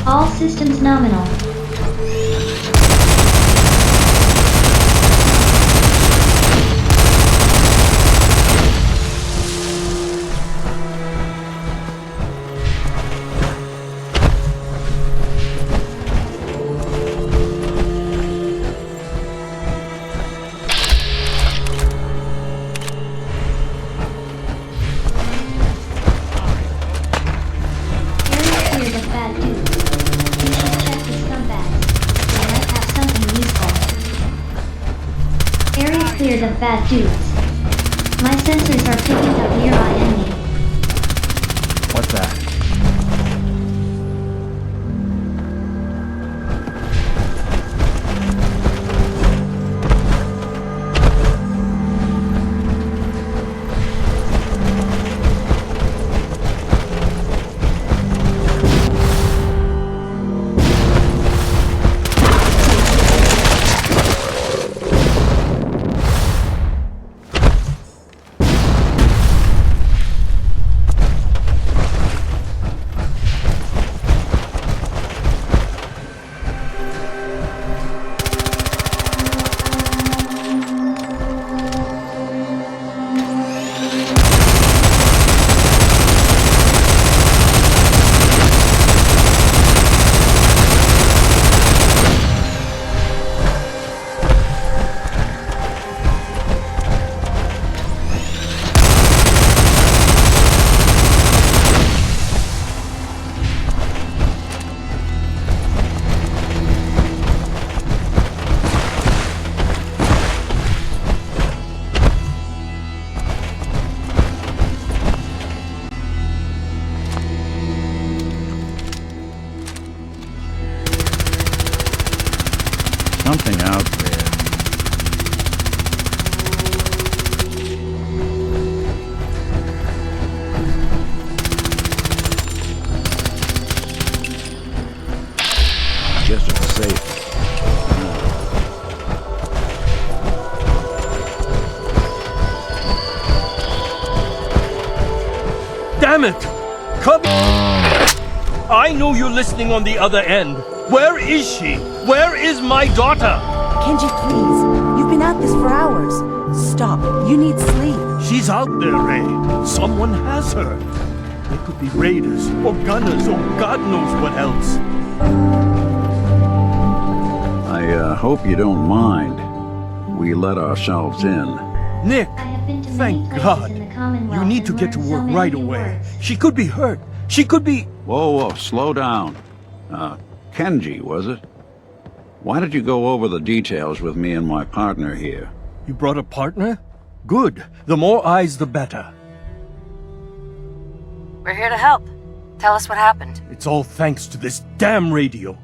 All systems nominal. Cleared of bad dudes. My sensors are picking up nearby enemy. What's that? Something out there. Guess it's safe. Damn it! Come! I know you're listening on the other end. Where is she? Where is my daughter? Kenji, please. You've been at this for hours. Stop. You need sleep. She's out there, Ray. Someone has her. They could be raiders, or gunners, or God knows what else. I hope you don't mind. We let ourselves in. Nick, I have been to many thank places God. in the Commonwealth You need to and get to learned so work many right new away. words. She could be hurt. She could be... Whoa, slow down. Kenji, was it? Why did you go over the details with me and my partner here? You brought a partner? Good. The more eyes, the better. We're here to help. Tell us what happened. It's all thanks to this damn radio.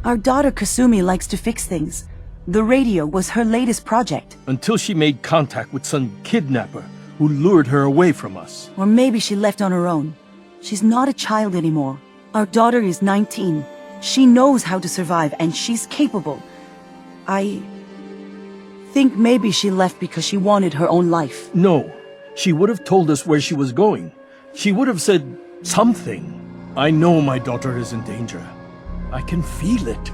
Our daughter Kasumi likes to fix things. The radio was her latest project. Until she made contact with some kidnapper who lured her away from us. Or maybe she left on her own. She's not a child anymore. Our daughter is 19. She knows how to survive, and she's capable. I think maybe she left because she wanted her own life. No. She would have told us where she was going. She would have said something. I know my daughter is in danger. I can feel it.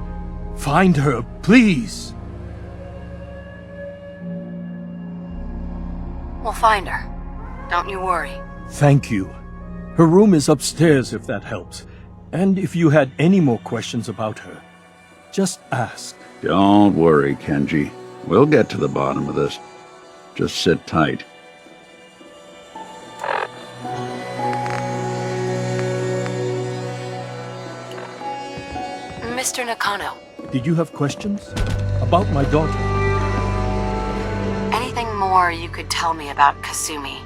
Find her, please. We'll find her. Don't you worry. Thank you. Her room is upstairs if that helps. And if you had any more questions about her, just ask. Don't worry, Kenji. We'll get to the bottom of this. Just sit tight. Mr. Nakano, Did you have questions? About my daughter? anything more you could tell me about Kasumi?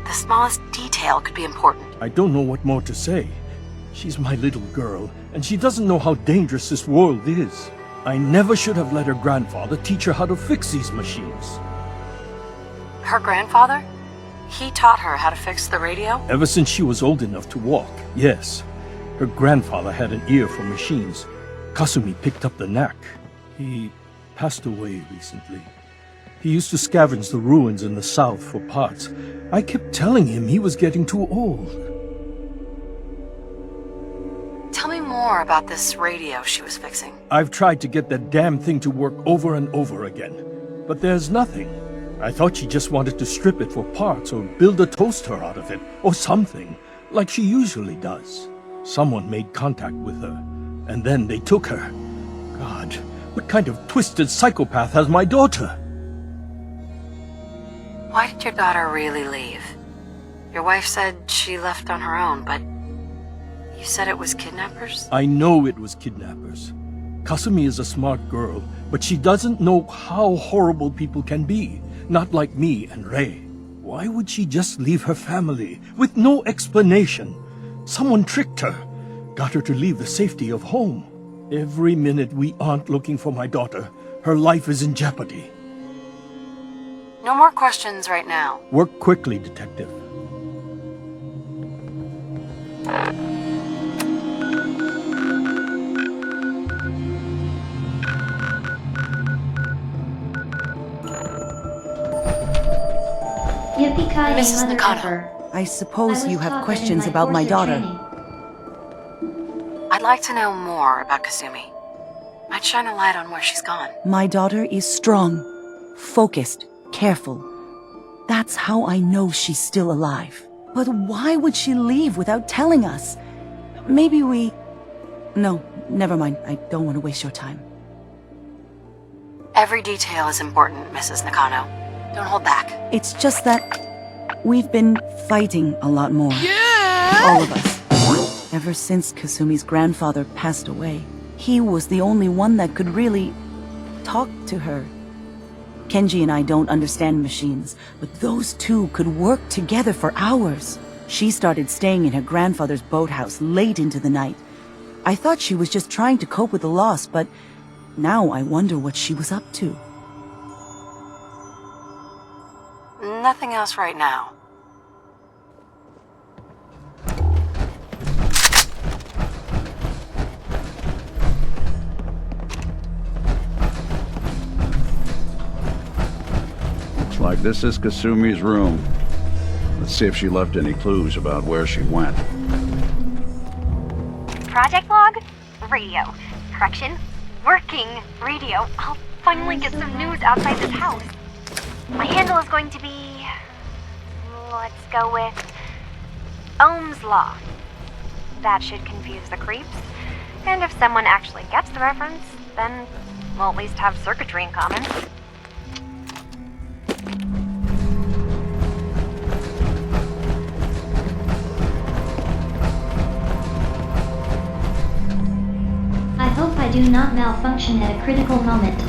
The smallest detail could be important. I don't know what more to say. She's my little girl, and she doesn't know how dangerous this world is. I never should have let her grandfather teach her how to fix these machines. Her grandfather? He taught her how to fix the radio? Ever since she was old enough to walk, yes. Her grandfather had an ear for machines. Kasumi picked up the knack. He passed away recently. He used to scavenge the ruins in the south for parts. I kept telling him he was getting too old. Tell me more about this radio she was fixing. I've tried to get that damn thing to work over and over again, but there's nothing. I thought she just wanted to strip it for parts or build a toaster out of it, or something, like she usually does. Someone made contact with her, and then they took her. God, what kind of twisted psychopath has my daughter? Why did your daughter really leave? Your wife said she left on her own, but you said it was kidnappers? I know it was kidnappers. Kasumi is a smart girl, but she doesn't know how horrible people can be. Not like me and Ray. Why would she just leave her family with no explanation? Someone tricked her, got her to leave the safety of home. Every minute we aren't looking for my daughter, her life is in jeopardy. No more questions right now. Work quickly, Detective. Yippee-ki-yay, Mrs. Mother Nakano. Effer. I suppose I you was have taught that questions in about my course of daughter. training. I'd like to know more about Kasumi. Might shine a light on where she's gone. My daughter is strong, focused, careful. That's how I know she's still alive. But why would she leave without telling us? Maybe we... No, never mind. I don't want to waste your time. Every detail is important, Mrs. Nakano. Don't hold back. It's just that we've been fighting a lot more. Yeah! All of us. Ever since Kasumi's grandfather passed away, he was the only one that could really talk to her. Kenji and I don't understand machines, but those two could work together for hours. She started staying in her grandfather's boathouse late into the night. I thought she was just trying to cope with the loss, but now I wonder what she was up to. Nothing else right now. Looks like this is Kasumi's room. Let's see if she left any clues about where she went. Project log? Radio. Correction? Working radio. I'll finally get some news outside this house. My handle is going to be... let's go with... Ohm's Law. That should confuse the creeps. And if someone actually gets the reference, then we'll at least have circuitry in common. I hope I do not malfunction at a critical moment.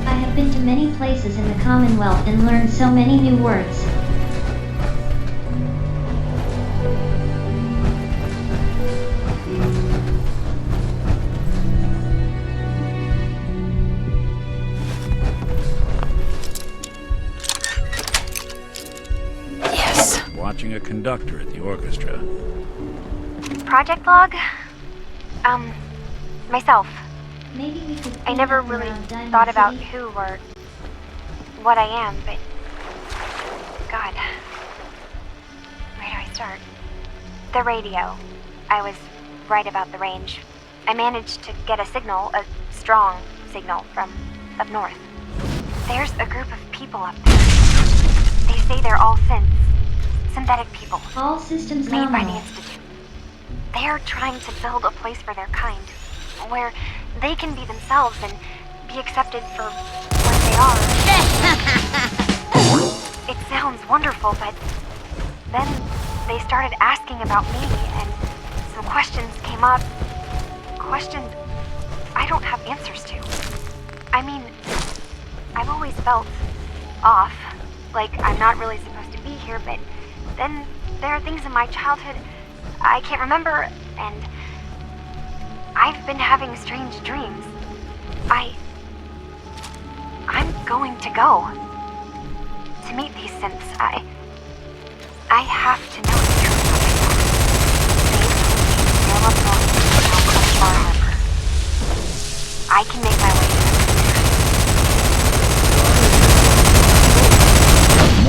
I have been to many Commonwealth and learned so many new words. Yes. Watching a conductor at the orchestra. Project log? Myself. Maybe we could I never clean up really around Diamond thought about City. who or what I am, but God, where do I start? The radio. I was right about the range. I managed to get a signal, a strong signal from up north. There's a group of people up there. They say they're all synthetic people All systems made by the nominal. Institute. They're trying to build a place for their kind, where they can be themselves and be accepted for what they are. It sounds wonderful, but then they started asking about me, and some questions came up. Questions I don't have answers to. I mean, I've always felt off, like I'm not really supposed to be here, but then there are things in my childhood I can't remember, and I've been having strange dreams. I'm going to go to meet these synths. I have to know the truth about myself. They told me to sail up north and I'll Far Harbor. I can make my way to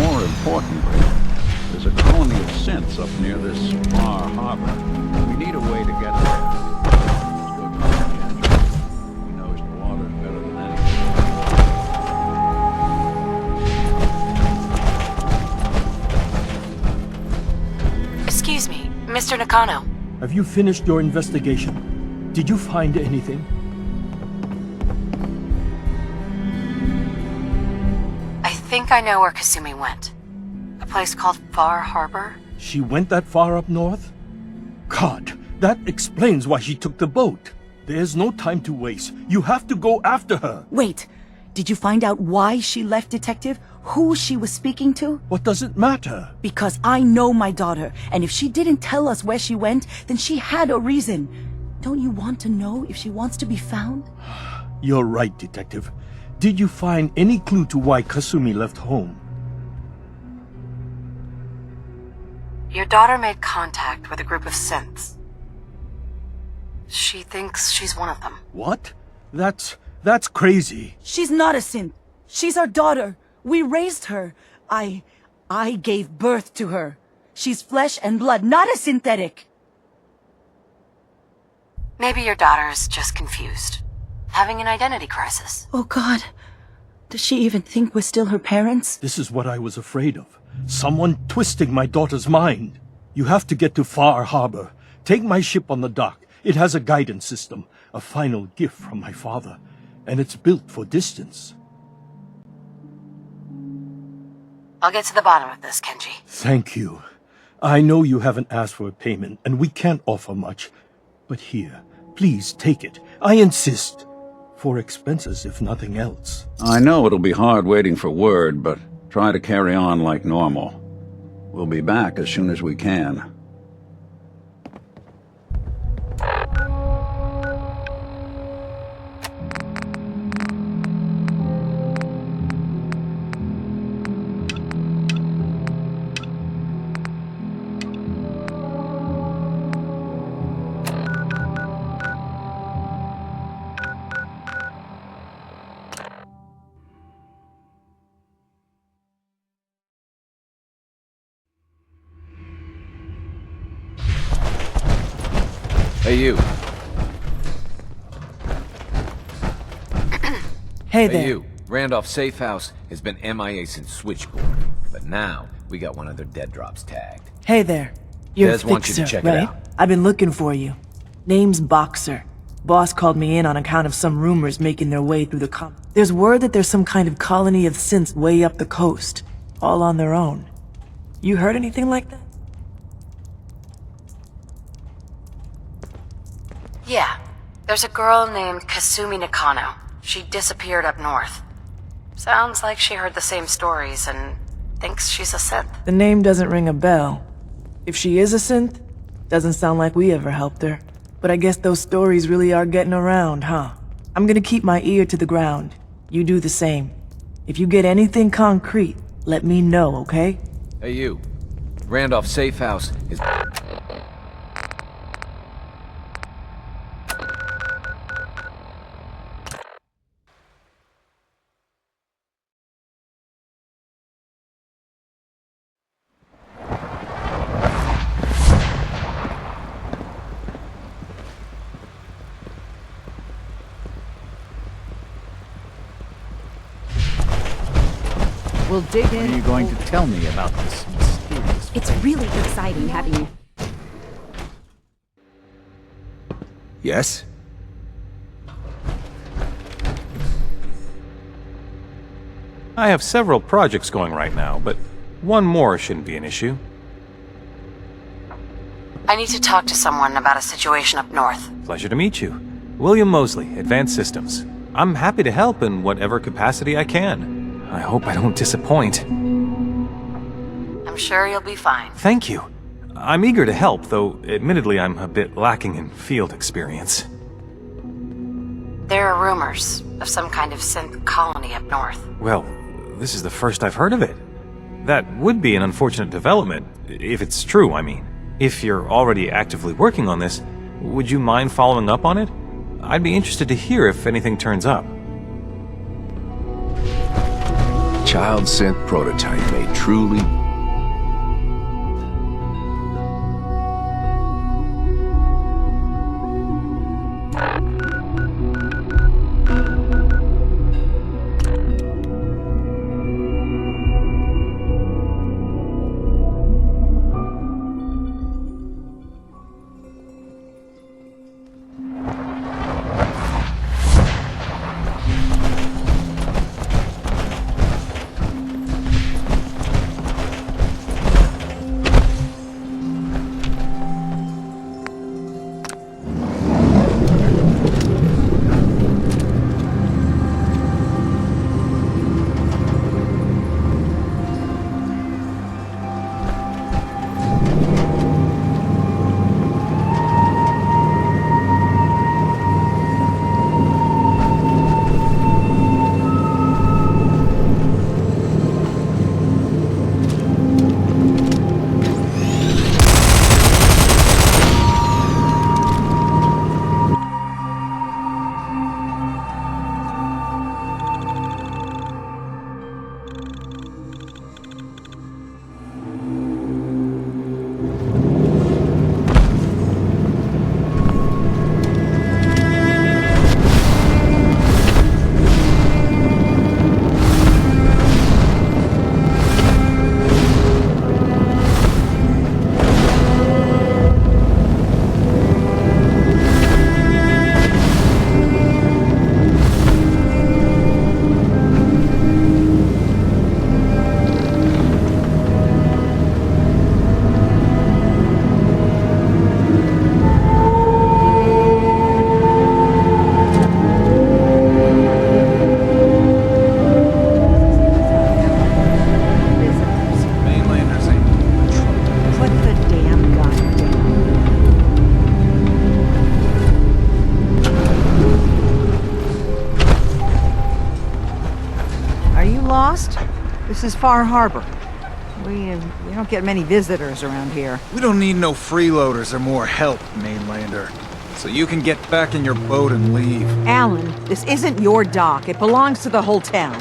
More importantly, there's a colony of synths up near this Far Harbor. We need a way to get there. Let's go talk to Kendra. He knows the waters better than anyone. Excuse me, Mr. Nakano. Have you finished your investigation? Did you find anything? I think I know where Kasumi went. A place called Far Harbor? She went that far up north? God, that explains why she took the boat. There's no time to waste. You have to go after her. Wait, did you find out why she left, Detective? Who she was speaking to? What does it matter? Because I know my daughter, and if she didn't tell us where she went, then she had a reason. Don't you want to know if she wants to be found? You're right, Detective. Did you find any clue to why Kasumi left home? Your daughter made contact with a group of synths. She thinks she's one of them. What? That's crazy. She's not a synth. She's our daughter. We raised her. I gave birth to her. She's flesh and blood, not a synthetic. Maybe your daughter is just confused. Having an identity crisis. Oh God. Does she even think we're still her parents? This is what I was afraid of. Someone twisting my daughter's mind. You have to get to Far Harbor. Take my ship on the dock. It has a guidance system, a final gift from my father, and it's built for distance. I'll get to the bottom of this, Kenji. Thank you. I know you haven't asked for a payment, and we can't offer much. But here, please take it. I insist. For expenses, if nothing else. I know it'll be hard waiting for word, but try to carry on like normal. We'll be back as soon as we can. Hey, you. Hey there. Hey, you. Randolph's safe house has been MIA since Switchboard, but now we got one of their dead drops tagged. Hey there. You're Des a wants you to fixer, check it right? out. I've been looking for you. Name's Boxer. Boss called me in on account of some rumors making their way through the There's word that there's some kind of colony of synths way up the coast, all on their own. You heard anything like that? Yeah. There's a girl named Kasumi Nakano. She disappeared up north. Sounds like she heard the same stories and thinks she's a synth. The name doesn't ring a bell. If she is a synth, doesn't sound like we ever helped her. But I guess those stories really are getting around, huh? I'm gonna keep my ear to the ground. You do the same. If you get anything concrete, let me know, okay? Hey, you. Randolph's safe house is... We'll dig in. What are you going to tell me about this mysterious... It's really exciting having you. Yes? I have several projects going right now, but one more shouldn't be an issue. I need to talk to someone about a situation up north. Pleasure to meet you. William Mosley, Advanced Systems. I'm happy to help in whatever capacity I can. I hope I don't disappoint. I'm sure you'll be fine. Thank you. I'm eager to help, though admittedly I'm a bit lacking in field experience. There are rumors of some kind of synth colony up north. Well, this is the first I've heard of it. That would be an unfortunate development, if it's true, I mean. If you're already actively working on this, would you mind following up on it? I'd be interested to hear if anything turns up. Child synth prototype may truly... This is Far Harbor. We don't get many visitors around here. We don't need no freeloaders or more help, mainlander. So you can get back in your boat and leave. Alan, this isn't your dock. It belongs to the whole town.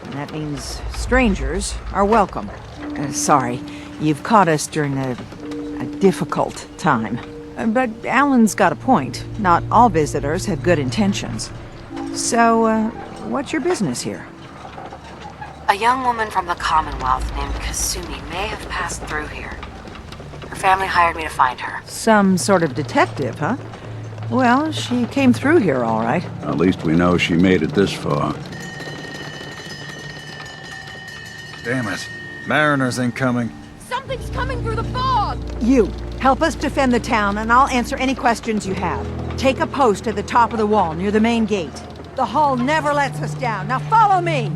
And that means strangers are welcome. Sorry, you've caught us during a difficult time. But Alan's got a point. Not all visitors have good intentions. So, what's your business here? A young woman from the Commonwealth named Kasumi may have passed through here. Her family hired me to find her. Some sort of detective, huh? Well, she came through here all right. At least we know she made it this far. Damn it. Mariners incoming. Something's coming through the fog! You, help us defend the town and I'll answer any questions you have. Take a post at the top of the wall near the main gate. The hull never lets us down. Now follow me!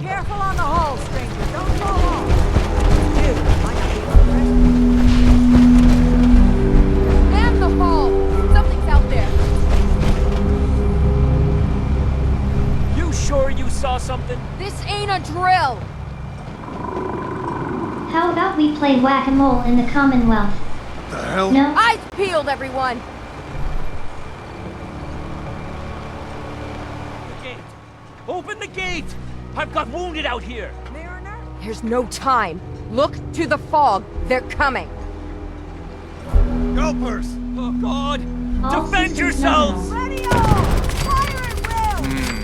Careful on the hull, stranger. Don't fall off. Dude, might not be able to rest. Man the hull! Something's out there. You sure you saw something? This ain't a drill. How about we play whack-a-mole in the Commonwealth? The hell? No? Eyes peeled, everyone. The gate! Open the gate! I've got wounded out here! Mariner? There's no time. Look to the fog. They're coming. Gulpers! Oh God! All Defend systems yourselves! nominal. Ready all! Fire at will!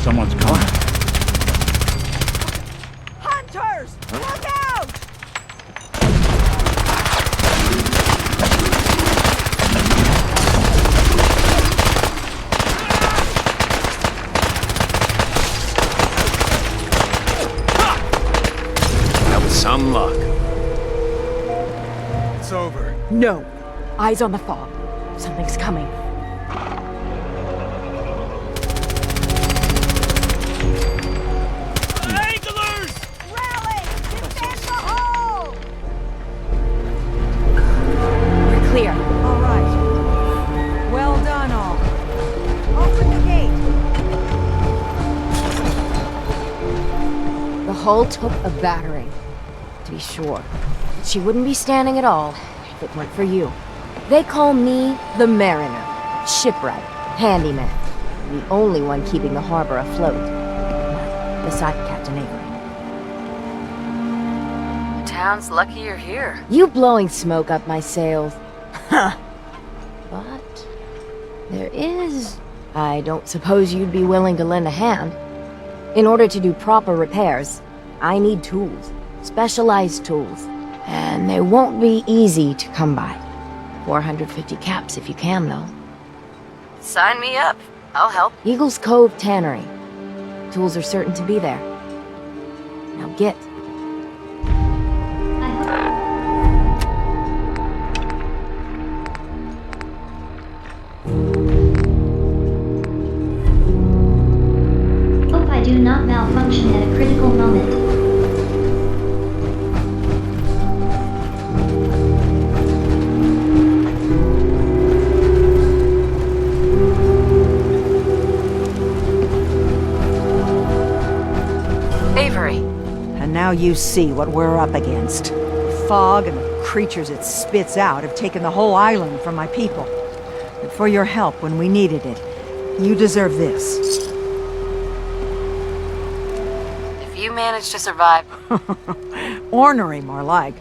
Someone's coming. Hunters! Look out! That was some luck. It's over. No. Eyes on the fog. Something's coming. Anglers! Rally! Defend the hull! We're clear. All right. Well done, all. Open the gate. The hull took a battering, to be sure. But she wouldn't be standing at all if it weren't for you. They call me the Mariner, shipwright, handyman, the only one keeping the harbor afloat. Well, beside Captain Avery. The town's lucky you're here. You blowing smoke up my sails. Huh. But there is... I don't suppose you'd be willing to lend a hand. In order to do proper repairs, I need tools. Specialized tools. And they won't be easy to come by. 450 caps if you can, though. Sign me up. I'll help. Eagle's Cove Tannery. Tools are certain to be there. Now get. Hope I do not malfunction at a critical moment. Avery. And now you see what we're up against. The fog and the creatures it spits out have taken the whole island from my people. But for your help when we needed it, you deserve this. If you manage to survive... Ornery, more like.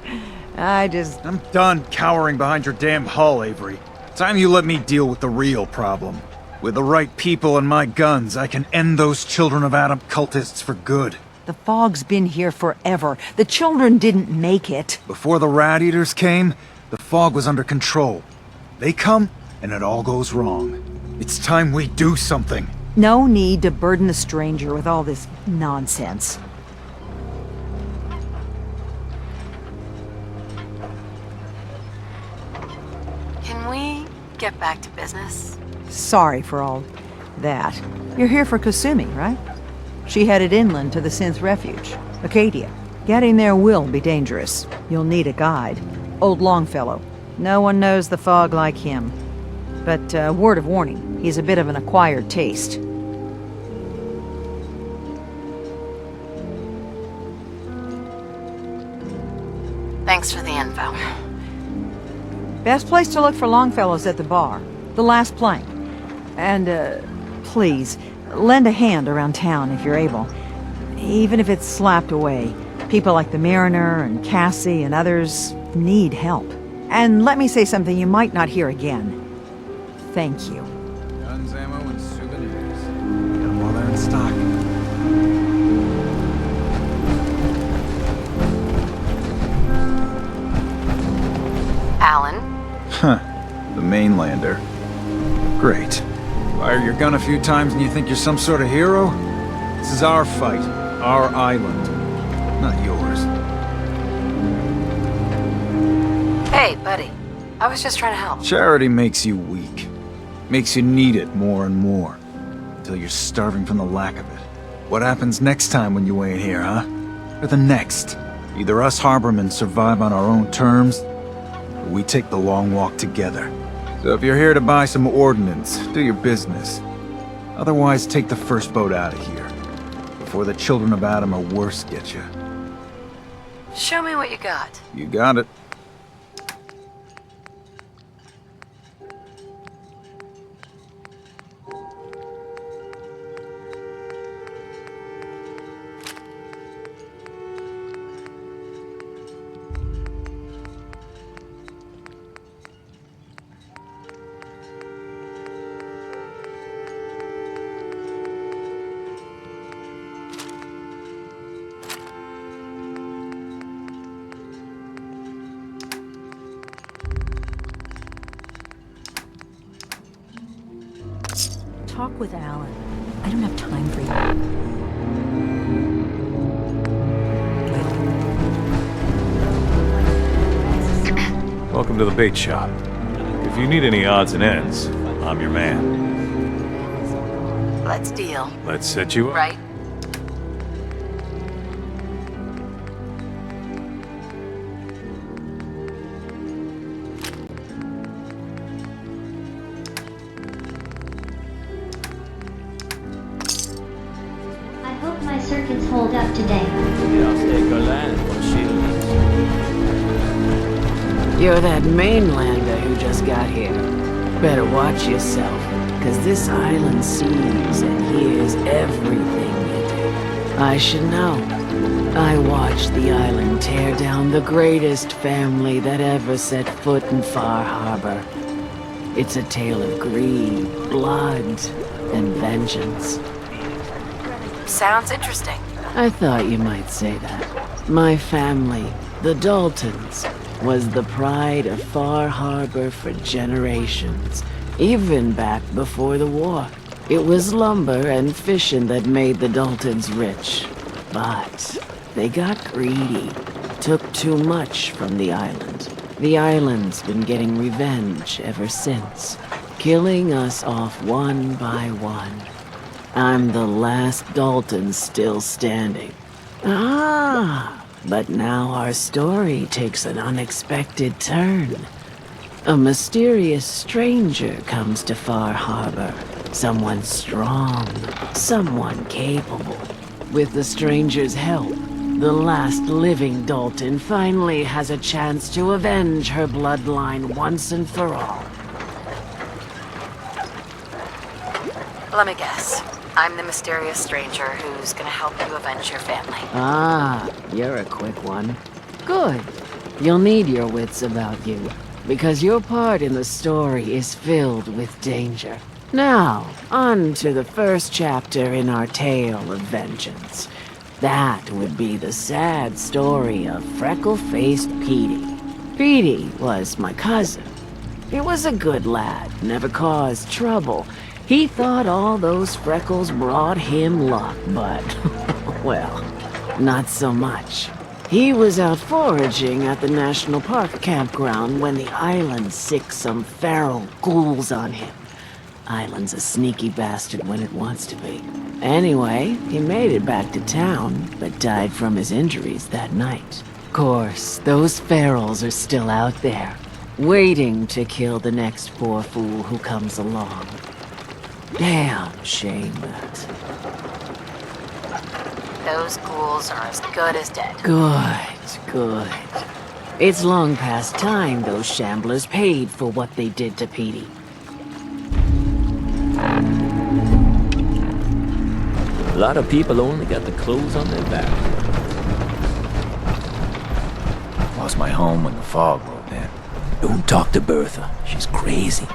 I'm done cowering behind your damn hull, Avery. Time you let me deal with the real problem. With the right people and my guns, I can end those Children of Adam cultists for good. The fog's been here forever. The children didn't make it. Before the Rat Eaters came, the fog was under control. They come, and it all goes wrong. It's time we do something. No need to burden the stranger with all this nonsense. Can we get back to business? Sorry for all that. You're here for Kasumi, right? She headed inland to the Synth Refuge, Acadia. Getting there will be dangerous. You'll need a guide. Old Longfellow. No one knows the fog like him. But, word of warning, he's a bit of an acquired taste. Thanks for the info. Best place to look for Longfellow's at the bar. The last plank. And, please, lend a hand around town if you're able. Even if it's slapped away. People like the Mariner and Cassie and others need help. And let me say something you might not hear again. Thank you. Guns, ammo, and souvenirs. Get them while they're in stock. Alan? Huh. The mainlander. Great. Fire your gun a few times and you think you're some sort of hero? This is our fight. Our island. Not yours. Hey, buddy. I was just trying to help. Charity makes you weak. Makes you need it more and more. Until you're starving from the lack of it. What happens next time when you ain't here, huh? Or the next? Either us harbormen survive on our own terms, or we take the long walk together. So if you're here to buy some ordnance, do your business. Otherwise, take the first boat out of here, before the children of Adam or worse get you. Show me what you got. You got it. Talk with Alan. I don't have time for you. Welcome to the bait shop. If you need any odds and ends, I'm your man. Let's deal. Let's set you up. Right. I hope my circuits hold up today. You're that mainlander who just got here. Better watch yourself, cause this island sees and hears everything you do. I should know. I watched the island tear down the greatest family that ever set foot in Far Harbor. It's a tale of greed, blood, and vengeance. Sounds interesting. I thought you might say that. My family, the Daltons, was the pride of Far Harbor for generations, even back before the war. It was lumber and fishing that made the Daltons rich. But they got greedy, took too much from the island. The island's been getting revenge ever since, killing us off one by one. I'm the last Dalton still standing. But now our story takes an unexpected turn. A mysterious stranger comes to Far Harbor. Someone strong, someone capable. With the stranger's help, the last living Dalton finally has a chance to avenge her bloodline once and for all. Let me guess. I'm the mysterious stranger who's gonna help you avenge your family. You're a quick one. Good. You'll need your wits about you, because your part in the story is filled with danger. Now, on to the first chapter in our tale of vengeance. That would be the sad story of freckle-faced Petey. Petey was my cousin. He was a good lad, never caused trouble. He thought all those freckles brought him luck, but, well, not so much. He was out foraging at the National Park campground when the island sicked some feral ghouls on him. Island's a sneaky bastard when it wants to be. Anyway, he made it back to town, but died from his injuries that night. Course, those ferals are still out there, waiting to kill the next poor fool who comes along. Damn shame that. Those ghouls are as good as dead. Good. It's long past time those shamblers paid for what they did to Petey. A lot of people only got the clothes on their back. Lost my home when the fog rolled in. Don't talk to Bertha. She's crazy.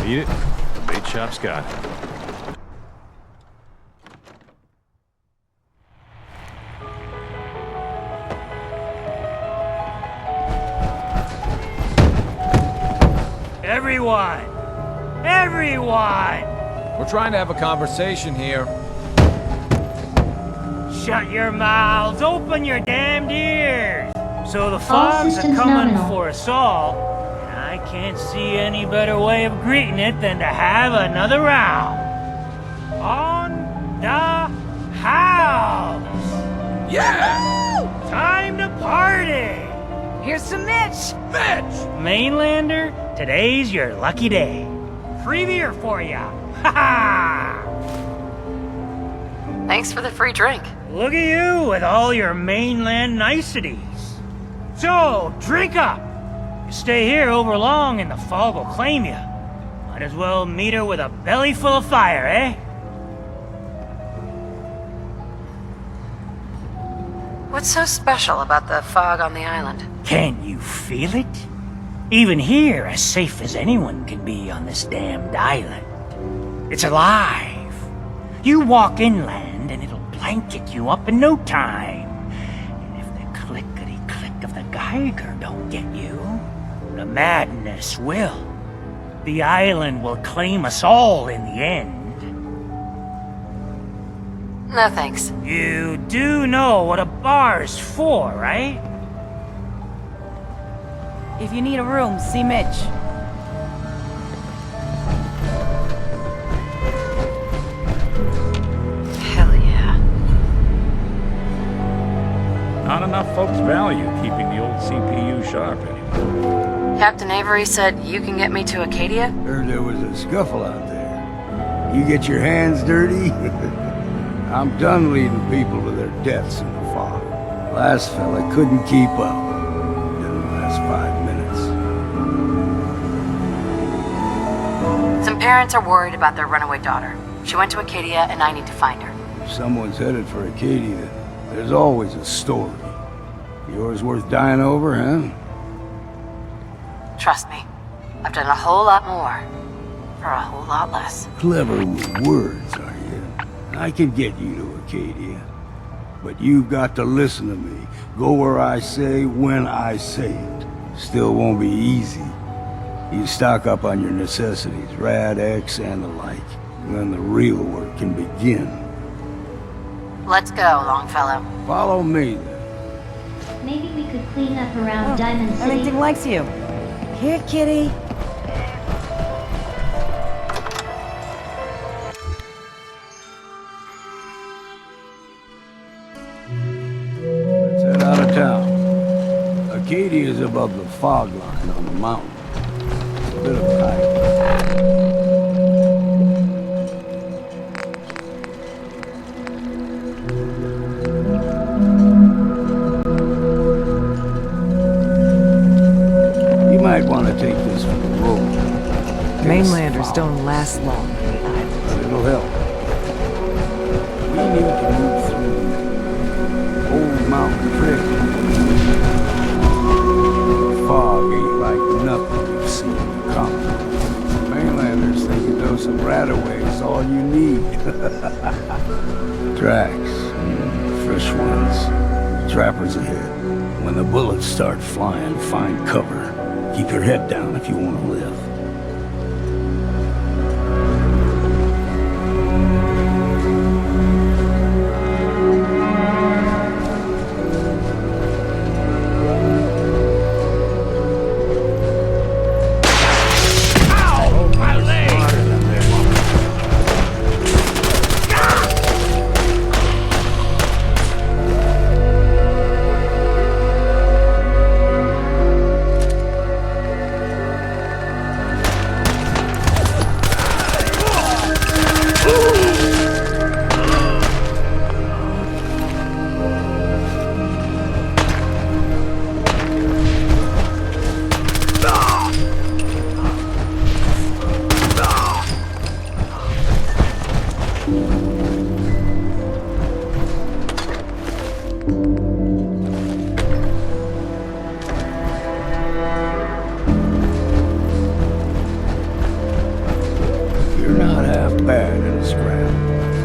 Need it? The bait shop's got it. Everyone! Everyone! We're trying to have a conversation here. Shut your mouths! Open your damned ears! So the fogs are systems coming nominal. for us all, and I can't see any better way of greeting it than to have another round. On the house! Yeah! Time to party! Here's some Mitch! Mitch! Mainlander, today's your lucky day. Free beer for ya! Ha ha! Thanks for the free drink. Look at you with all your mainland niceties. So, drink up. You stay here over long and the fog will claim you. Might as well meet her with a belly full of fire, eh? What's so special about the fog on the island? Can you feel it? Even here, as safe as anyone can be on this damned island. It's alive. You walk inland and it'll blanket you up in no time. And if the clickety-click of the Geiger don't get you, the madness will. The island will claim us all in the end. No thanks. You do know what a bar's for, right? If you need a room, see Mitch. Hell yeah. Not enough folks value keeping the old CPU sharp anymore. Captain Avery said you can get me to Acadia? Heard there was a scuffle out there. You get your hands dirty? I'm done leading people to their deaths in the fog. Last fella couldn't keep up. Didn't last 5 minutes. Some parents are worried about their runaway daughter. She went to Acadia and I need to find her. If someone's headed for Acadia, there's always a story. Yours worth dying over, huh? Trust me, I've done a whole lot more for a whole lot less. Clever with words, are you? I can get you to Acadia. But you've got to listen to me. Go where I say, when I say it. Still won't be easy. You stock up on your necessities, Rad, X, and the like. Then the real work can begin. Let's go, Longfellow. Follow me, then. Maybe we could clean up around Diamond City. Everything likes you. Here, kitty. Let's head out of town. Acadia is above the fog line on the mountain. It's a bit of a hike. You might want to take this from the road. Mainlanders don't last long. But it'll help. We need to move through Old Mountain Trail. The fog ain't like nothing you've seen come. Mainlanders think a dose of Radaway is all you need. Tracks, fresh ones. Trappers ahead. When the bullets start flying, find cover. Keep your head down if you want to live. You're not half bad in a scrap.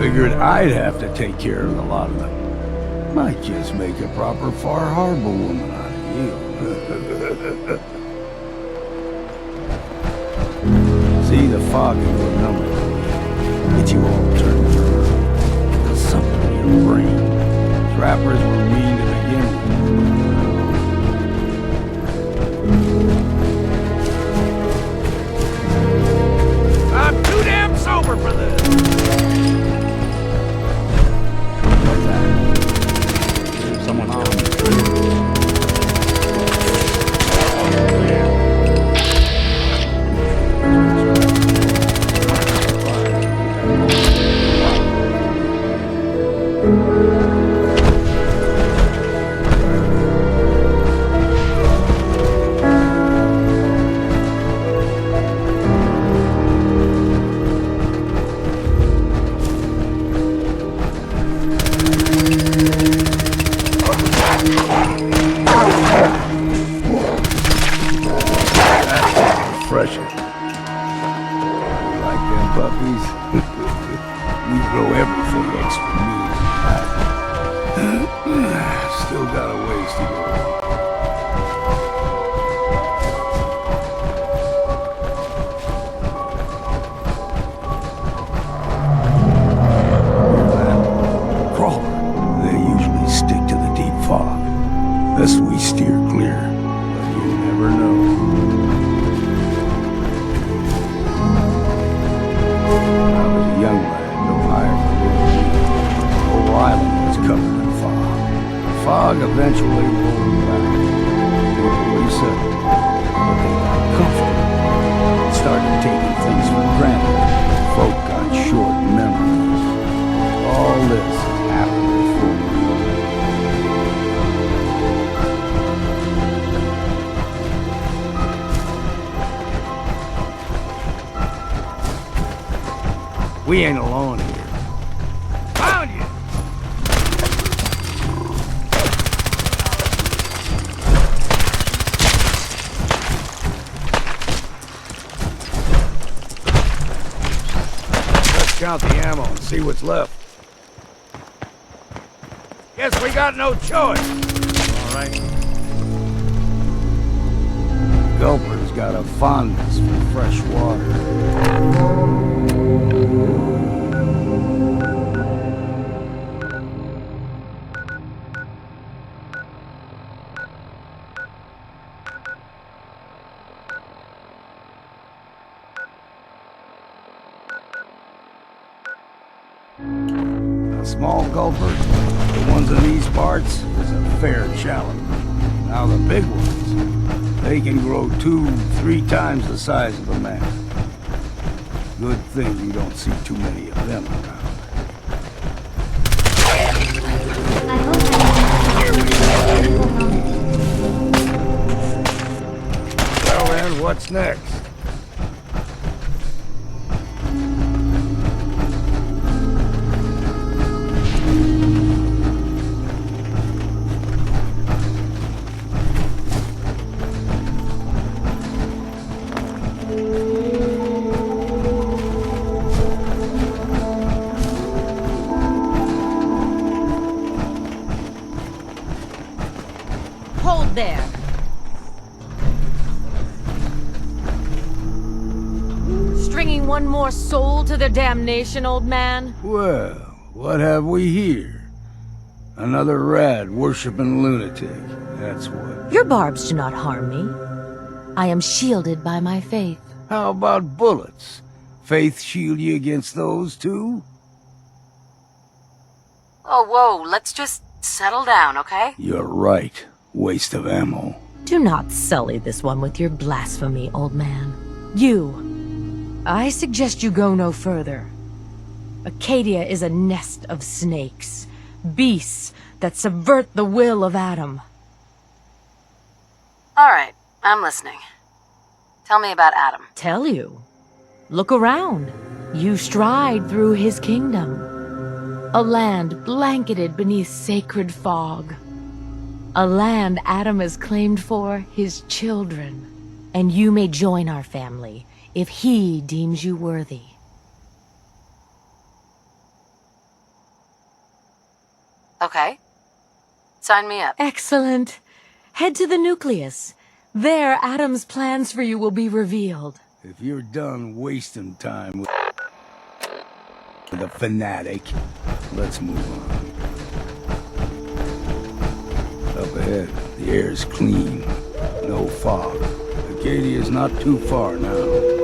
Figured I'd have to take care of a lot of them. Might just make a proper Far Harbor woman out of you. fog into a number. Get you all turned around. There's something in your brain. Trappers were mean to begin with. I'm too damn sober for this! What's that? There's someone on. This we steer clear, but you never know. When I was a young lad, no higher than the whole island was covered in fog. The fog eventually rolled back. People settled, but they got comfortable. Started taking things for granted. Folk got short memories. All this has happened before. We ain't alone here. Found you! Let's count the ammo and see what's left. Guess we got no choice. All right. Gulper's got a fondness for fresh water. A small gulper, the ones in these parts, is a fair challenge. Now the big ones, they can grow 2-3 times the size of a man. Good thing you don't see too many of them around. Well then, what's next? Hold there. Stringing one more soul to their damnation, old man? Well, what have we here? Another rad-worshipping lunatic, that's what. Your barbs do not harm me. I am shielded by my faith. How about bullets? Faith shield you against those, too? Oh, whoa, let's just settle down, okay? You're right. Waste of ammo. Do not sully this one with your blasphemy, old man. You. I suggest you go no further. Acadia is a nest of snakes. Beasts that subvert the will of Adam. Alright, I'm listening. Tell me about Adam. Tell you. Look around. You stride through his kingdom. A land blanketed beneath sacred fog. A land Adam has claimed for his children. And you may join our family if he deems you worthy. Okay. Sign me up. Excellent. Head to the nucleus. There, Adam's plans for you will be revealed. If you're done wasting time with a fanatic, let's move on. Up ahead, the air's clean. No fog. Acadia's not too far now.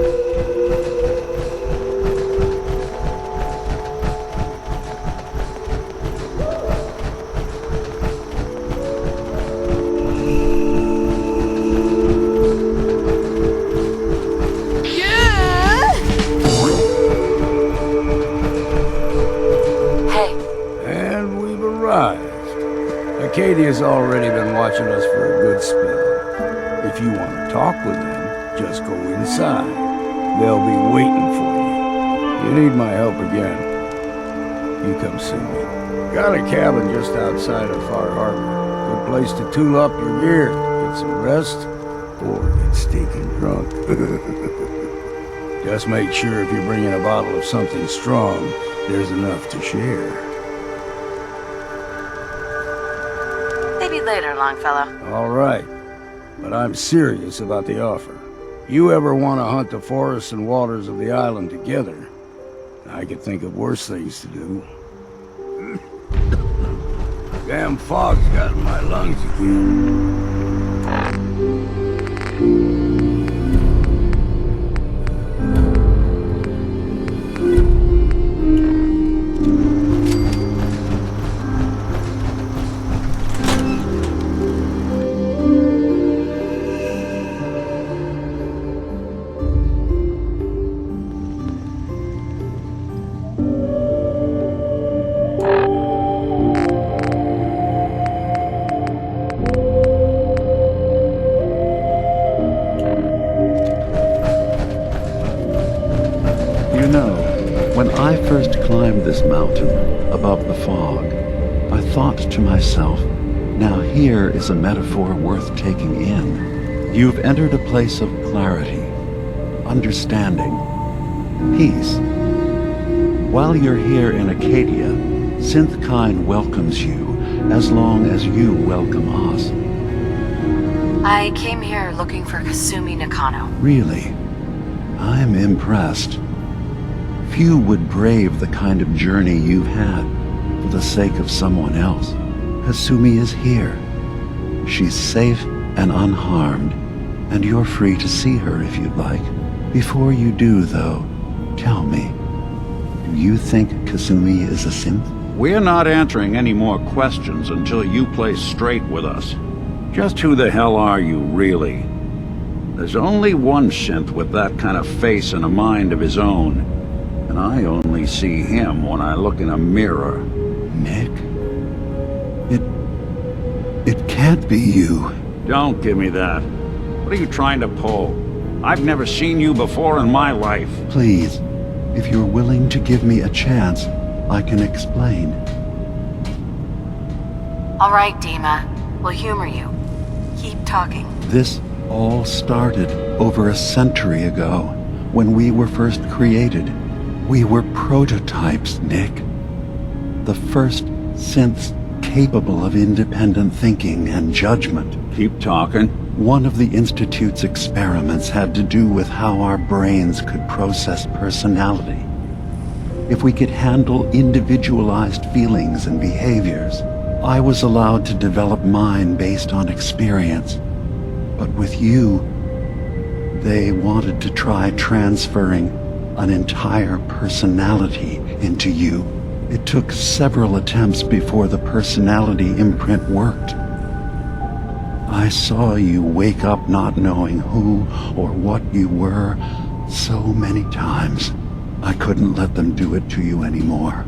Acadia's already been watching us for a good spell. If you want to talk with them, just go inside. They'll be waiting for you. You need my help again, you come see me. Got a cabin just outside of Far Harbor. Good place to tool up your gear, get some rest, or get stinking drunk. Just make sure if you're bringing a bottle of something strong, there's enough to share. Later, Longfellow. All right, but I'm serious about the offer. You ever want to hunt the forests and waters of the island together, I could think of worse things to do. Damn fog's got in my lungs again. This mountain above the fog, I thought to myself, now here is a metaphor worth taking in. You've entered a place of clarity, understanding, peace. While you're here in Acadia, Synthkind welcomes you as long as you welcome us. I came here looking for Kasumi Nakano. Really? I'm impressed. Few would brave the kind of journey you've had for the sake of someone else. Kasumi is here. She's safe and unharmed, and you're free to see her if you'd like. Before you do, though, tell me, do you think Kasumi is a synth? We're not answering any more questions until you play straight with us. Just who the hell are you, really? There's only one synth with that kind of face and a mind of his own. And I only see him when I look in a mirror. Nick? It can't be you. Don't give me that. What are you trying to pull? I've never seen you before in my life. Please, if you're willing to give me a chance, I can explain. All right, Dima. We'll humor you. Keep talking. This all started over a century ago, when we were first created. We were prototypes, Nick. The first synths capable of independent thinking and judgment. Keep talking. One of the Institute's experiments had to do with how our brains could process personality. If we could handle individualized feelings and behaviors. I was allowed to develop mine based on experience. But with you, they wanted to try transferring an entire personality into you. It took several attempts before the personality imprint worked. I saw you wake up not knowing who or what you were so many times. I couldn't let them do it to you anymore.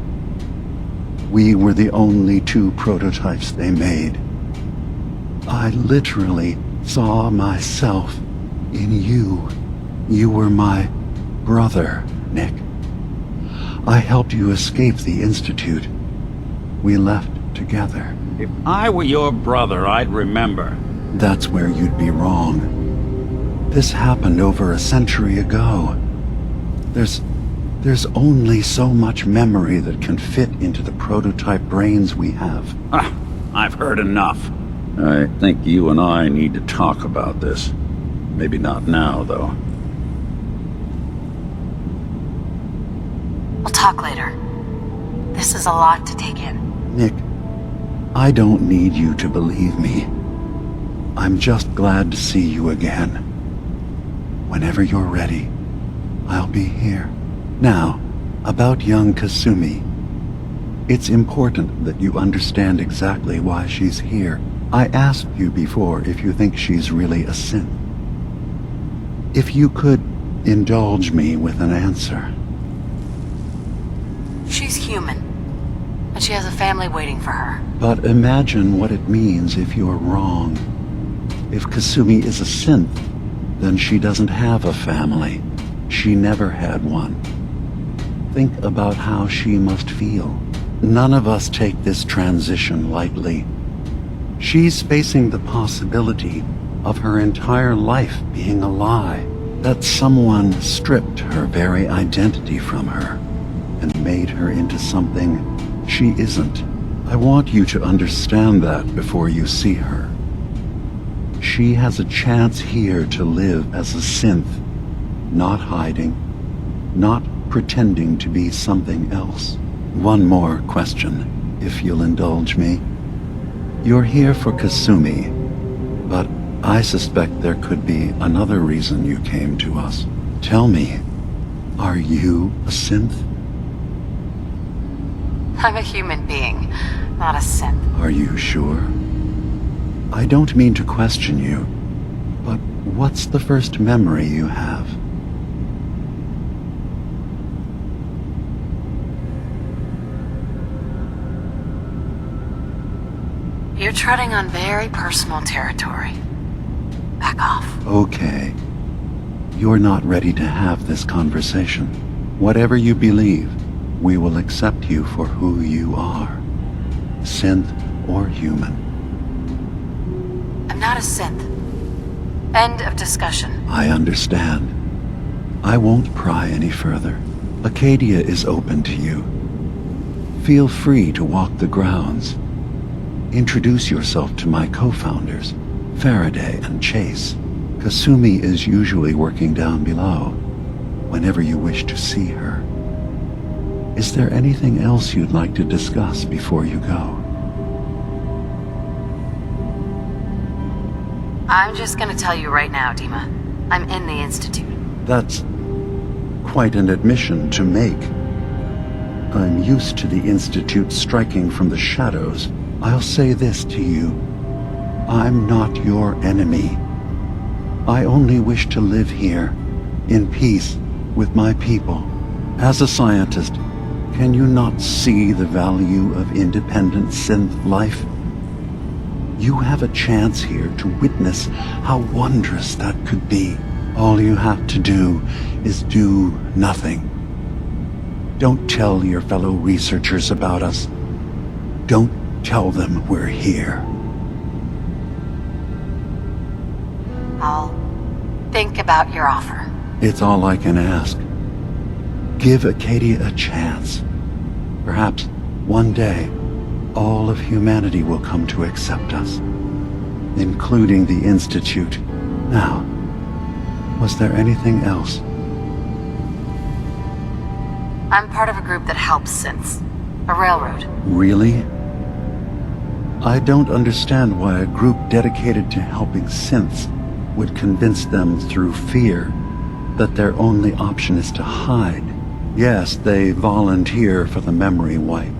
We were the only two prototypes they made. I literally saw myself in you. You were my brother, Nick. I helped you escape the Institute. We left together. If I were your brother, I'd remember. That's where you'd be wrong. This happened over a century ago. There's only so much memory that can fit into the prototype brains we have. I've heard enough. I think you and I need to talk about this. Maybe not now, though. We'll talk later. This is a lot to take in. Nick, I don't need you to believe me. I'm just glad to see you again. Whenever you're ready, I'll be here. Now, about young Kasumi. It's important that you understand exactly why she's here. I asked you before if you think she's really a synth. If you could indulge me with an answer. She's human, and she has a family waiting for her. But imagine what it means if you're wrong. If Kasumi is a synth, then she doesn't have a family. She never had one. Think about how she must feel. None of us take this transition lightly. She's facing the possibility of her entire life being a lie, that someone stripped her very identity from her and made her into something she isn't. I want you to understand that before you see her. She has a chance here to live as a synth, not hiding, not pretending to be something else. One more question, if you'll indulge me. You're here for Kasumi, but I suspect there could be another reason you came to us. Tell me, are you a synth? I'm a human being, not a synth. Are you sure? I don't mean to question you, but what's the first memory you have? You're treading on very personal territory. Back off. Okay. You're not ready to have this conversation. Whatever you believe, we will accept you for who you are. Synth or human. I'm not a synth. End of discussion. I understand. I won't pry any further. Acadia is open to you. Feel free to walk the grounds. Introduce yourself to my co-founders, Faraday and Chase. Kasumi is usually working down below, whenever you wish to see her. Is there anything else you'd like to discuss before you go? I'm just gonna tell you right now, Dima. I'm in the Institute. That's quite an admission to make. I'm used to the Institute striking from the shadows. I'll say this to you. I'm not your enemy. I only wish to live here, in peace, with my people. As a scientist, can you not see the value of independent synth life? You have a chance here to witness how wondrous that could be. All you have to do is do nothing. Don't tell your fellow researchers about us. Don't tell them we're here. I'll think about your offer. It's all I can ask. Give Acadia a chance. Perhaps one day, all of humanity will come to accept us, including the Institute. Now, was there anything else? I'm part of a group that helps synths. A railroad. Really? I don't understand why a group dedicated to helping synths would convince them through fear that their only option is to hide. Yes, they volunteer for the memory wipe.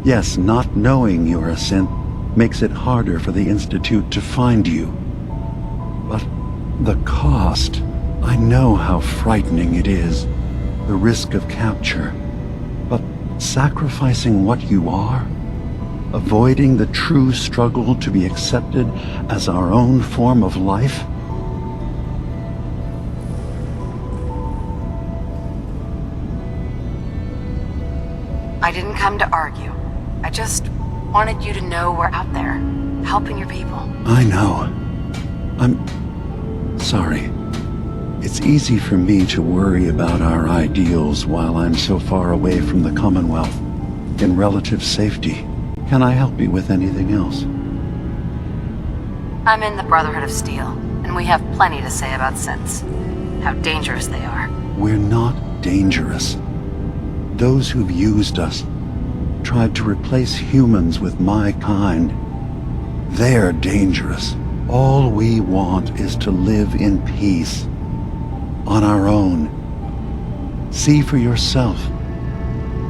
Yes, not knowing you're a synth makes it harder for the Institute to find you. But the cost, I know how frightening it is, the risk of capture. But sacrificing what you are, avoiding the true struggle to be accepted as our own form of life? I didn't come to argue. I just wanted you to know we're out there, helping your people. I know. I'm sorry. It's easy for me to worry about our ideals while I'm so far away from the Commonwealth, in relative safety. Can I help you with anything else? I'm in the Brotherhood of Steel, and we have plenty to say about synths. How dangerous they are. We're not dangerous. Those who've used us, tried to replace humans with my kind, they're dangerous. All we want is to live in peace, on our own. See for yourself.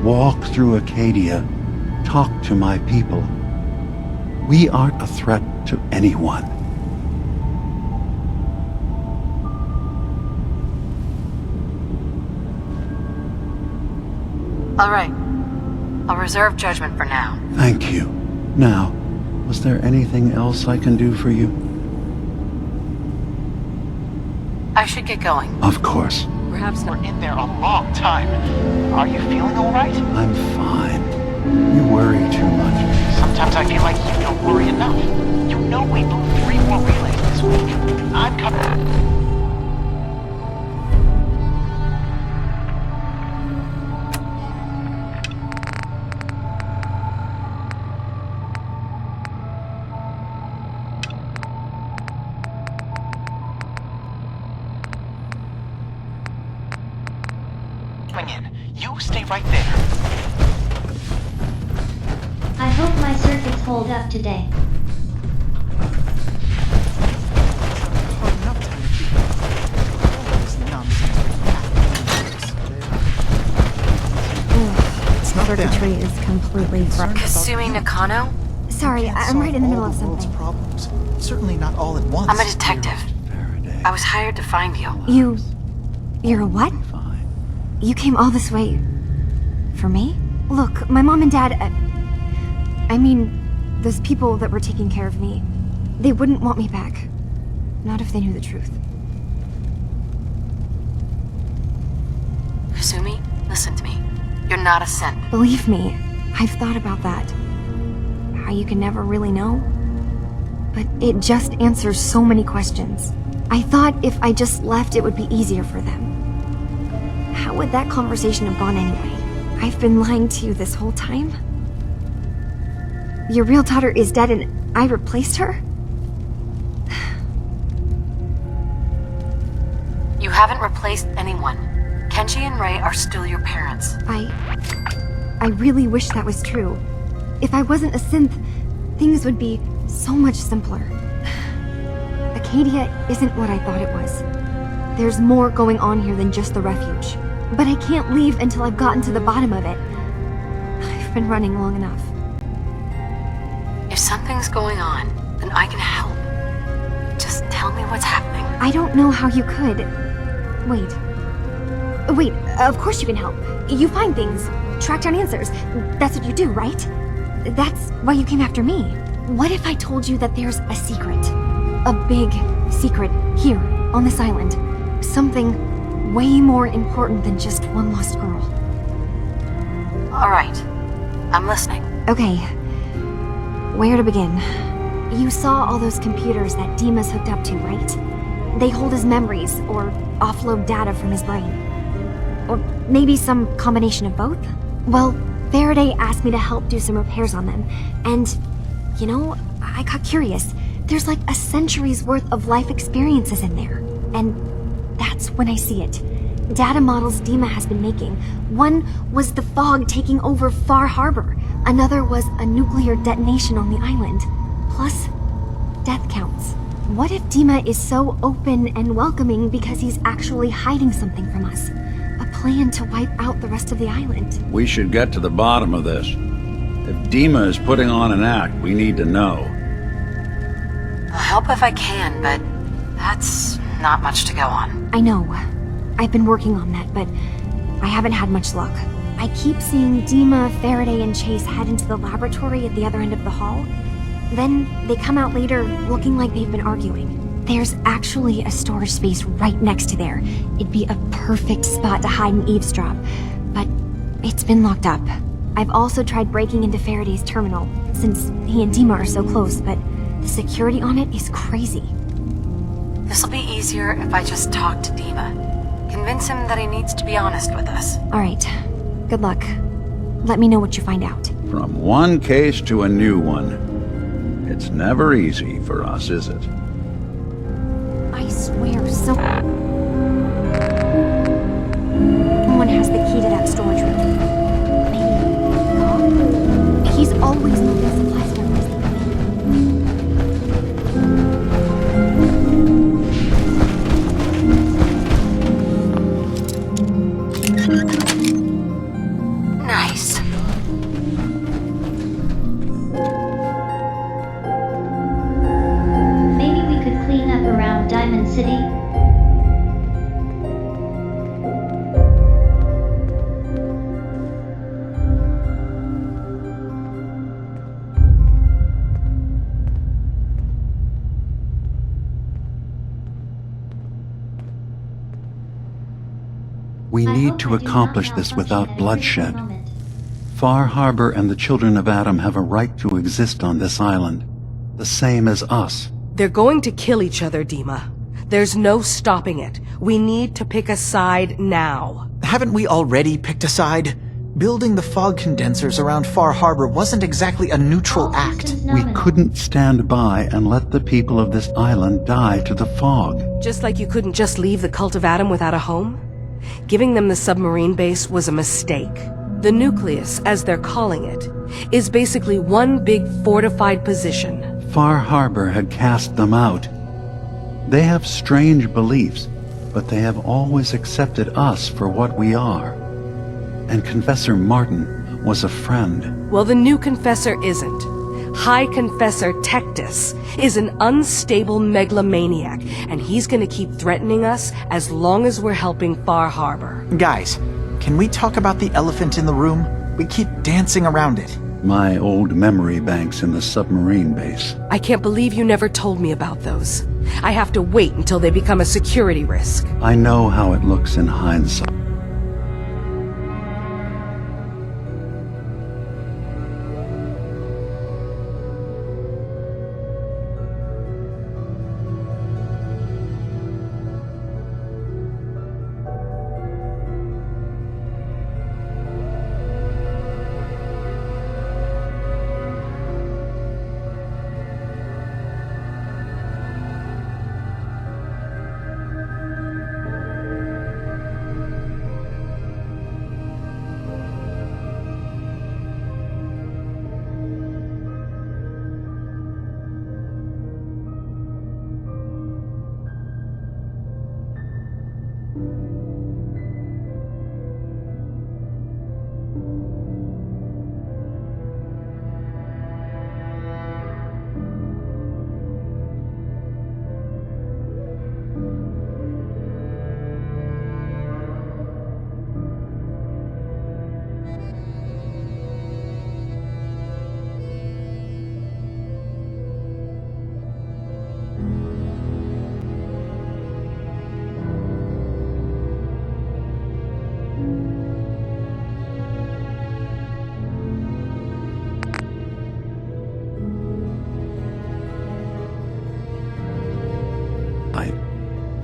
Walk through Acadia, talk to my people. We aren't a threat to anyone. All right. I'll reserve judgment for now. Thank you. Now, was there anything else I can do for you? I should get going. Of course. Perhaps not. We're in there a long time. Are you feeling all right? I'm fine. You worry too much. Sometimes I feel like you don't worry enough. You know we blew 3 more relays this week. I'm coming. You stay right there. I hope my circuits hold up today. This circuitry is completely broken. Kasumi Nakano? Sorry, I'm right in the middle of something. Problems. Certainly not all at once. I'm a detective. I was hired to find you. You're a what? You came all this way for me? Look, my mom and dad, I mean, those people that were taking care of me, they wouldn't want me back. Not if they knew the truth. Kasumi, listen to me. You're not a synth. Believe me, I've thought about that. How you can never really know. But it just answers so many questions. I thought if I just left, it would be easier for them. How would that conversation have gone anyway? I've been lying to you this whole time? Your real daughter is dead and I replaced her? You haven't replaced anyone. Kenji and Rei are still your parents. I really wish that was true. If I wasn't a synth, things would be so much simpler. Acadia isn't what I thought it was. There's more going on here than just the refuge. But I can't leave until I've gotten to the bottom of it. I've been running long enough. If something's going on, then I can help. Just tell me what's happening. I don't know how you could. Wait, of course you can help. You find things, track down answers. That's what you do, right? That's why you came after me. What if I told you that there's a secret? A big secret here, on this island. Something way more important than just one lost girl. All right. I'm listening. Okay. Where to begin? You saw all those computers that Dima's hooked up to, right? They hold his memories, or offload data from his brain. Or maybe some combination of both? Well, Faraday asked me to help do some repairs on them. And, you know, I got curious. There's like a century's worth of life experiences in there. And that's when I see it. Data models Dima has been making. One was the fog taking over Far Harbor. Another was a nuclear detonation on the island. Plus, death counts. What if Dima is so open and welcoming because he's actually hiding something from us? A plan to wipe out the rest of the island. We should get to the bottom of this. If Dima is putting on an act, we need to know. I'll help if I can, but that's not much to go on. I know. I've been working on that, but I haven't had much luck. I keep seeing Dima, Faraday, and Chase head into the laboratory at the other end of the hall. Then they come out later looking like they've been arguing. There's actually a storage space right next to there. It'd be a perfect spot to hide and eavesdrop, but it's been locked up. I've also tried breaking into Faraday's terminal, since he and Dima are so close, but the security on it is crazy. This'll be easier if I just talk to Dima. Convince him that he needs to be honest with us. Alright. Good luck. Let me know what you find out. From one case to a new one. It's never easy for us, is it? I swear, someone has the key to that storage room. Diamond City? We need to accomplish this without bloodshed. Far Harbor and the children of Adam have a right to exist on this island, the same as us. They're going to kill each other, Dima. There's no stopping it. We need to pick a side now. Haven't we already picked a side? Building the fog condensers around Far Harbor wasn't exactly a neutral act. We couldn't stand by and let the people of this island die to the fog. Just like you couldn't just leave the Cult of Adam without a home? Giving them the submarine base was a mistake. The nucleus, as they're calling it, is basically one big fortified position. Far Harbor had cast them out. They have strange beliefs, but they have always accepted us for what we are. And Confessor Martin was a friend. Well, the new Confessor isn't. High Confessor Tectus is an unstable megalomaniac, and he's gonna keep threatening us as long as we're helping Far Harbor. Guys, can we talk about the elephant in the room? We keep dancing around it. My old memory banks in the submarine base. I can't believe you never told me about those. I have to wait until they become a security risk. I know how it looks in hindsight.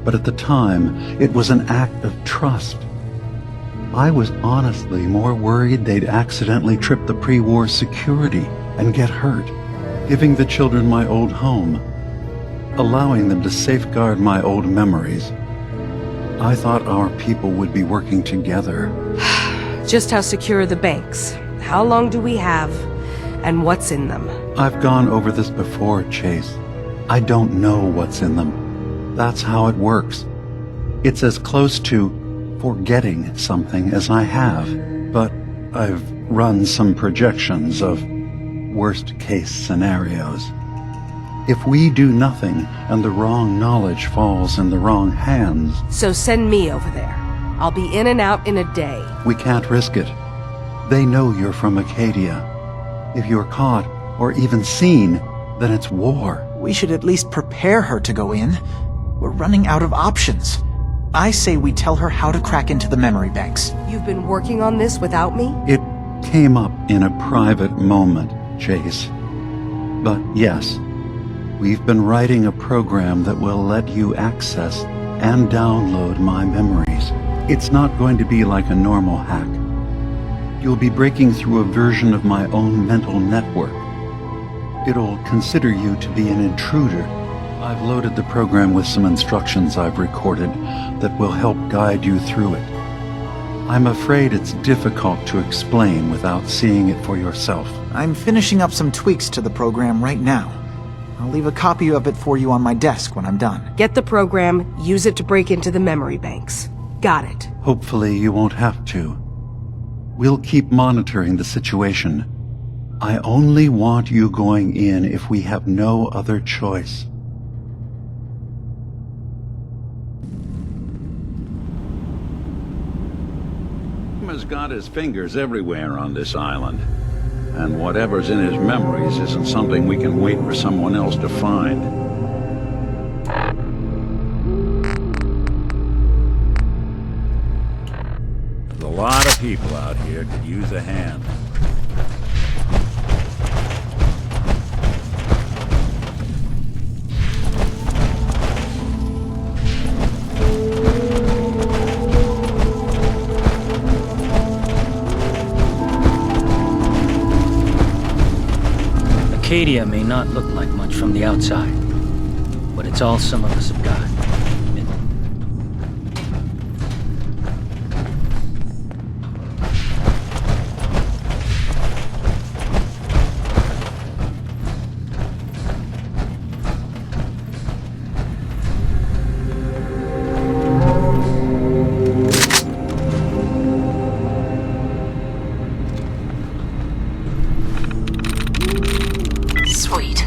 But at the time, it was an act of trust. I was honestly more worried they'd accidentally trip the pre-war security and get hurt, giving the children my old home, allowing them to safeguard my old memories. I thought our people would be working together. Just how secure are the banks? How long do we have? And what's in them? I've gone over this before, Chase. I don't know what's in them. That's how it works. It's as close to forgetting something as I have, but I've run some projections of worst-case scenarios. If we do nothing and the wrong knowledge falls in the wrong hands... So send me over there. I'll be in and out in a day. We can't risk it. They know you're from Acadia. If you're caught, or even seen, then it's war. We should at least prepare her to go in. We're running out of options. I say we tell her how to crack into the memory banks. You've been working on this without me? It came up in a private moment, Chase. But yes, we've been writing a program that will let you access and download my memories. It's not going to be like a normal hack. You'll be breaking through a version of my own mental network. It'll consider you to be an intruder. I've loaded the program with some instructions I've recorded that will help guide you through it. I'm afraid it's difficult to explain without seeing it for yourself. I'm finishing up some tweaks to the program right now. I'll leave a copy of it for you on my desk when I'm done. Get the program, use it to break into the memory banks. Got it. Hopefully you won't have to. We'll keep monitoring the situation. I only want you going in if we have no other choice. Dima's got his fingers everywhere on this island. And whatever's in his memories isn't something we can wait for someone else to find. There's a lot of people out here could use a hand. Arcadia may not look like much from the outside, but it's all some of us have got. Sweet.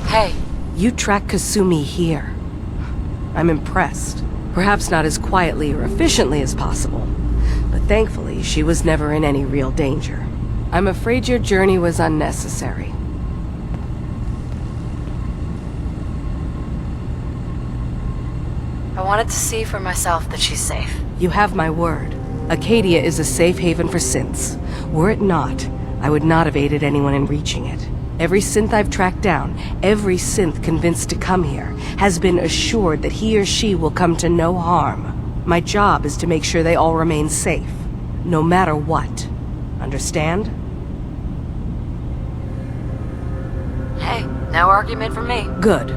Hey. You track Kasumi here. I'm impressed. Perhaps not as quietly or efficiently as possible, but thankfully she was never in any real danger. I'm afraid your journey was unnecessary. I wanted to see for myself that she's safe. You have my word. Acadia is a safe haven for synths. Were it not, I would not have aided anyone in reaching it. Every synth I've tracked down, every synth convinced to come here, has been assured that he or she will come to no harm. My job is to make sure they all remain safe, no matter what. Understand? Hey, no argument from me. Good.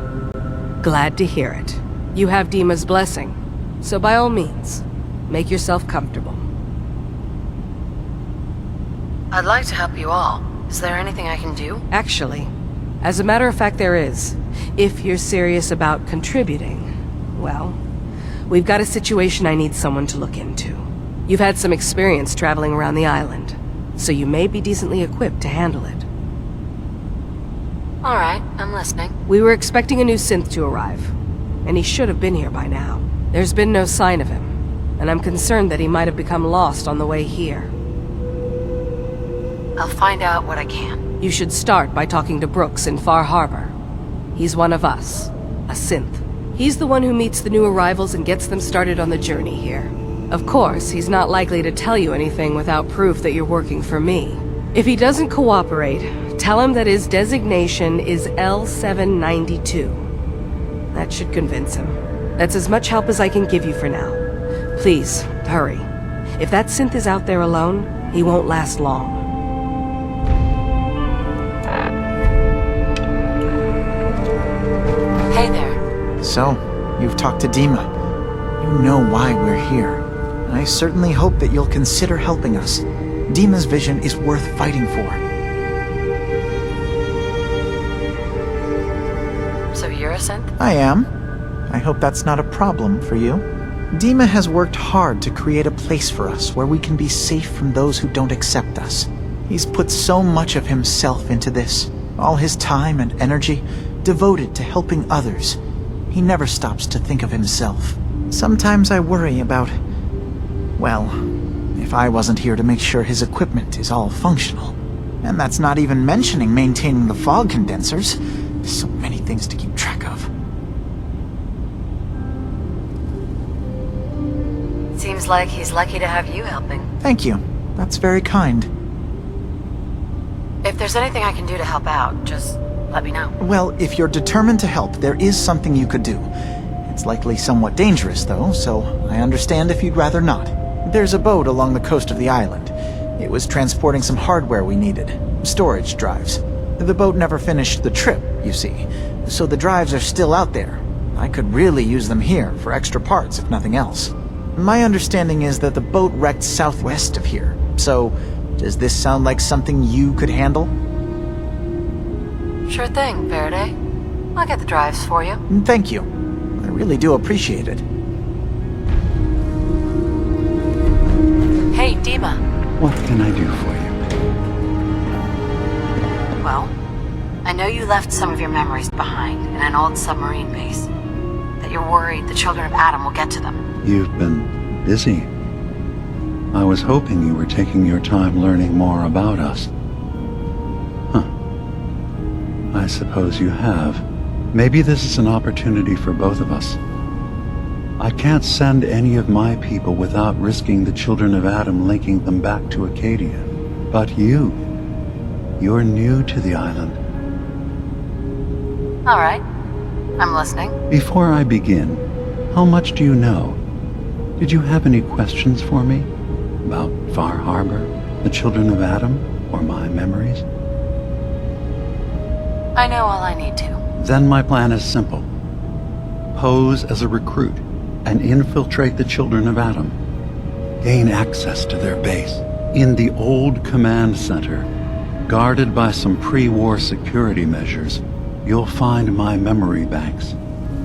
Glad to hear it. You have Dima's blessing, so by all means, make yourself comfortable. I'd like to help you all. Is there anything I can do? Actually, as a matter of fact, there is. If you're serious about contributing, well, we've got a situation I need someone to look into. You've had some experience traveling around the island, so you may be decently equipped to handle it. All right, I'm listening. We were expecting a new synth to arrive, and he should have been here by now. There's been no sign of him, and I'm concerned that he might have become lost on the way here. I'll find out what I can. You should start by talking to Brooks in Far Harbor. He's one of us, a synth. He's the one who meets the new arrivals and gets them started on the journey here. Of course, he's not likely to tell you anything without proof that you're working for me. If he doesn't cooperate, tell him that his designation is L792. That should convince him. That's as much help as I can give you for now. Please, hurry. If that synth is out there alone, he won't last long. Hey there. So, you've talked to Dima. You know why we're here. I certainly hope that you'll consider helping us. Dima's vision is worth fighting for. So you're a synth? I am. I hope that's not a problem for you. Dima has worked hard to create a place for us where we can be safe from those who don't accept us. He's put so much of himself into this, all his time and energy devoted to helping others. He never stops to think of himself. Sometimes I worry about, well, if I wasn't here to make sure his equipment is all functional. And that's not even mentioning maintaining the fog condensers. So many things to keep track of. Seems like he's lucky to have you helping. Thank you. That's very kind. If there's anything I can do to help out, just let me know. Well, if you're determined to help, there is something you could do. It's likely somewhat dangerous, though, so I understand if you'd rather not. There's a boat along the coast of the island. It was transporting some hardware we needed. Storage drives. The boat never finished the trip, you see, so the drives are still out there. I could really use them here for extra parts, if nothing else. My understanding is that the boat wrecked southwest of here, so does this sound like something you could handle? Sure thing, Faraday. I'll get the drives for you. Thank you. I really do appreciate it. Hey, Dima. What can I do for you? Well, I know you left some of your memories behind in an old submarine base. That you're worried the children of Adam will get to them. You've been busy. I was hoping you were taking your time learning more about us. Huh. I suppose you have. Maybe this is an opportunity for both of us. I can't send any of my people without risking the children of Adam linking them back to Acadia. But you're new to the island. All right. I'm listening. Before I begin, how much do you know? Did you have any questions for me? About Far Harbor, the children of Adam, or my memories? I know all I need to. Then my plan is simple. Pose as a recruit and infiltrate the children of Adam. Gain access to their base. In the old command center, guarded by some pre-war security measures, you'll find my memory banks.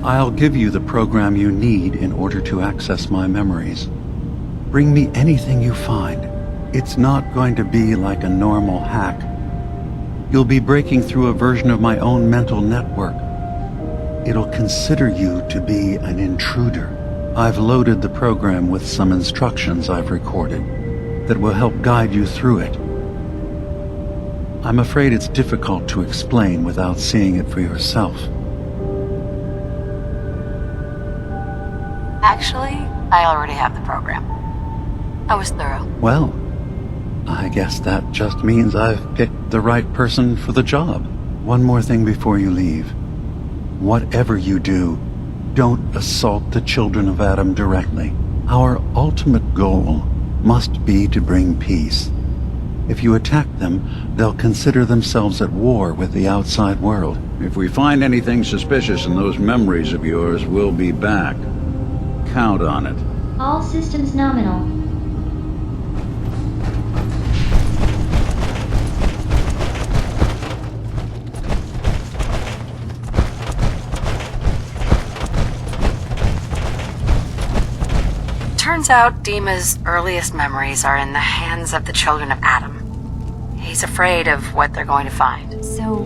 I'll give you the program you need in order to access my memories. Bring me anything you find. It's not going to be like a normal hack. You'll be breaking through a version of my own mental network. It'll consider you to be an intruder. I've loaded the program with some instructions I've recorded that will help guide you through it. I'm afraid it's difficult to explain without seeing it for yourself. Actually, I already have the program. I was thorough. Well, I guess that just means I've picked the right person for the job. One more thing before you leave. Whatever you do, don't assault the children of Adam directly. Our ultimate goal must be to bring peace. If you attack them, they'll consider themselves at war with the outside world. If we find anything suspicious in those memories of yours, we'll be back. Count on it. All systems nominal. Turns out Dima's earliest memories are in the hands of the children of Adam. He's afraid of what they're going to find. So,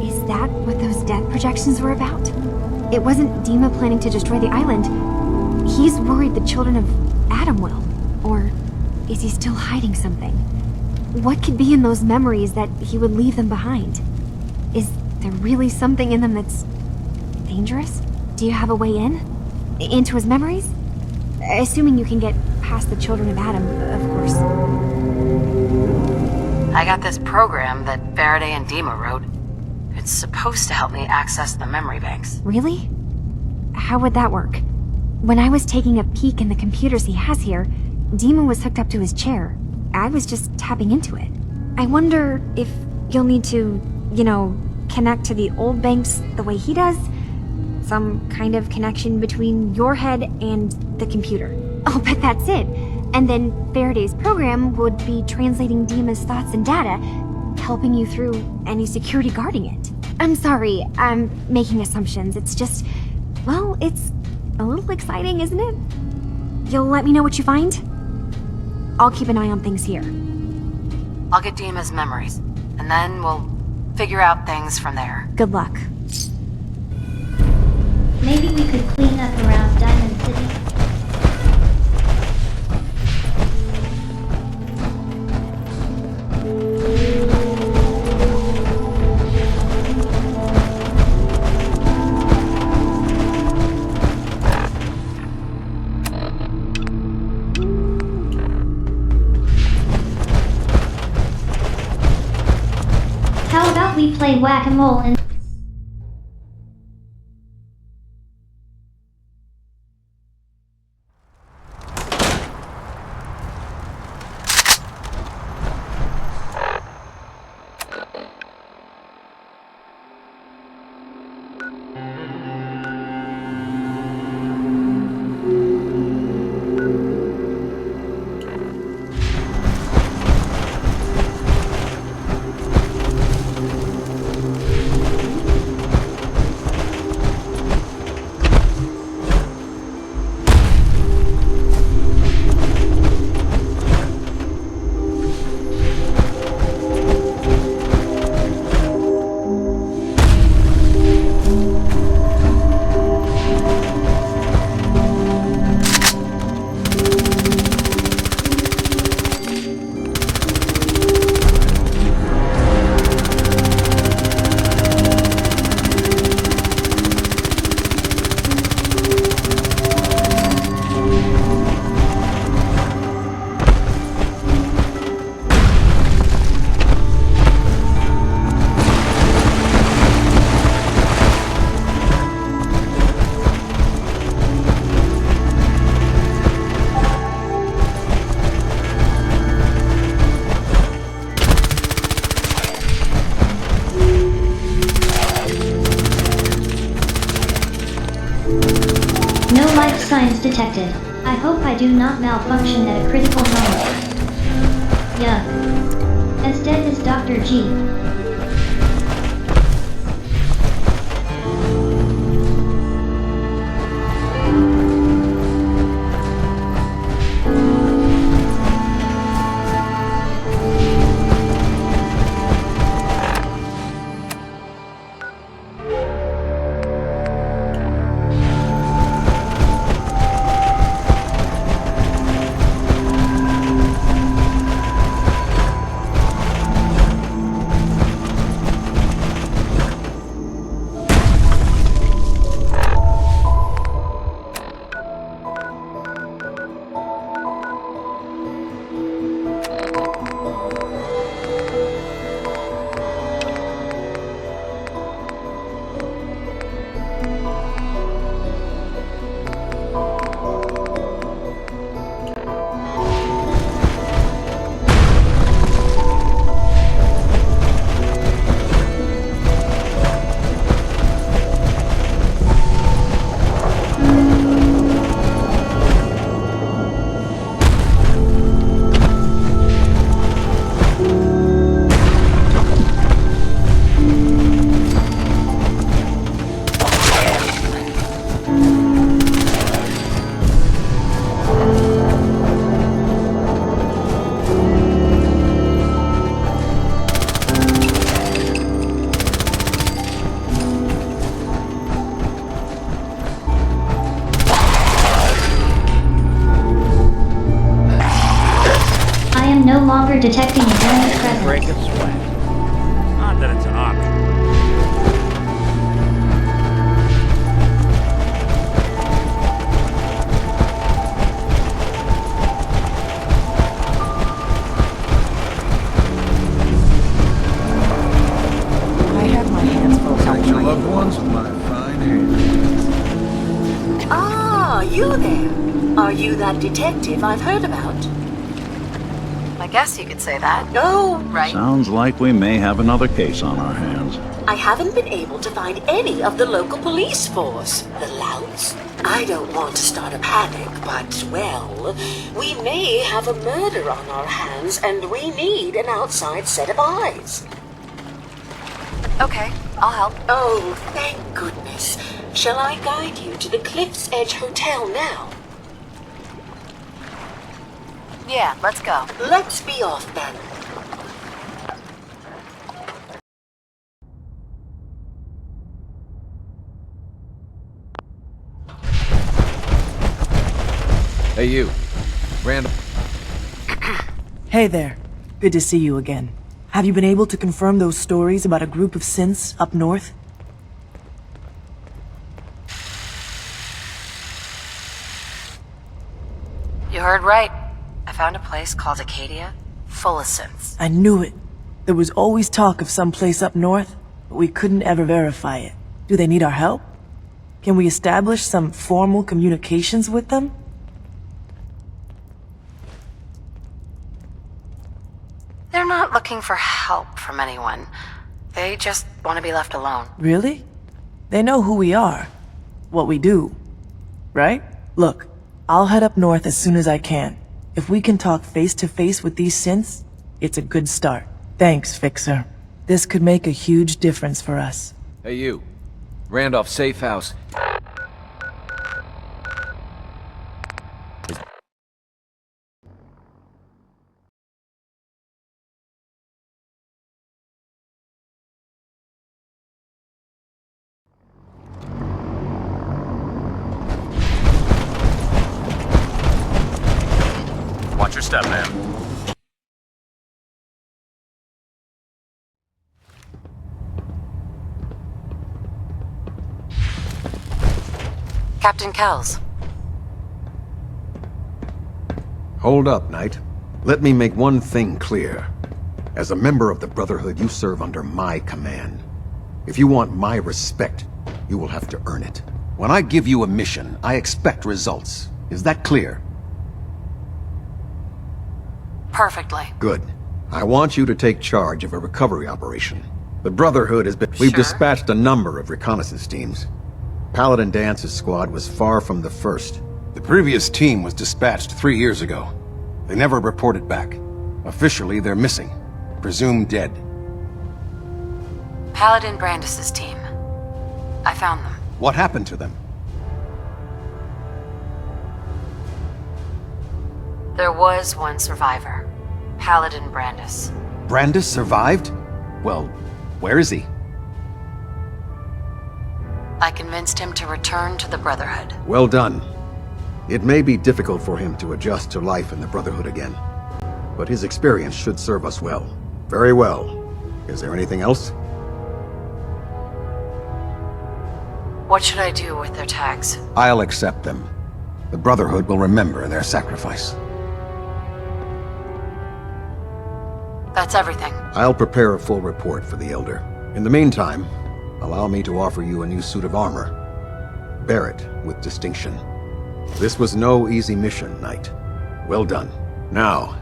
is that what those death projections were about? It wasn't Dima planning to destroy the island. He's worried the children of Adam will. Or is he still hiding something? What could be in those memories that he would leave them behind? Is there really something in them that's dangerous? Do you have a way in? Into his memories? Assuming you can get past the children of Adam, of course. I got this program that Faraday and Dima wrote. It's supposed to help me access the memory banks. Really? How would that work? When I was taking a peek in the computers he has here, Dima was hooked up to his chair. I was just tapping into it. I wonder if you'll need to, connect to the old banks the way he does? Some kind of connection between your head and the computer. I'll bet that's it. And then Faraday's program would be translating Dima's thoughts and data, helping you through any security guarding it. I'm sorry, I'm making assumptions. It's just, well, it's a little exciting, isn't it? You'll let me know what you find? I'll keep an eye on things here. I'll get Dima's memories, and then we'll figure out things from there. Good luck. Maybe we could clean up around Diamond City. How about we play whack-a-mole and science detected. I hope I do not malfunction at a critical moment. Yuck. As dead as Dr. G. No longer detecting a giant presence. Break a sweat. Not that it's an option. I have my hands full. Protect your loved ones with my fine hands. Ah, you there. Are you that detective I've heard about? I guess you could say that. Oh, right. Sounds like we may have another case on our hands. I haven't been able to find any of the local police force. The louts. I don't want to start a panic, but, well, we may have a murder on our hands, and we need an outside set of eyes. Okay, I'll help. Oh, thank goodness. Shall I guide you to the Cliff's Edge Hotel now? Yeah, let's go. Let's be off then. Hey, you. Random. Hey there. Good to see you again. Have you been able to confirm those stories about a group of synths up north? You heard right. I found a place called Acadia, full of synths. I knew it. There was always talk of some place up north, but we couldn't ever verify it. Do they need our help? Can we establish some formal communications with them? They're not looking for help from anyone. They just want to be left alone. Really? They know who we are. What we do. Right? Look, I'll head up north as soon as I can. If we can talk face to face with these synths, it's a good start. Thanks, Fixer. This could make a huge difference for us. Hey, you. Randolph, safe house. Watch your step, man. Captain Kells. Hold up, Knight. Let me make one thing clear. As a member of the Brotherhood, you serve under my command. If you want my respect, you will have to earn it. When I give you a mission, I expect results. Is that clear? Perfectly. Good. I want you to take charge of a recovery operation. The Brotherhood has been... We've dispatched a number of reconnaissance teams. Paladin Dance's squad was far from the first, The previous team was dispatched 3 years ago. They never reported back. Officially, they're missing. Presumed dead. Paladin Brandis's team. I found them. What happened to them? There was one survivor. Paladin Brandis. Brandis survived? Well, where is he? I convinced him to return to the Brotherhood. Well done. It may be difficult for him to adjust to life in the Brotherhood again, but his experience should serve us well. Very well. Is there anything else? What should I do with their tags? I'll accept them. The Brotherhood will remember their sacrifice. That's everything. I'll prepare a full report for the Elder. In the meantime, allow me to offer you a new suit of armor. Bear it with distinction. This was no easy mission, Knight. Well done. Now,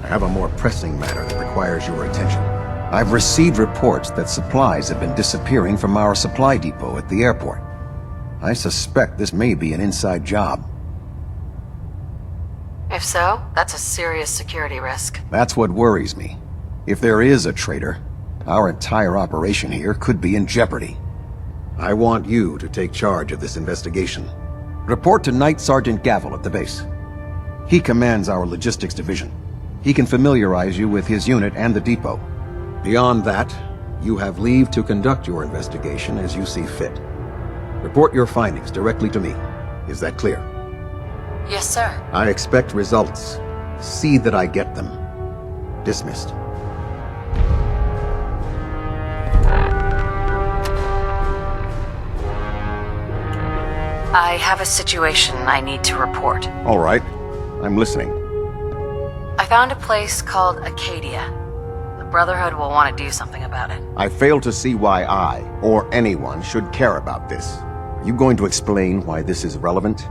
I have a more pressing matter that requires your attention. I've received reports that supplies have been disappearing from our supply depot at the airport. I suspect this may be an inside job. If so, that's a serious security risk. That's what worries me. If there is a traitor, our entire operation here could be in jeopardy. I want you to take charge of this investigation. Report to Knight Sergeant Gavel at the base. He commands our logistics division. He can familiarize you with his unit and the depot. Beyond that, you have leave to conduct your investigation as you see fit. Report your findings directly to me. Is that clear? Yes, sir. I expect results. See that I get them. Dismissed. I have a situation I need to report. All right. I'm listening. I found a place called Acadia. The Brotherhood will want to do something about it. I fail to see why I, or anyone, should care about this. Are you going to explain why this is relevant?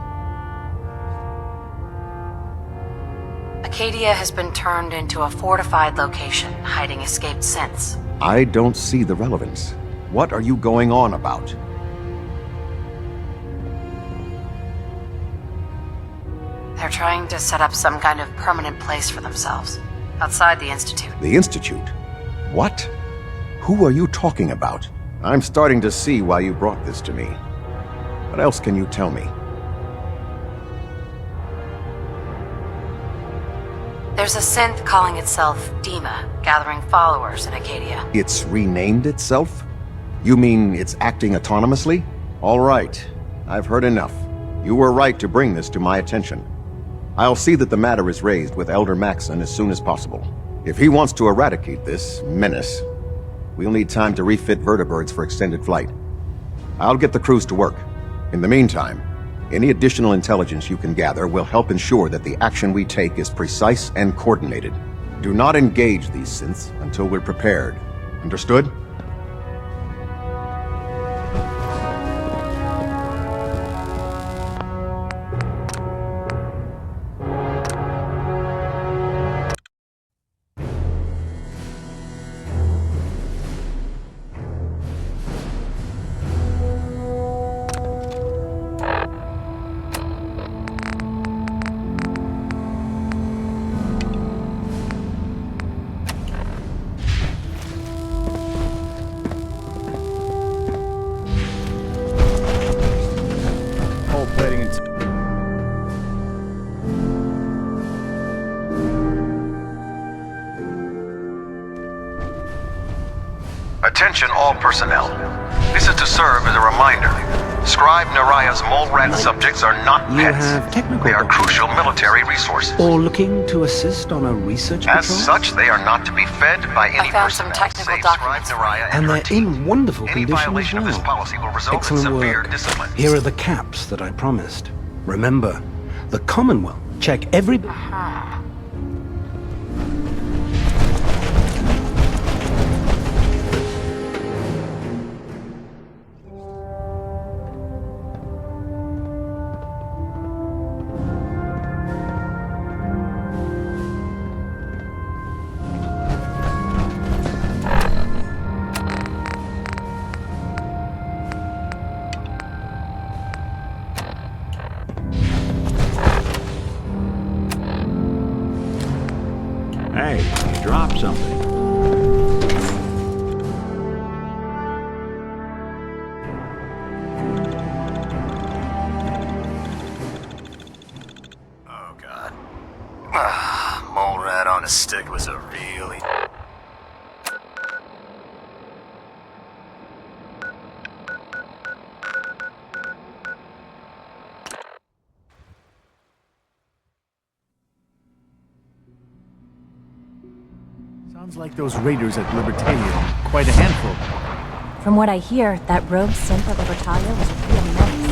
Acadia has been turned into a fortified location, hiding escaped synths. I don't see the relevance. What are you going on about? They're trying to set up some kind of permanent place for themselves, outside the Institute. The Institute? What? Who are you talking about? I'm starting to see why you brought this to me. What else can you tell me? There's a synth calling itself Dima, gathering followers in Acadia. It's renamed itself? You mean it's acting autonomously? All right. I've heard enough. You were right to bring this to my attention. I'll see that the matter is raised with Elder Maxon as soon as possible. If he wants to eradicate this menace, we'll need time to refit vertibirds for extended flight. I'll get the crews to work. In the meantime, any additional intelligence you can gather will help ensure that the action we take is precise and coordinated. Do not engage these synths until we're prepared. Understood? Attention all personnel. This is to serve as a reminder. Scribe Naraya's mole rat subjects are not You pets. have technical They are documents. crucial military resources. Or looking to assist on a research As patrol? such, they are not to be fed by any I found some personnel technical save documents Scribe Naraya And her they're team. in wonderful Any condition as violation of this well. policy will result in Excellent severe work. discipline. Here are the caps that I promised. Remember, the Commonwealth check every... drop something. Oh, God. Mole rat on a stick was a really... Sounds like those raiders at Libertalia. Quite a handful. From what I hear, that rogue synth at Libertalia was a real menace.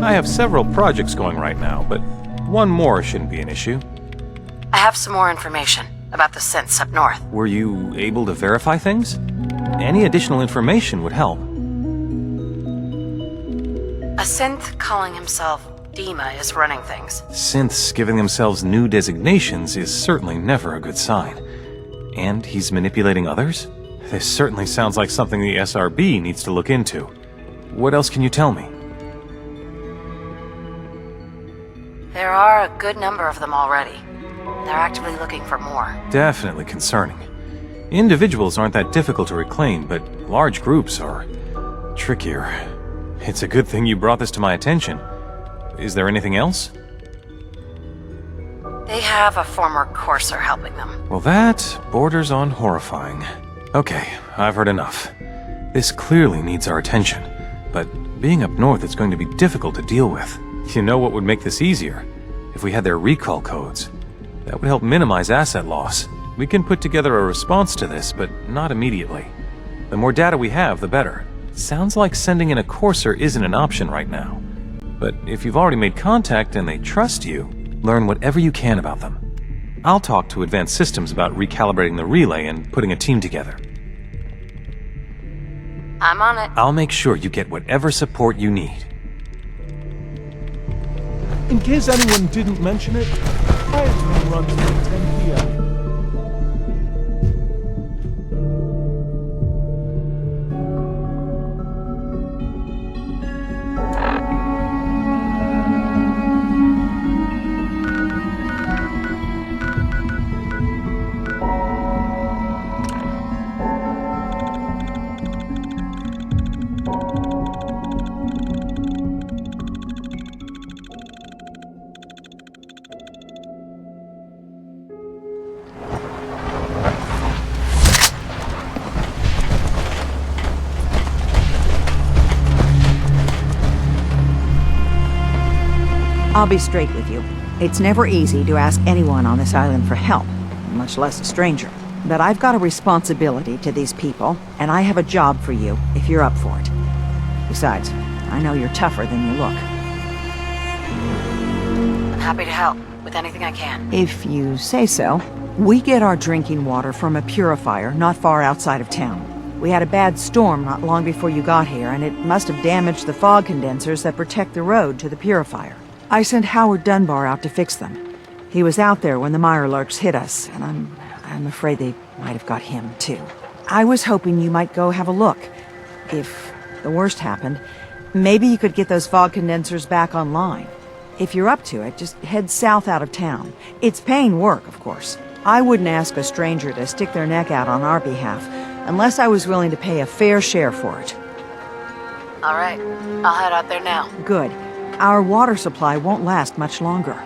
I have several projects going right now, but one more shouldn't be an issue. I have some more information about the synths up north. Were you able to verify things? Any additional information would help. A synth calling himself Dima is running things. Synths giving themselves new designations is certainly never a good sign. And he's manipulating others? This certainly sounds like something the SRB needs to look into. What else can you tell me? There are a good number of them already. They're actively looking for more. Definitely concerning. Individuals aren't that difficult to reclaim, but large groups are trickier. It's a good thing you brought this to my attention. Is there anything else? They have a former courser helping them. Well, that borders on horrifying. Okay, I've heard enough. This clearly needs our attention, but being up north is going to be difficult to deal with. You know what would make this easier? If we had their recall codes. That would help minimize asset loss. We can put together a response to this, but not immediately. The more data we have, the better. Sounds like sending in a courser isn't an option right now. But if you've already made contact and they trust you, learn whatever you can about them. I'll talk to Advanced Systems about recalibrating the relay and putting a team together. I'm on it. I'll make sure you get whatever support you need. In case anyone didn't mention it, I run till 10 p.m. I'll be straight with you. It's never easy to ask anyone on this island for help, much less a stranger. But I've got a responsibility to these people, and I have a job for you if you're up for it. Besides, I know you're tougher than you look. I'm happy to help with anything I can. If you say so. We get our drinking water from a purifier not far outside of town. We had a bad storm not long before you got here, and it must have damaged the fog condensers that protect the road to the purifier. I sent Howard Dunbar out to fix them. He was out there when the Mirelurks hit us, and I'm afraid they might have got him, too. I was hoping you might go have a look. If the worst happened, maybe you could get those fog condensers back online. If you're up to it, just head south out of town. It's paying work, of course. I wouldn't ask a stranger to stick their neck out on our behalf, unless I was willing to pay a fair share for it. All right, I'll head out there now. Good. Our water supply won't last much longer.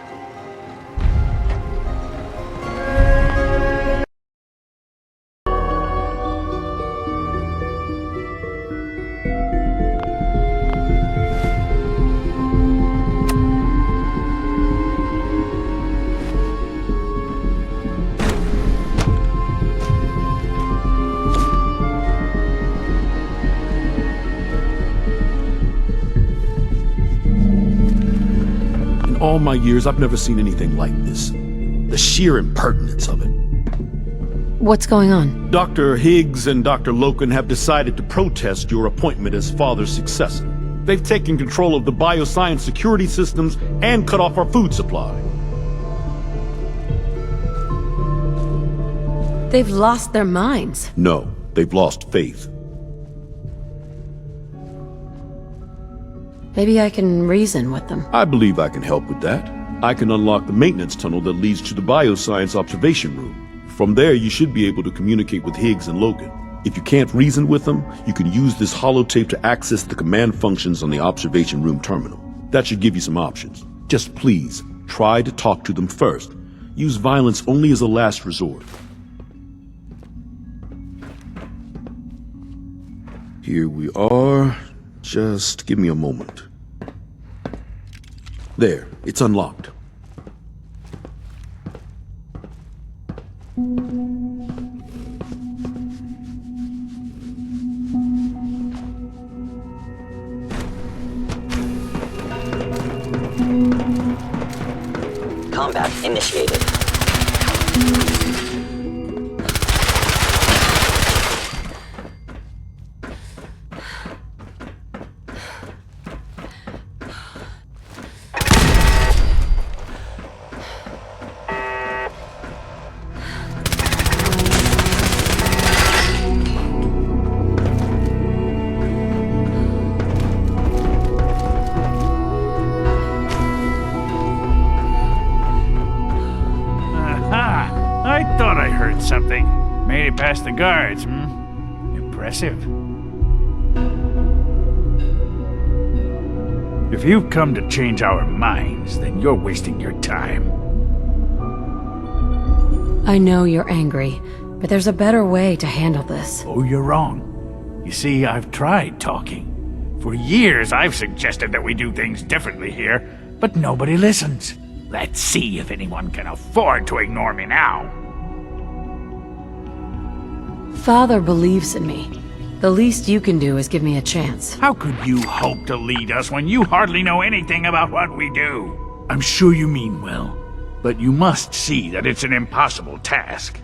All my years, I've never seen anything like this. The sheer impertinence of it. What's going on? Dr. Higgs and Dr. Loken have decided to protest your appointment as father's successor. They've taken control of the bioscience security systems and cut off our food supply. They've lost their minds. No, they've lost faith. Maybe I can reason with them. I believe I can help with that. I can unlock the maintenance tunnel that leads to the bioscience observation room. From there, you should be able to communicate with Higgs and Logan. If you can't reason with them, you can use this holotape to access the command functions on the observation room terminal. That should give you some options. Just please, try to talk to them first. Use violence only as a last resort. Here we are. Just give me a moment. There, it's unlocked. Combat initiated. I thought I heard something. Made it past the guards, Impressive. If you've come to change our minds, then you're wasting your time. I know you're angry, but there's a better way to handle this. Oh, you're wrong. You see, I've tried talking. For years, I've suggested that we do things differently here, but nobody listens. Let's see if anyone can afford to ignore me now. Father believes in me. The least you can do is give me a chance. How could you hope to lead us when you hardly know anything about what we do? I'm sure you mean well, but you must see that it's an impossible task.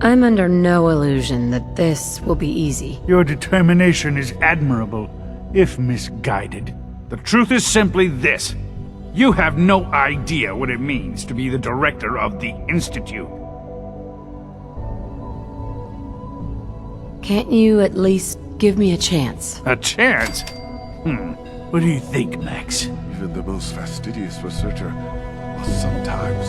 I'm under no illusion that this will be easy. Your determination is admirable, if misguided. The truth is simply this. You have no idea what it means to be the director of the Institute. Can't you at least give me a chance? A chance? What do you think, Max? Even the most fastidious researcher must sometimes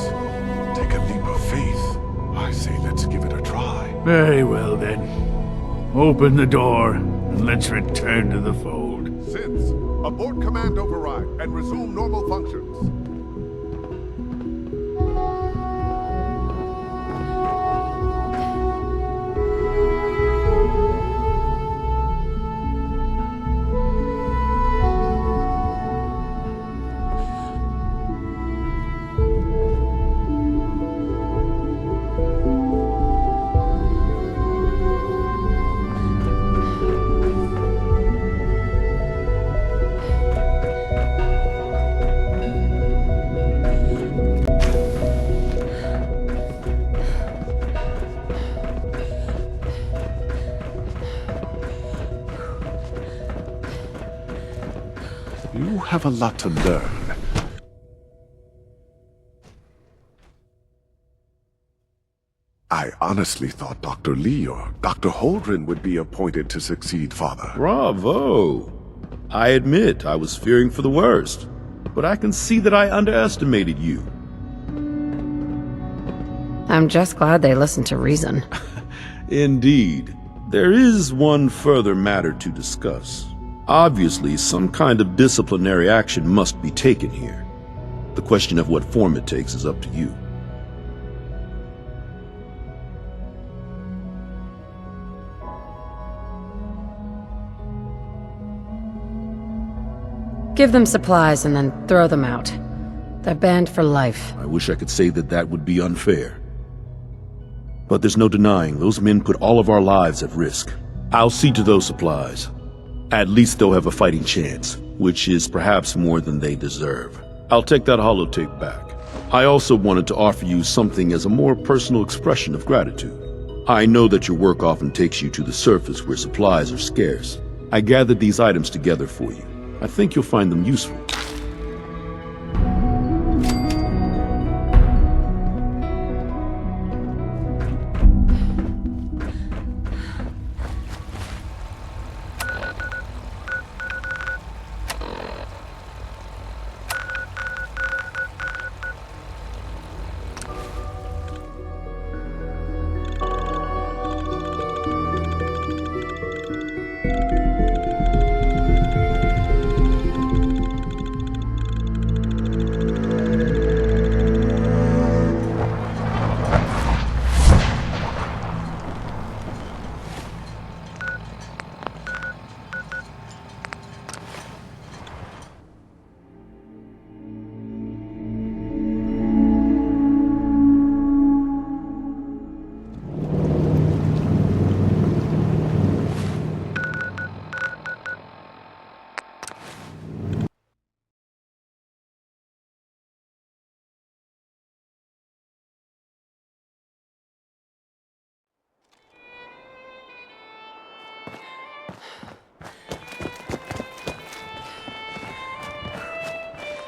take a leap of faith. I say let's give it a try. Very well, then. Open the door, and let's return to the fold. Since, abort command override and resume normal functions. You have a lot to learn. I honestly thought Dr. Lee or Dr. Holdren would be appointed to succeed Father. Bravo! I admit I was fearing for the worst, but I can see that I underestimated you. I'm just glad they listened to reason. Indeed. There is one further matter to discuss. Obviously, some kind of disciplinary action must be taken here. The question of what form it takes is up to you. Give them supplies and then throw them out. They're banned for life. I wish I could say that that would be unfair. But there's no denying those men put all of our lives at risk. I'll see to those supplies. At least they'll have a fighting chance. which is perhaps more than they deserve. I'll take that holotape back. I also wanted to offer you something as a more personal expression of gratitude. I know that your work often takes you to the surface where supplies are scarce. I gathered these items together for you. I think you'll find them useful.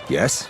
Yes?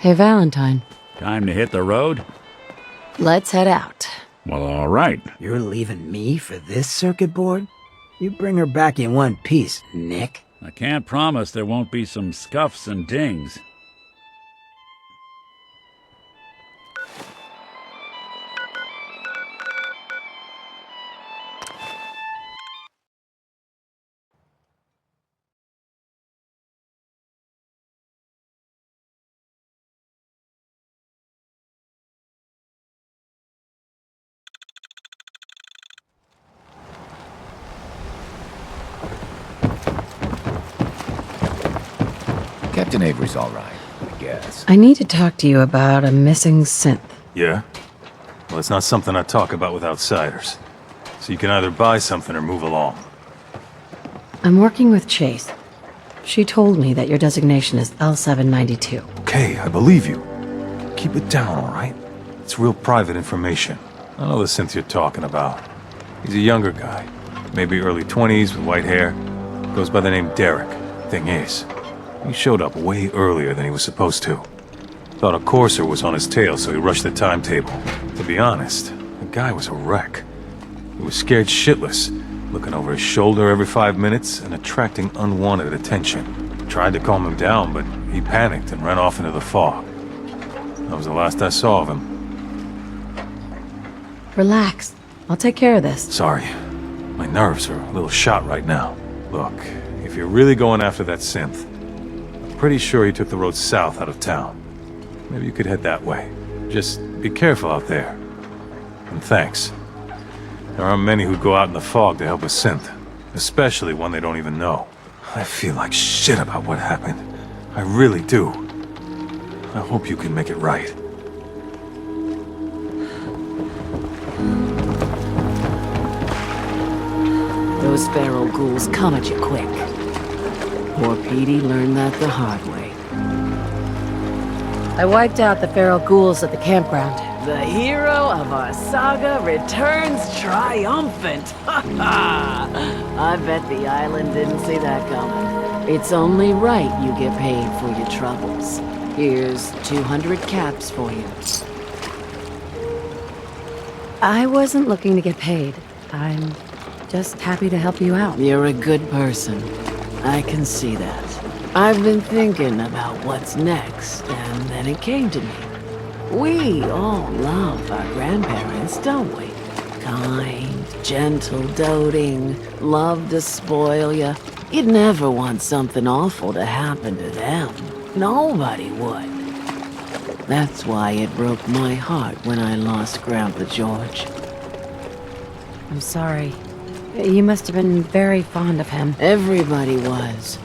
Hey, Valentine. Time to hit the road? Let's head out. Well, all right. You're leaving me for this circuit board? You bring her back in one piece, Nick. I can't promise there won't be some scuffs and dings. Captain Avery's all right, I guess. I need to talk to you about a missing synth. Yeah? Well, it's not something I talk about with outsiders. So you can either buy something or move along. I'm working with Chase. She told me that your designation is L792. Okay, I believe you. Keep it down, all right? It's real private information. I know the synth you're talking about. He's a younger guy. Maybe early 20s with white hair. Goes by the name Derek. Thing is, he showed up way earlier than he was supposed to. Thought a courser was on his tail, so he rushed the timetable. To be honest, the guy was a wreck. He was scared shitless, looking over his shoulder every 5 minutes and attracting unwanted attention. Tried to calm him down, but he panicked and ran off into the fog. That was the last I saw of him. Relax. I'll take care of this. Sorry. My nerves are a little shot right now. Look, if you're really going after that synth, I'm pretty sure he took the road south out of town. Maybe you could head that way. Just be careful out there. And thanks. There aren't many who go out in the fog to help a synth, especially one they don't even know. I feel like shit about what happened. I really do. I hope you can make it right. Those feral ghouls come at you quick. Poor Petey learned that the hard way. I wiped out the feral ghouls at the campground. The hero of our saga returns triumphant! Ha ha! I bet the island didn't see that coming. It's only right you get paid for your troubles. Here's 200 caps for you. I wasn't looking to get paid. I'm just happy to help you out. You're a good person. I can see that. I've been thinking about what's next, and then it came to me. We all love our grandparents, don't we? Kind, gentle, doting, love to spoil you. You'd never want something awful to happen to them. Nobody would. That's why it broke my heart when I lost Grandpa George. I'm sorry. You must have been very fond of him. Everybody was.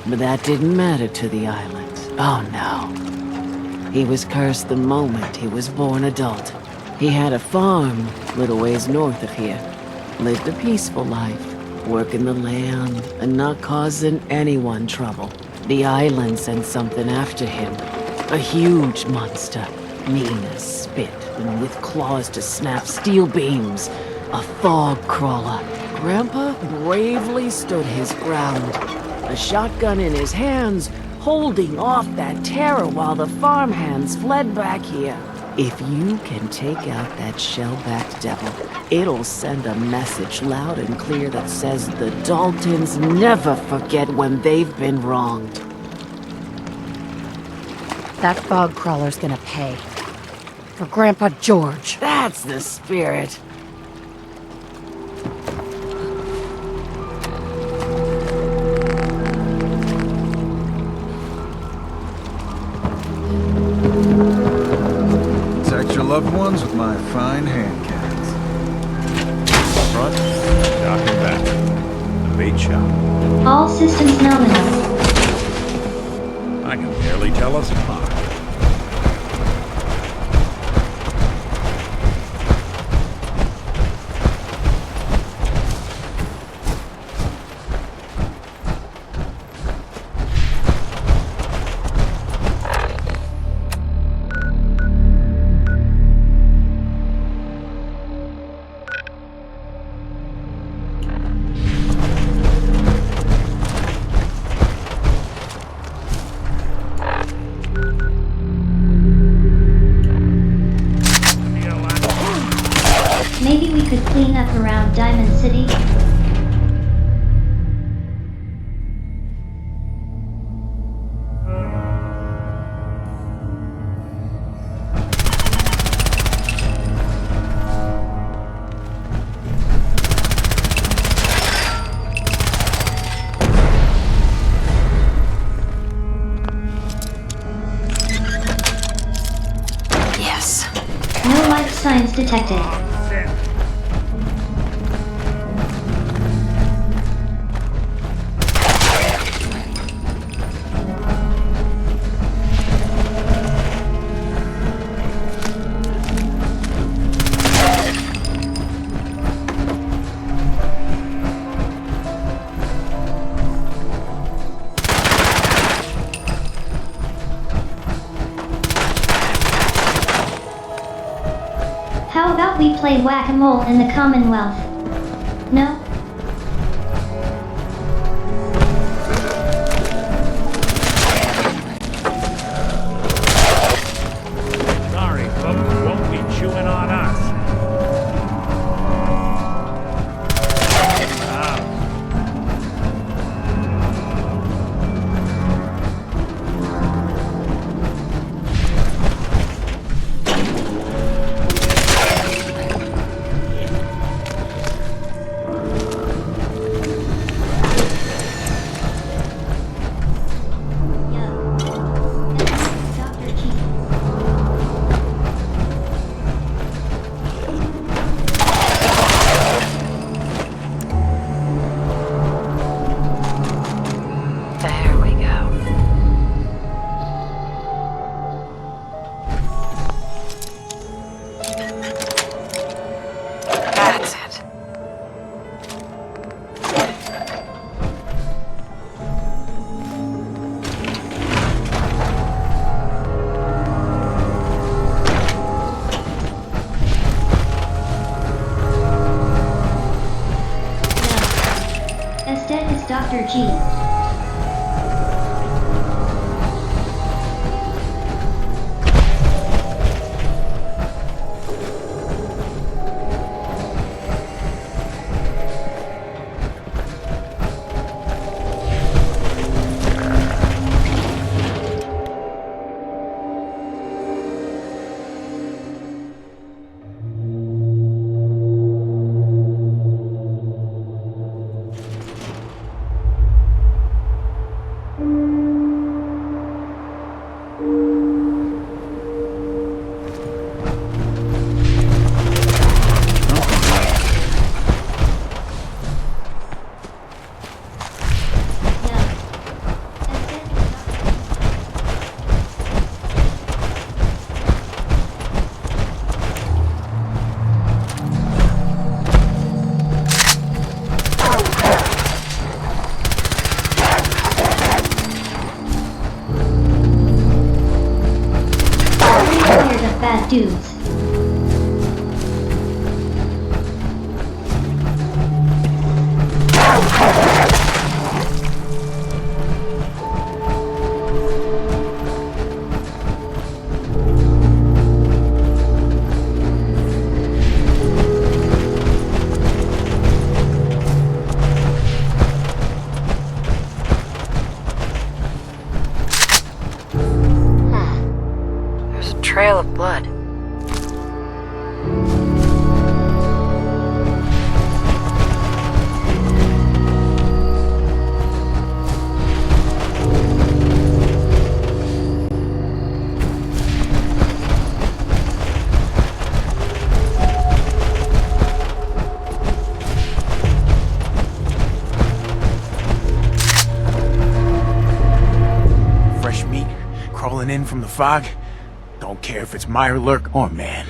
But that didn't matter to the island. Oh no. He was cursed the moment he was born adult. He had a farm, little ways north of here. Lived a peaceful life, working the land and not causing anyone trouble. The island sent something after him. A huge monster, mean as spit, and with claws to snap steel beams. A fog crawler. Grandpa bravely stood his ground. A shotgun in his hands, holding off that terror while the farmhands fled back here. If you can take out that shell-backed devil, it'll send a message loud and clear that says the Daltons never forget when they've been wronged. That fog crawler's gonna pay. For Grandpa George. That's the spirit. Protect your loved ones with my fine hand cannons. Front, dock and back. The bait shop. All systems nominal. I can barely tell us apart. Maybe we could clean up around Diamond City? Yes. No life signs detected. How about we play whack-a-mole in the Commonwealth? No? Sorry, folks, won't be chewing on us. There we go. That's it. As dead as Dr. G. dudes. There's a trail of blood. Fresh meat crawling in from the fog. Don't care if it's Mirelurk or man.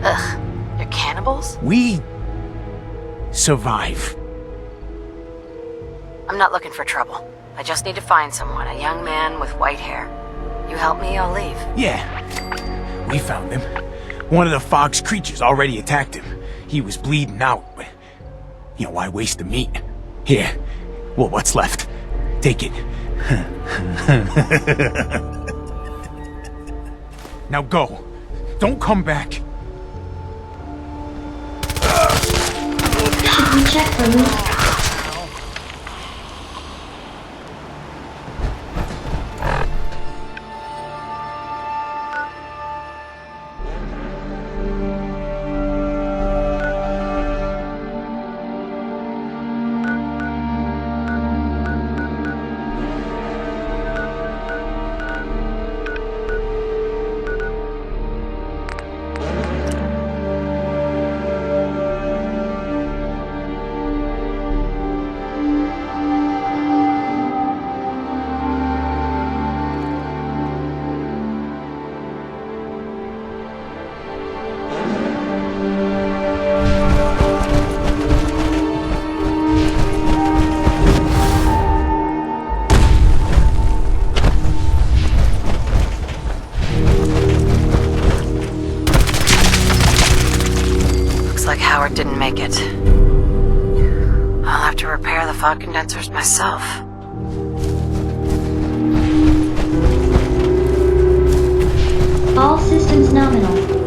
Ugh, you're cannibals? We survive. I'm not looking for trouble. I just need to find someone, a young man with white hair. You help me, I'll leave. Yeah, we found him. One of the fog's creatures already attacked him. He was bleeding out, but why waste the meat? Here, well, what's left? Take it. Now go. Don't come back. Should we check for loot? Like Howard didn't make it. I'll have to repair the fog condensers myself. All systems nominal.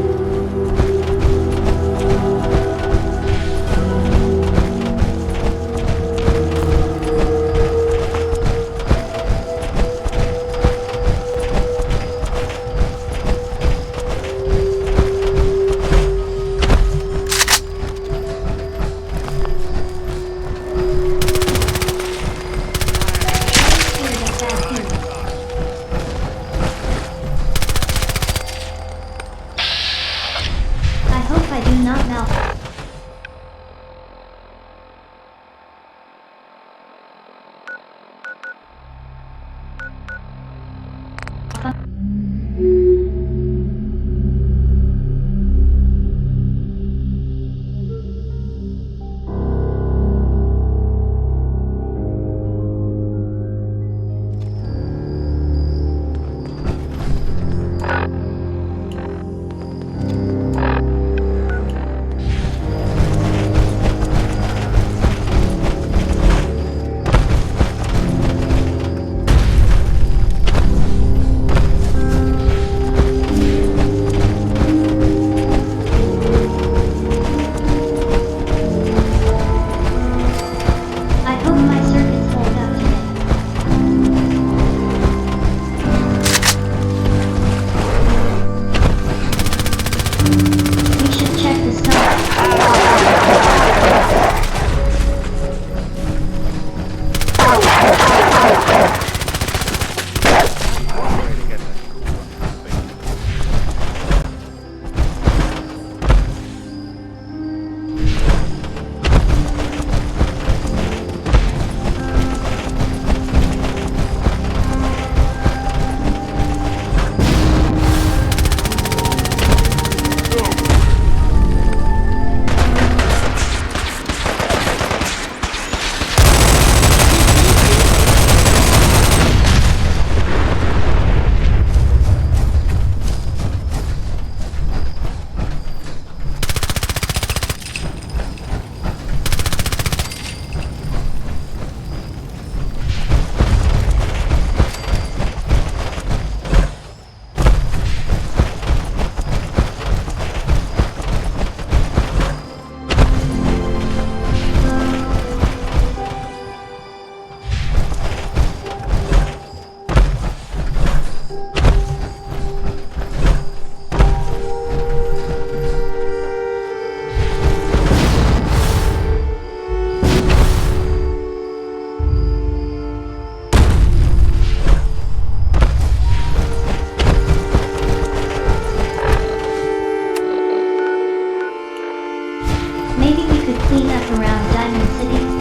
Random City.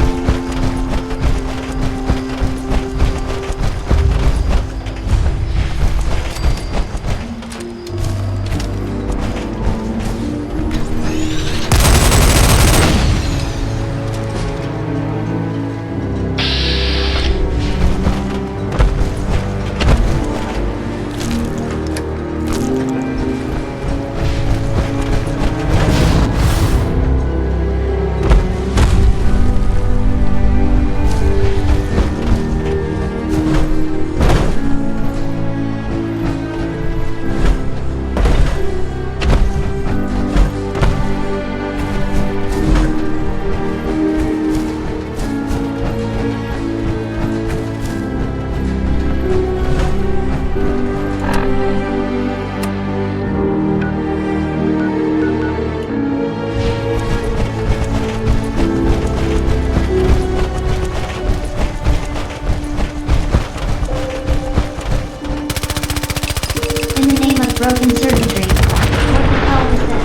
Broken circuitry. What the hell was that?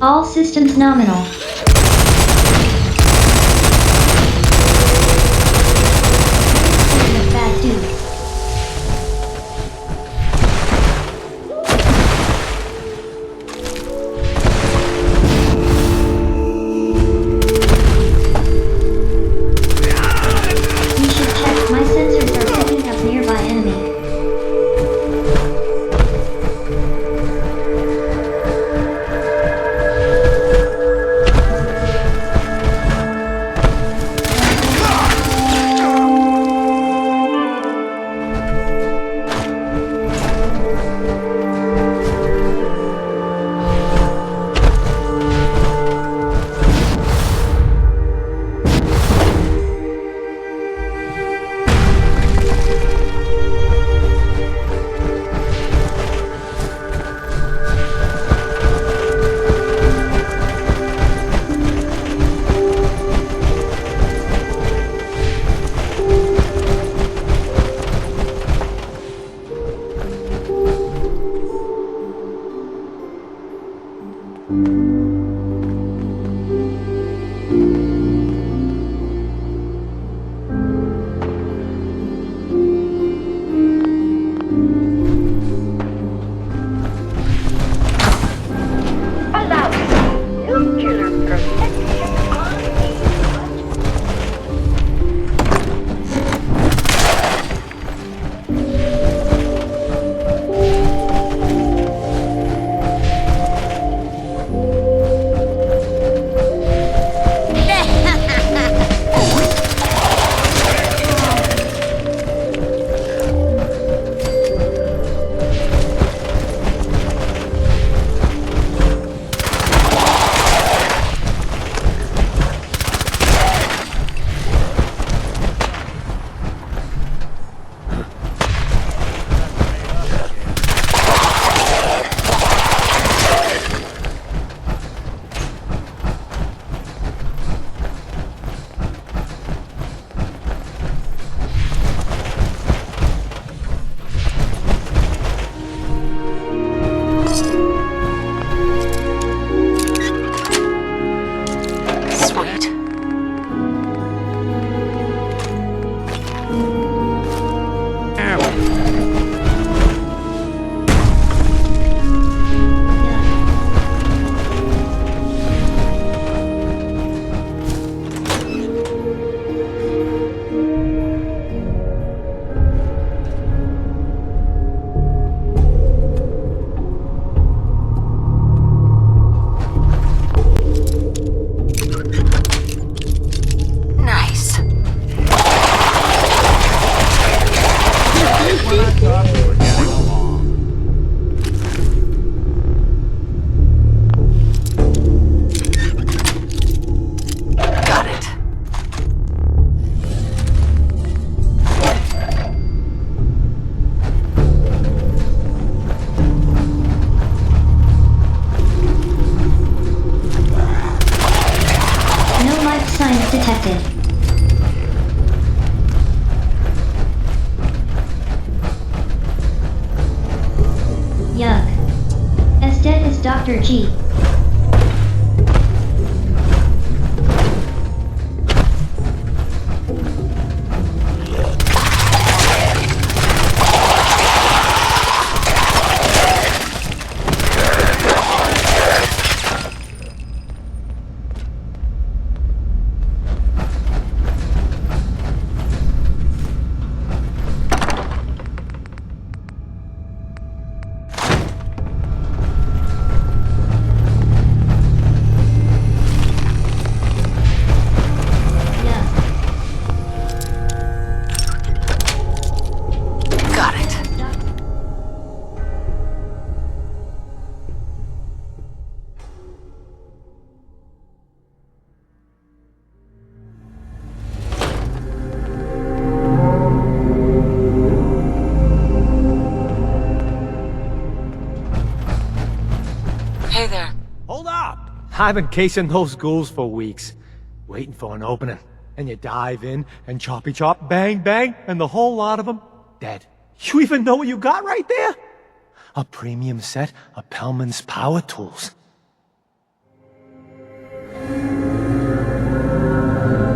All systems nominal. Bad dude. You should check. My sensors are picking up nearby enemy. Dr. G. Hey there. Hold up! I've been casing those ghouls for weeks, waiting for an opening. And you dive in, and choppy chop, bang bang, and the whole lot of them dead. You even know what you got right there? A premium set of Pellman's power tools.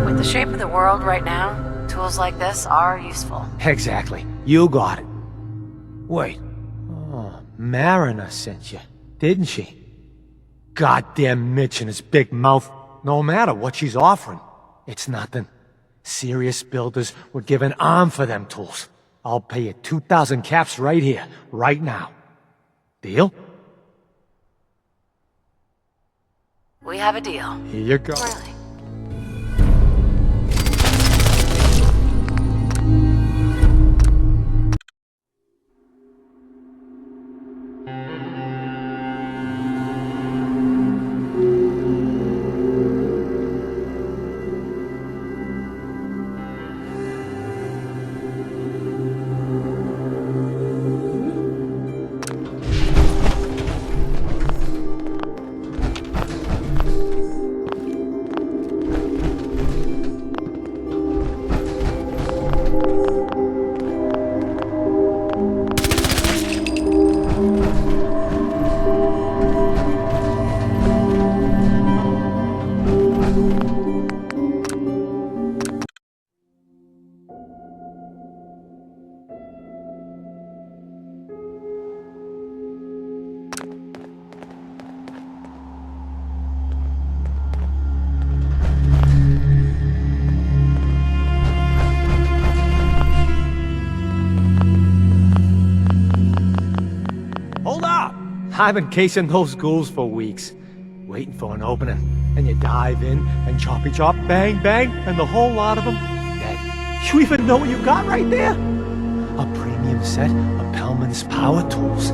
With the shape of the world right now, tools like this are useful. Exactly. You got it. Wait. Oh, Mariner sent you, didn't she? Goddamn Mitch and his big mouth. No matter what she's offering, it's nothing. Serious builders would give an arm for them tools. I'll pay you 2,000 caps right here, right now. Deal? We have a deal. Here you go. Riley. I've been casing those ghouls for weeks, waiting for an opening. And you dive in, and choppy chop, bang bang, and the whole lot of them dead. You even know what you got right there? A premium set of Pellman's power tools.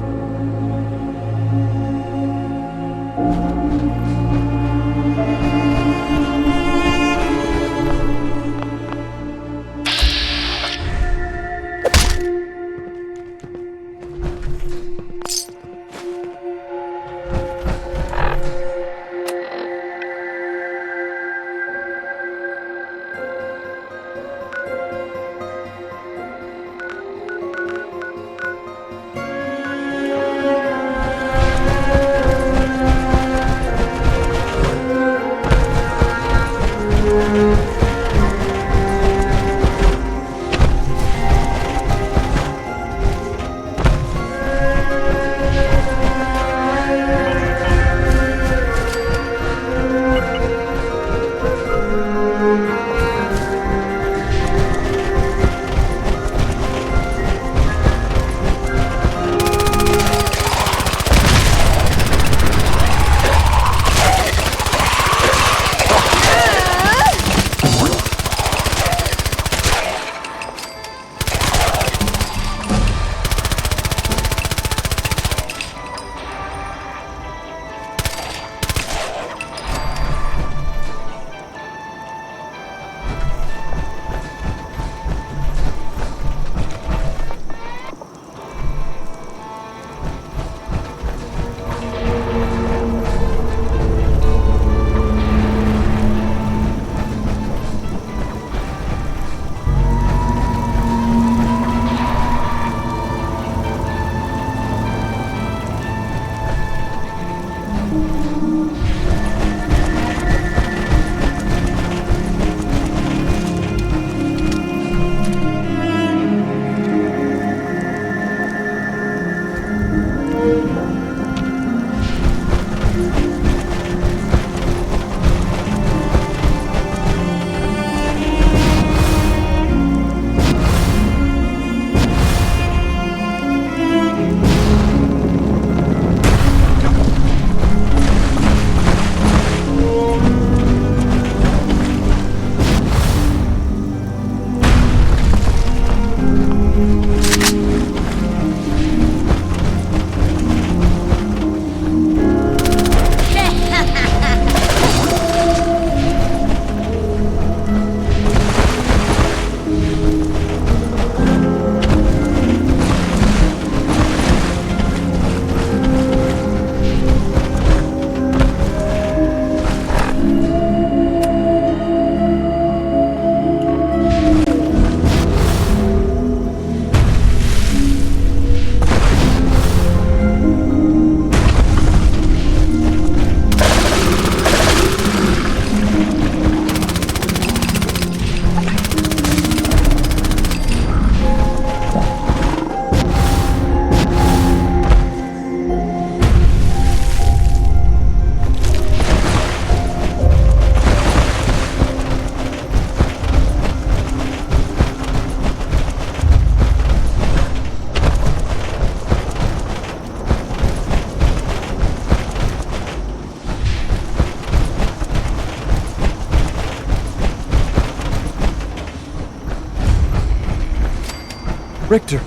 Richter,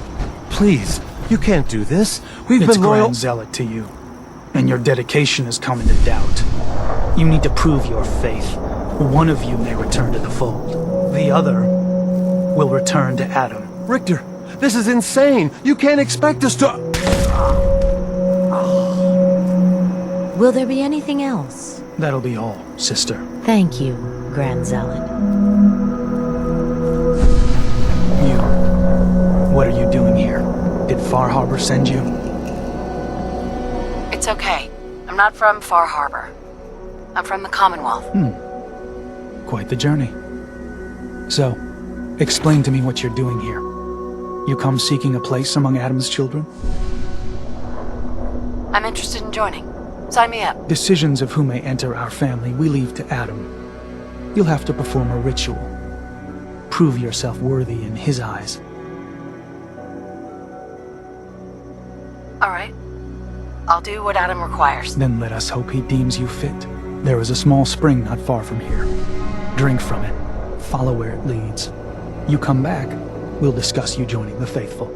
please, you can't do this. We've It's been loyal. Grand Zealot to you, and your dedication has come into doubt. You need to prove your faith. One of you may return to the fold. The other will return to Adam. Richter, this is insane. You can't expect us to... Will there be anything else? That'll be all, sister. Thank you, Grand Zealot. You. What are you doing here? Did Far Harbor send you? It's okay. I'm not from Far Harbor. I'm from the Commonwealth. Quite the journey. So, explain to me what you're doing here. You come seeking a place among Adam's children? I'm interested in joining. Sign me up. Decisions of who may enter our family we leave to Adam. You'll have to perform a ritual. Prove yourself worthy in his eyes. Alright. I'll do what Adam requires. Then let us hope he deems you fit. There is a small spring not far from here. Drink from it. Follow where it leads. You come back, we'll discuss you joining the faithful.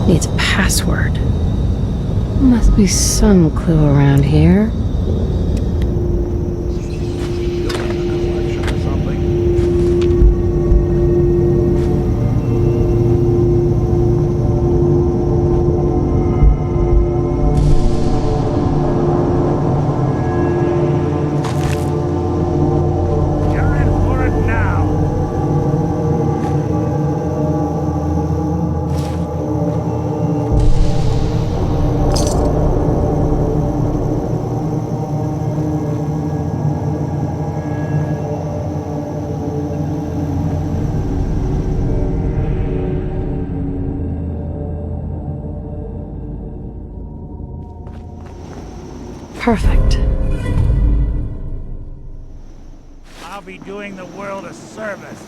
Needs a password. Must be some clue around here. Perfect. I'll be doing the world a service.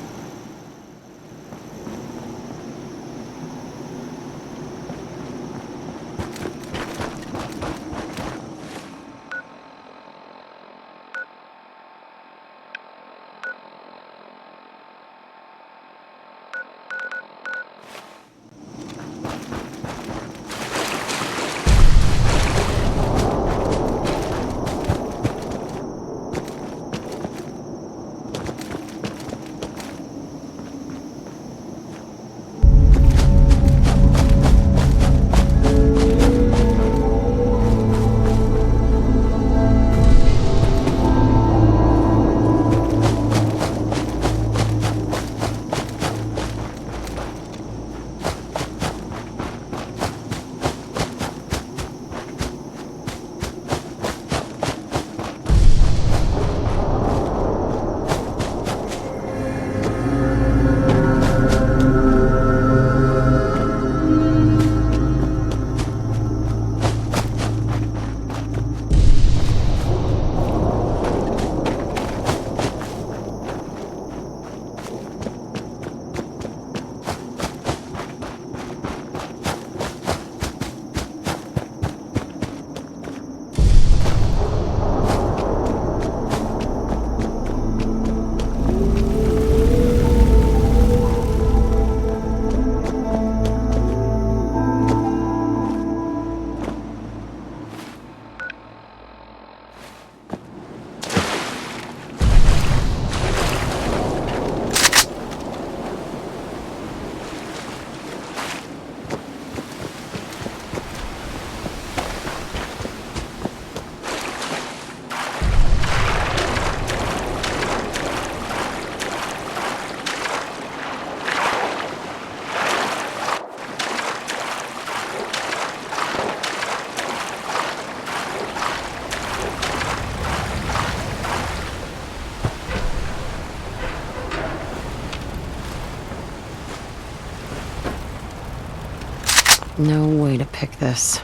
No way to pick this.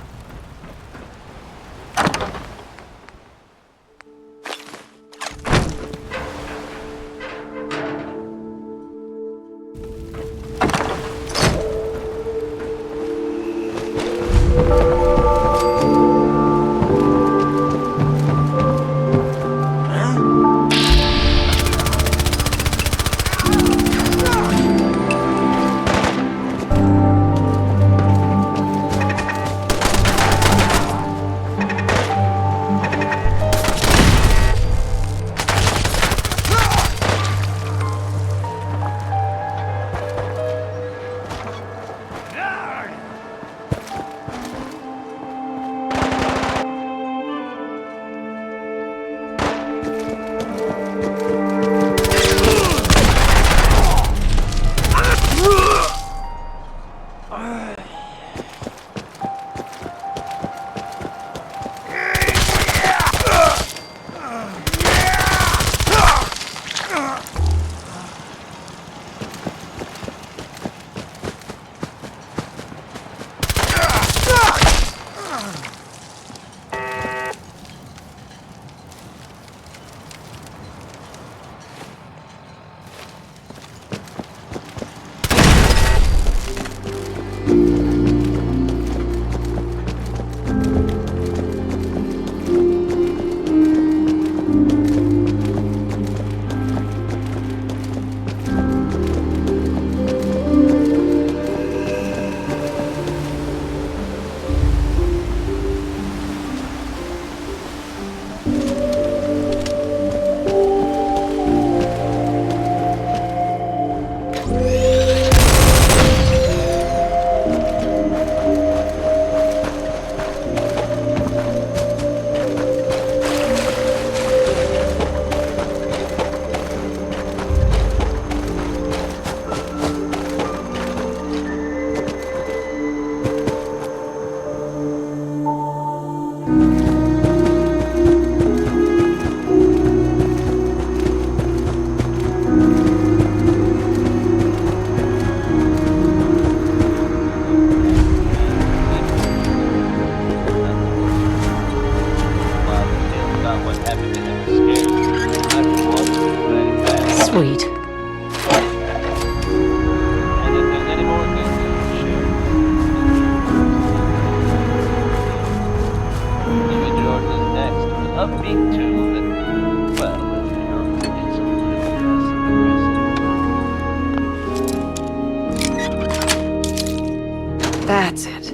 That's it.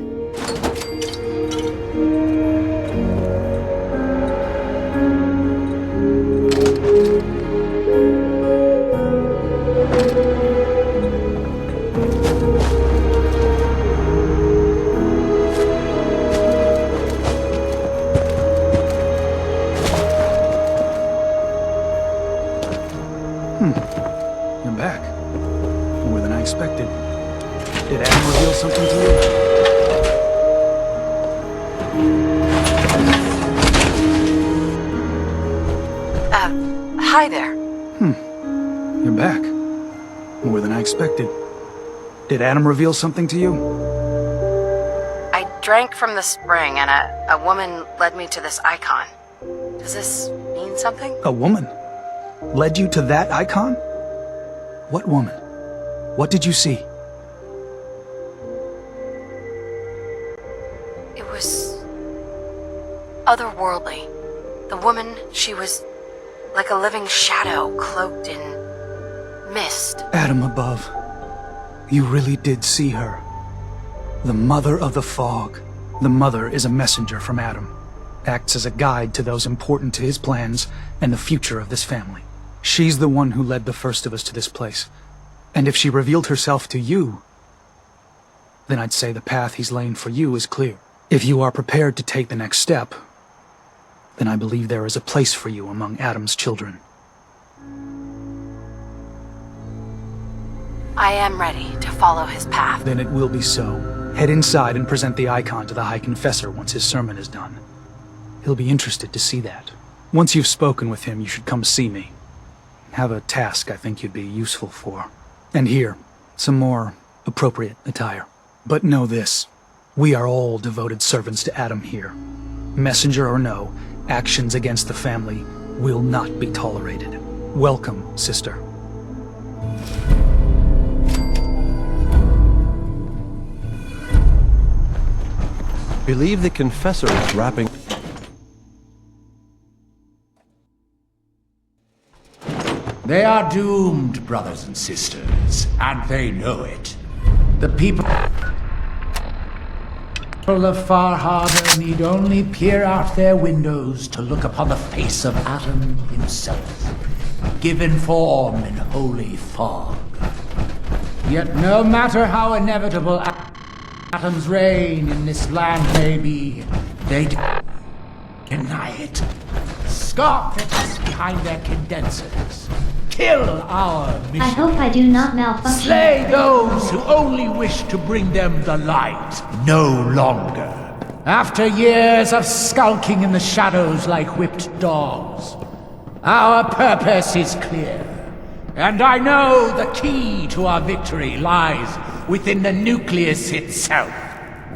You're back. More than I expected. Did Adam reveal something to you? Hi there. You're back. More than I expected. Did Adam reveal something to you? I drank from the spring and a woman led me to this icon. Does this mean something? A woman? Led you to that icon? What woman? What did you see? It was otherworldly. The woman, she was like a living shadow cloaked in mist. Adam above. You really did see her. The Mother of the Fog. The Mother is a messenger from Adam. Acts as a guide to those important to his plans and the future of this family. She's the one who led the first of us to this place. And if she revealed herself to you, then I'd say the path he's laying for you is clear. If you are prepared to take the next step, then I believe there is a place for you among Adam's children. I am ready to follow his path. Then it will be so. Head inside and present the icon to the High Confessor once his sermon is done. He'll be interested to see that. Once you've spoken with him, you should come see me. Have a task I think you'd be useful for. And here, some more appropriate attire. But know this, we are all devoted servants to Adam here. Messenger or no, actions against the family will not be tolerated. Welcome, sister. Believe the Confessor is wrapping... They are doomed, brothers and sisters, and they know it. The people of Far Harbor need only peer out their windows to look upon the face of Adam himself, given form in holy fog. Yet no matter how inevitable Adam's reign in this land may be, they deny it, scoff at us behind their condensers, kill our mission. I hope I do not malfunction. Slay those who only wish to bring them the light no longer. After years of skulking in the shadows like whipped dogs, our purpose is clear. And I know the key to our victory lies within the nucleus itself.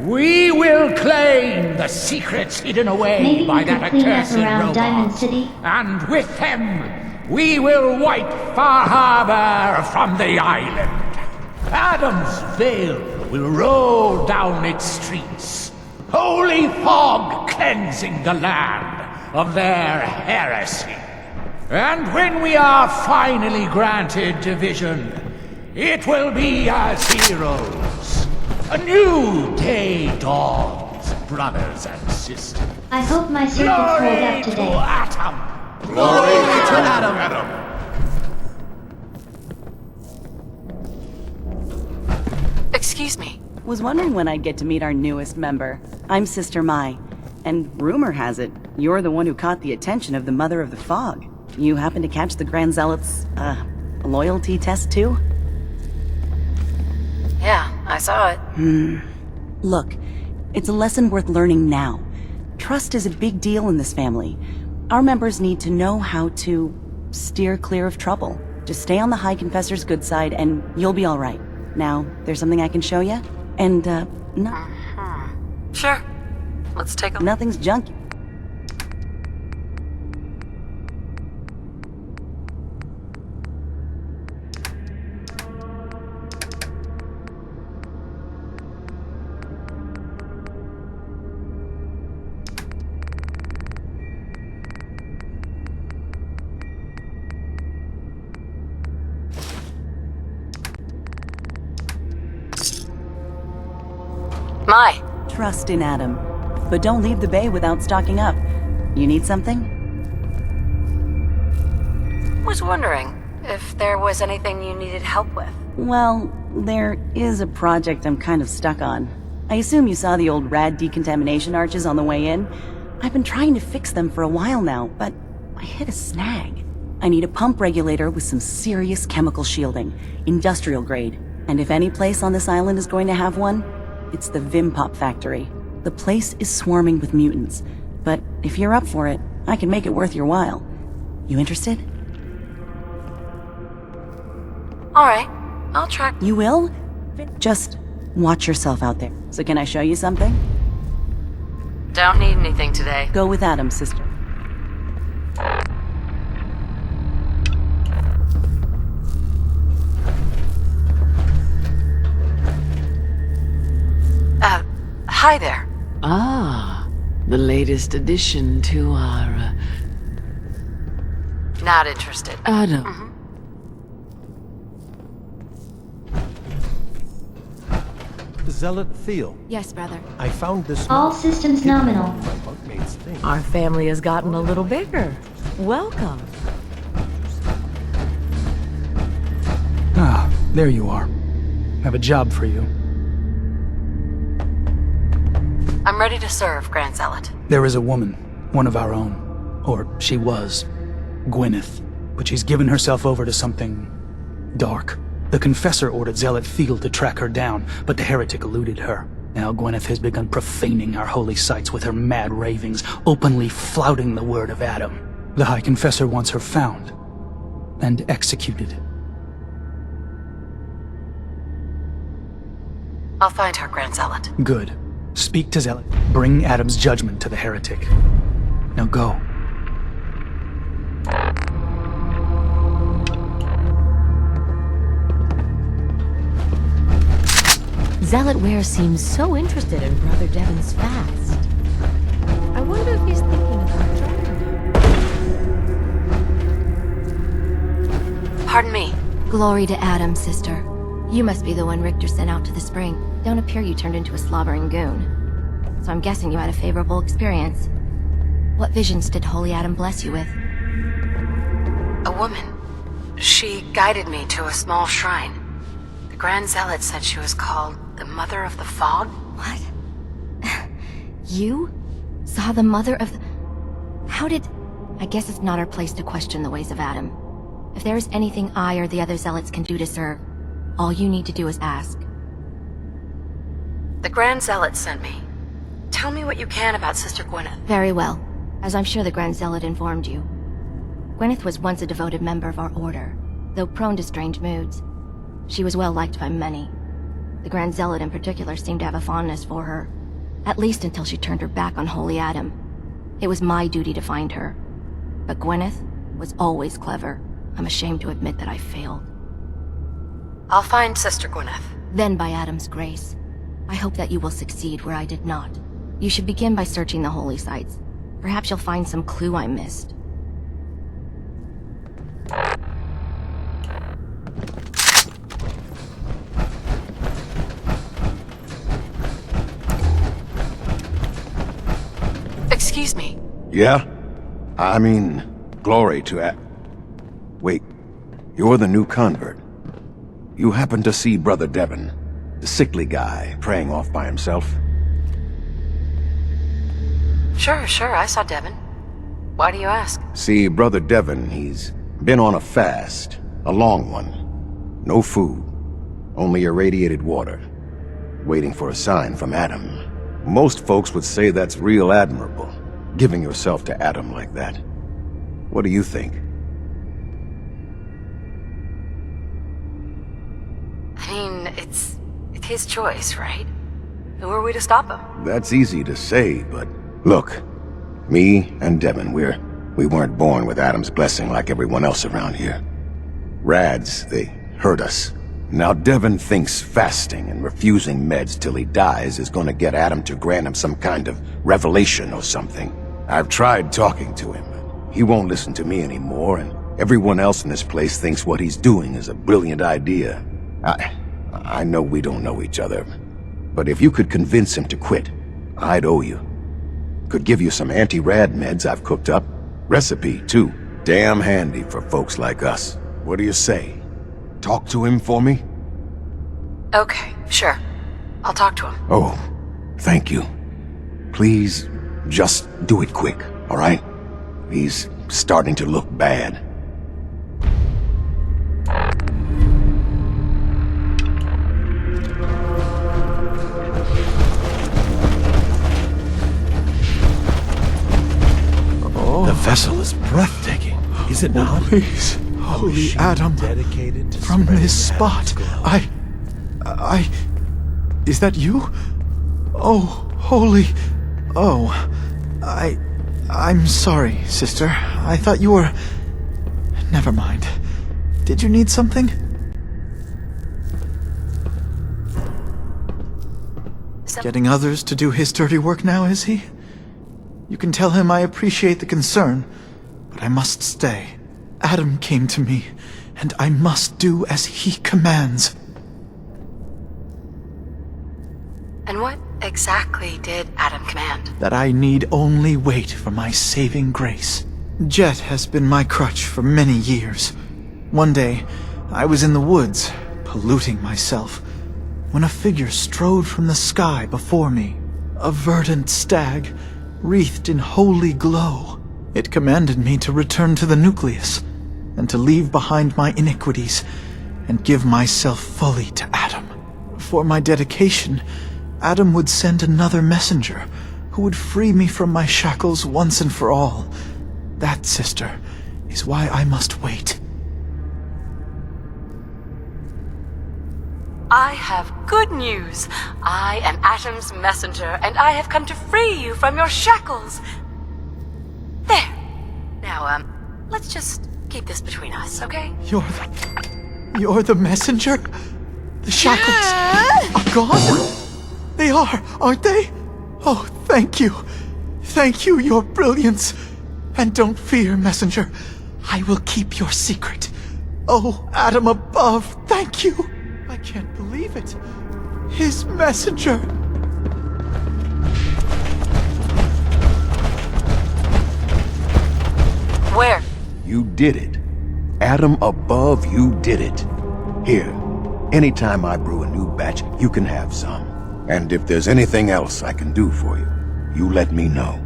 We will claim the secrets hidden away by that accursed robot. And with them, we will wipe Far Harbor from the island. Adam's veil will roll down its streets. Holy fog cleansing the land of their heresy. And when we are finally granted division, it will be as heroes. A new day dawns, brothers and sisters. I hope my circuits hold up today. To Atom! Glory to Adam! Excuse me. Was wondering when I'd get to meet our newest member. I'm Sister Mai, and rumor has it, you're the one who caught the attention of the Mother of the Fog. You happen to catch the Grand Zealot's, loyalty test too? Yeah, I saw it. Look, it's a lesson worth learning now. Trust is a big deal in this family. Our members need to know how to steer clear of trouble. Just stay on the High Confessor's good side and you'll be alright. Now, there's something I can show you? And, no. Sure. Let's take a look. Nothing's junky. Mai. Trust in Adam. But don't leave the bay without stocking up. You need something? Was wondering if there was anything you needed help with. Well, there is a project I'm kind of stuck on. I assume you saw the old rad decontamination arches on the way in. I've been trying to fix them for a while now, but I hit a snag. I need a pump regulator with some serious chemical shielding, industrial grade. And if any place on this island is going to have one, it's the Vimpop factory. The place is swarming with mutants, but if you're up for it, I can make it worth your while. You interested? Alright, I'll track. You will? Just watch yourself out there. So can I show you something? Don't need anything today. Go with Adam, sister. Hi there. Ah, the latest addition to our... Not interested. Adam. Zealot Theo. Yes, brother. I found this... All systems nominal. My bunkmate's thing. Our family has gotten a little bigger. Welcome. Ah, there you are. Have a job for you. I'm ready to serve, Grand Zealot. There is a woman, one of our own. Or she was. Gwyneth. But she's given herself over to something... dark. The Confessor ordered Zealot Field to track her down, but the heretic eluded her. Now Gwyneth has begun profaning our holy sites with her mad ravings, openly flouting the word of Adam. The High Confessor wants her found and executed. I'll find her, Grand Zealot. Good. Speak to Zealot. Bring Adam's judgment to the heretic. Now go. Zealot Ware seems so interested in Brother Devon's fast. I wonder if he's thinking about joining you. Pardon me. Glory to Adam, sister. You must be the one Richter sent out to the spring. Don't appear you turned into a slobbering goon. So I'm guessing you had a favorable experience. What visions did Holy Adam bless you with? A woman. She guided me to a small shrine. The Grand Zealot said she was called the Mother of the Fog. What? You saw the Mother of the... How did... I guess it's not our place to question the ways of Adam. If there is anything I or the other Zealots can do to serve, all you need to do is ask. The Grand Zealot sent me. Tell me what you can about Sister Gwyneth. Very well, as I'm sure the Grand Zealot informed you. Gwyneth was once a devoted member of our order, though prone to strange moods. She was well liked by many. The Grand Zealot in particular seemed to have a fondness for her, at least until she turned her back on Holy Adam. It was my duty to find her. But Gwyneth was always clever. I'm ashamed to admit that I failed. I'll find Sister Gwyneth. Then by Adam's grace, I hope that you will succeed where I did not. You should begin by searching the holy sites. Perhaps you'll find some clue I missed. Excuse me. Yeah? I mean, glory to Wait, you're the new convert. You happen to see Brother Devon, the sickly guy praying off by himself? Sure, I saw Devon. Why do you ask? See, Brother Devon, he's been on a fast, a long one. No food, only irradiated water, waiting for a sign from Adam. Most folks would say that's real admirable, giving yourself to Adam like that. What do you think? I mean, it's his choice, right? Who are we to stop him? That's easy to say, but look, me and Devon, we weren't born with Adam's blessing like everyone else around here. Rads, they hurt us. Now Devon thinks fasting and refusing meds till he dies is gonna get Adam to grant him some kind of revelation or something. I've tried talking to him, but he won't listen to me anymore, and everyone else in this place thinks what he's doing is a brilliant idea. I know we don't know each other, But if you could convince him to quit, I'd owe you. Could give you some anti-rad meds I've cooked up. Recipe, too. Damn handy for folks like us. What do you say? Talk to him for me? Okay, sure. I'll talk to him. Oh, thank you. Please, just do it quick, all right? He's starting to look bad. The vessel is breathtaking, is it not? Please, Holy Adam, from this spot, Is that you? Oh, holy... Oh, I'm sorry, sister. I thought you were... Never mind. Did you need something? Getting others to do his dirty work now, is he? You can tell him I appreciate the concern, but I must stay. Adam came to me, and I must do as he commands. And what exactly did Adam command? That I need only wait for my saving grace. Jet has been my crutch for many years. One day, I was in the woods, polluting myself, when a figure strode from the sky before me. A verdant stag, wreathed in holy glow. It commanded me to return to the nucleus, and to leave behind my iniquities, and give myself fully to Adam. For my dedication, Adam would send another messenger, who would free me from my shackles once and for all. That, sister, is why I must wait. I have good news. I am Adam's messenger, and I have come to free you from your shackles. There. Now, let's just keep this between us, okay? You're the messenger? The shackles are gone? They are, aren't they? Oh, thank you. Thank you, your brilliance. And don't fear, messenger. I will keep your secret. Oh, Adam above, thank you. I can't believe it. His messenger. Where? You did it. Adam above, you did it. Here, anytime I brew a new batch, you can have some. And if there's anything else I can do for you, you let me know.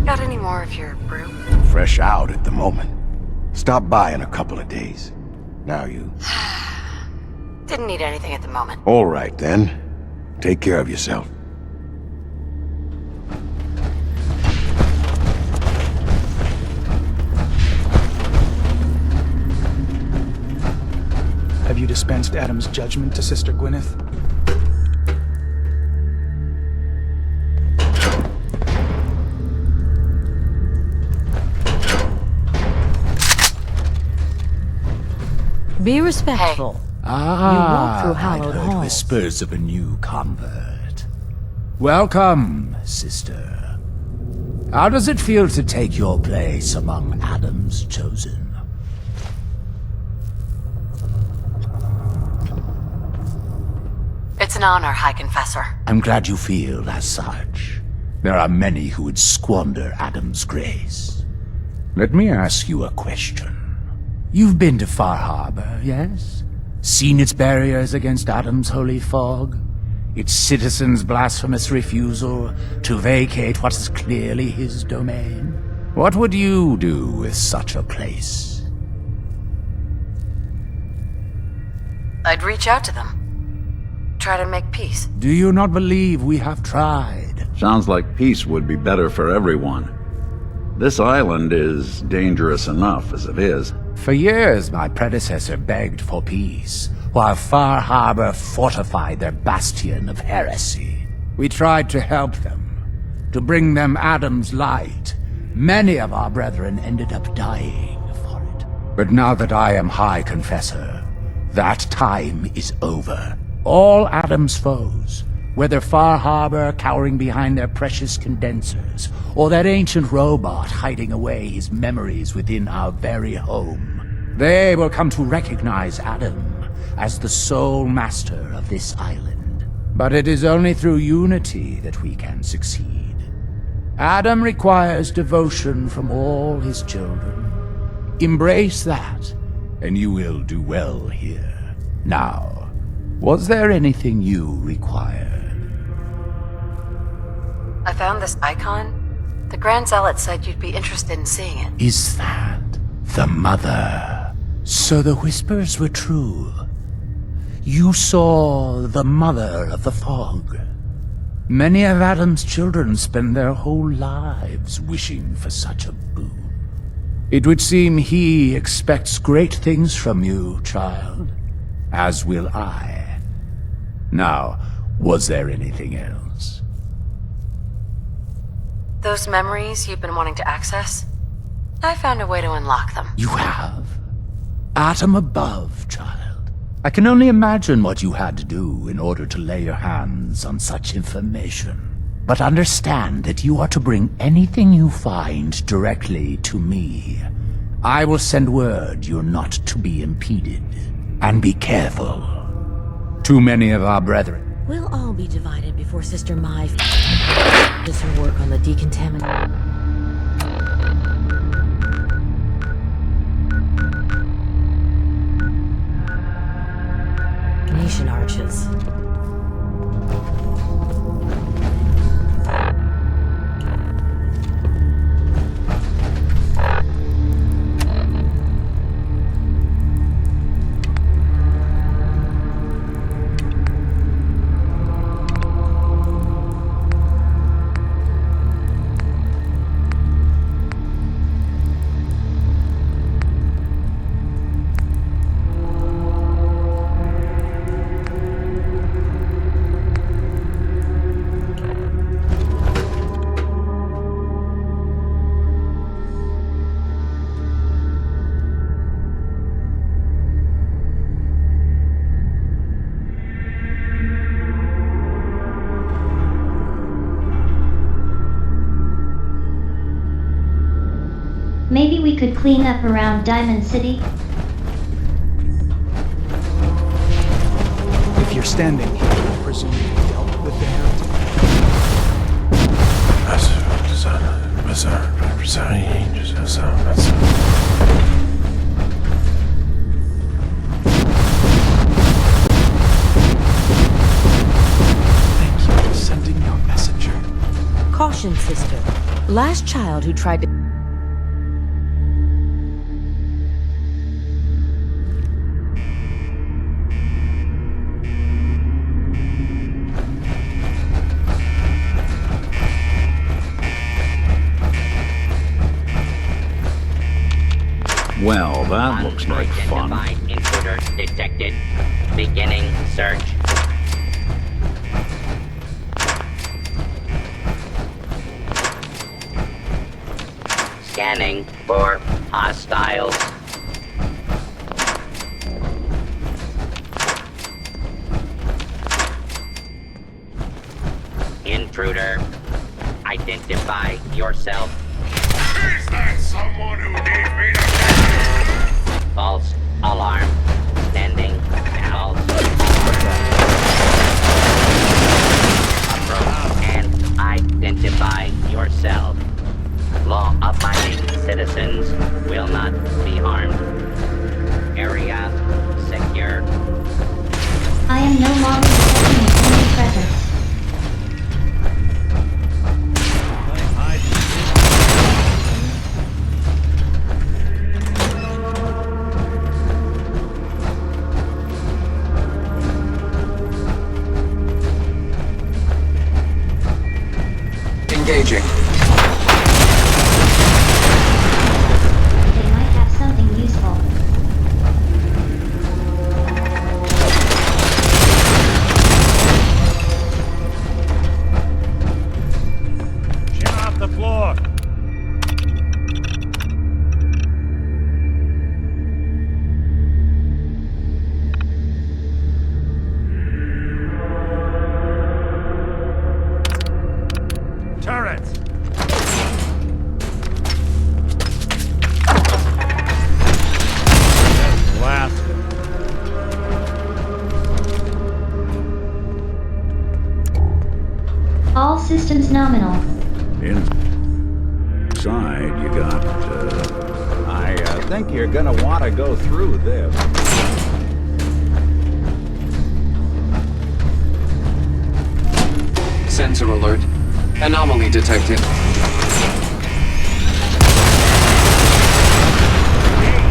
Got any more of your brew? Fresh out at the moment. Stop by in a couple of days. Now you... Didn't need anything at the moment. All right, then. Take care of yourself. Have you dispensed Adam's judgment to Sister Gwyneth? Be respectful. You walk through hallowed I'd heard halls. whispers of a new convert. Welcome, sister. How does it feel to take your place among Adam's chosen? It's an honor, High Confessor. I'm glad you feel as such. There are many who would squander Adam's grace. Let me ask you a question. You've been to Far Harbor, yes? Seen its barriers against Adam's holy fog? Its citizens' blasphemous refusal to vacate what is clearly his domain? What would you do with such a place? I'd reach out to them. Try to make peace. Do you not believe we have tried? Sounds like peace would be better for everyone. This island is dangerous enough as it is. For years, my predecessor begged for peace, while Far Harbor fortified their bastion of heresy. We tried to help them, to bring them Adam's light. Many of our brethren ended up dying for it. But now that I am High Confessor, that time is over. All Adam's foes, whether Far Harbor cowering behind their precious condensers, or that ancient robot hiding away his memories within our very home, they will come to recognize Adam as the sole master of this island. But it is only through unity that we can succeed. Adam requires devotion from all his children. Embrace that, and you will do well here. Now, was there anything you required? I found this icon. The Grand Zealot said you'd be interested in seeing it. Is that the mother? So the whispers were true. You saw the mother of the fog. Many of Adam's children spend their whole lives wishing for such a boon. It would seem he expects great things from you, child. As will I. Now, was there anything else? Those memories you've been wanting to access? I found a way to unlock them. You have? Atom above, child. I can only imagine what you had to do in order to lay your hands on such information. But understand that you are to bring anything you find directly to me. I will send word you're not to be impeded. And be careful. Too many of our brethren. We'll all be divided before Sister Mai does her work on the decontamination. Arches. Maybe we could clean up around Diamond City? If you're standing here, I presume you dealt with the heretic. Thank you for sending your messenger. Caution, sister. Last child who tried to... Well, that looks like fun. Intruder detected. Beginning search. Scanning for hostiles. Intruder, identify yourself. Is that someone who needs me to... False alarm. Sending false. Approach and identify yourself. Law-abiding citizens will not be harmed. Area secure. I am no longer detecting any presence. instance nominal. Inside, you got, I think you're gonna want to go through this. Sensor alert. Anomaly detected.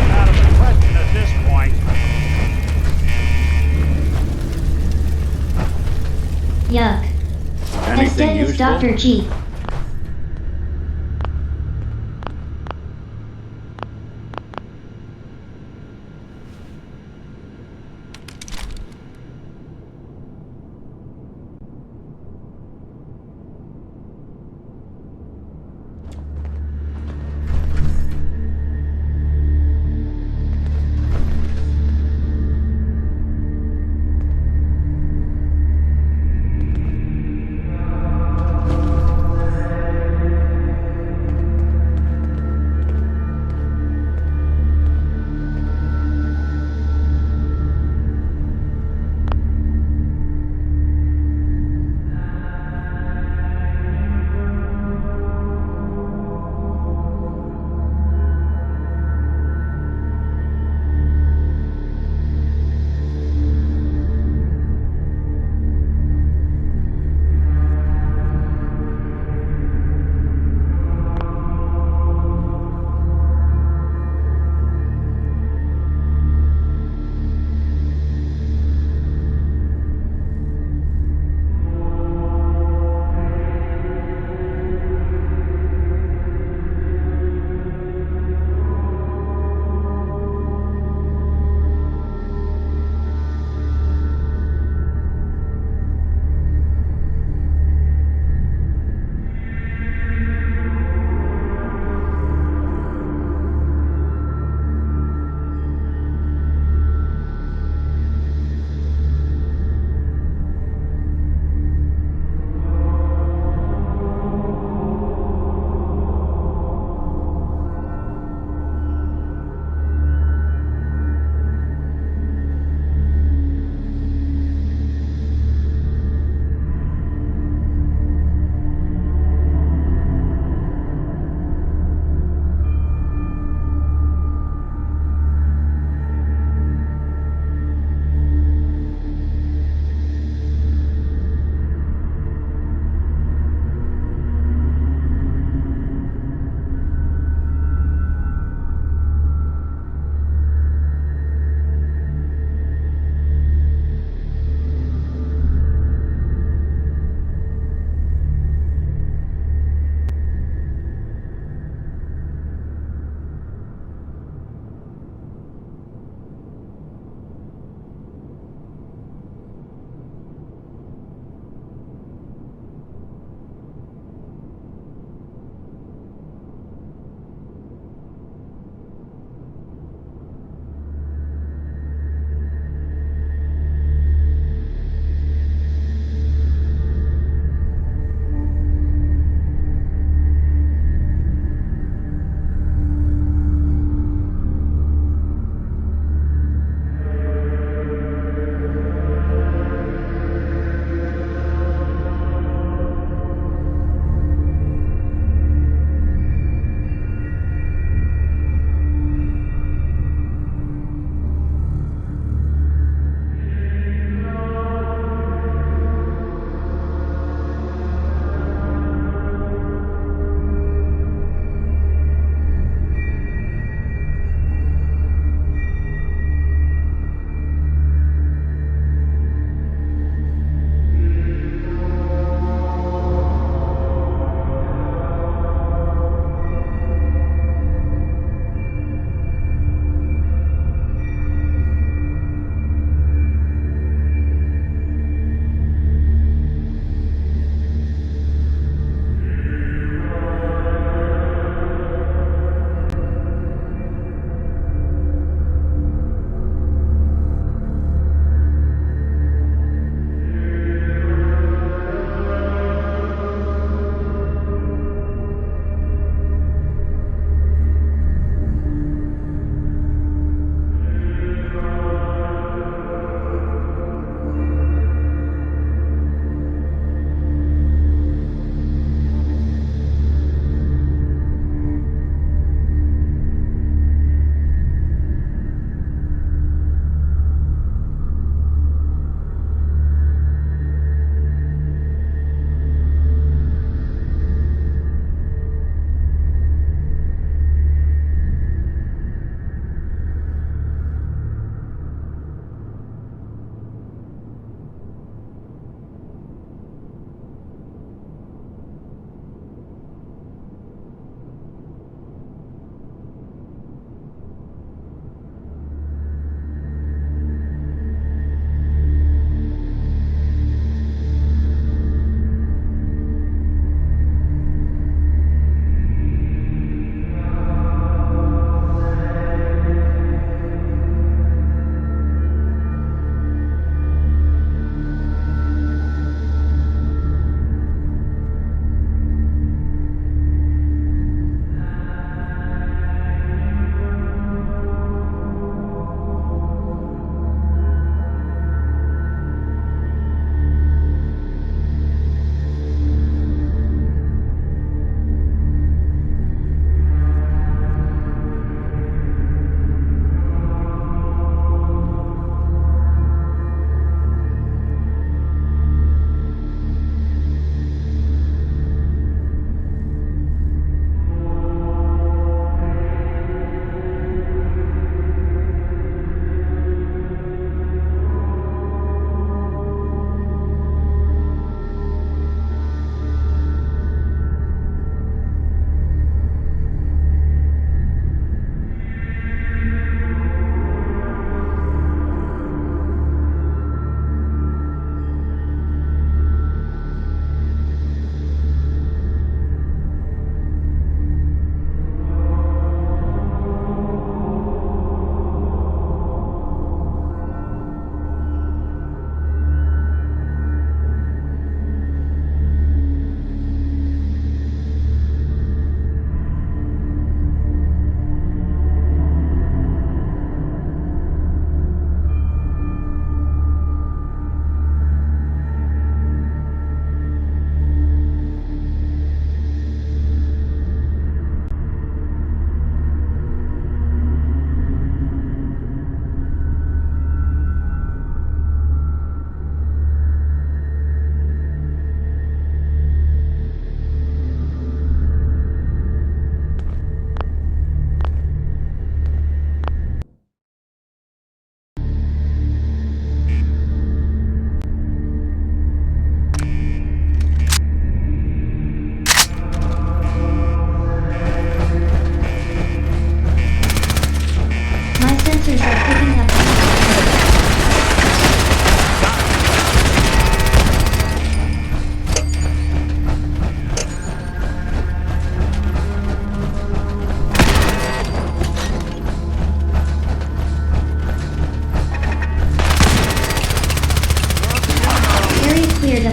Out of the question at this point. Yuck. As dead as Dr. G.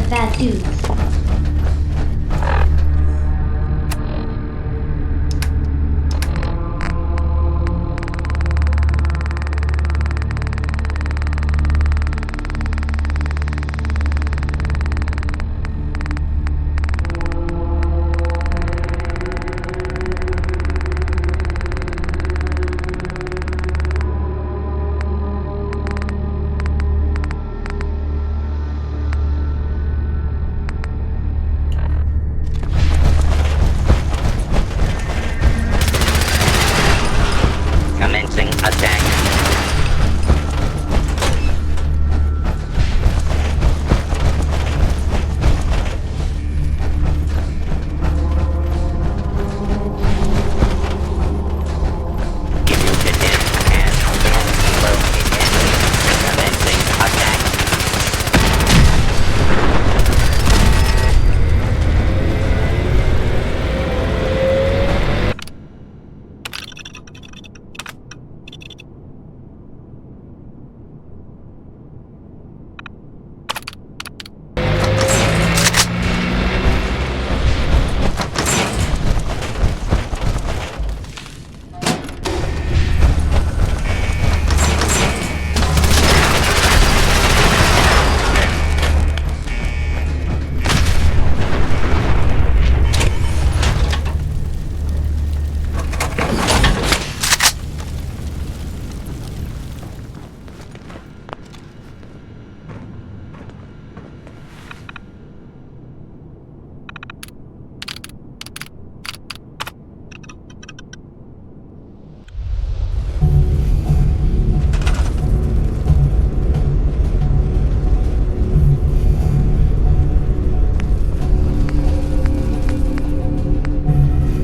of bad dudes. Commencing attack.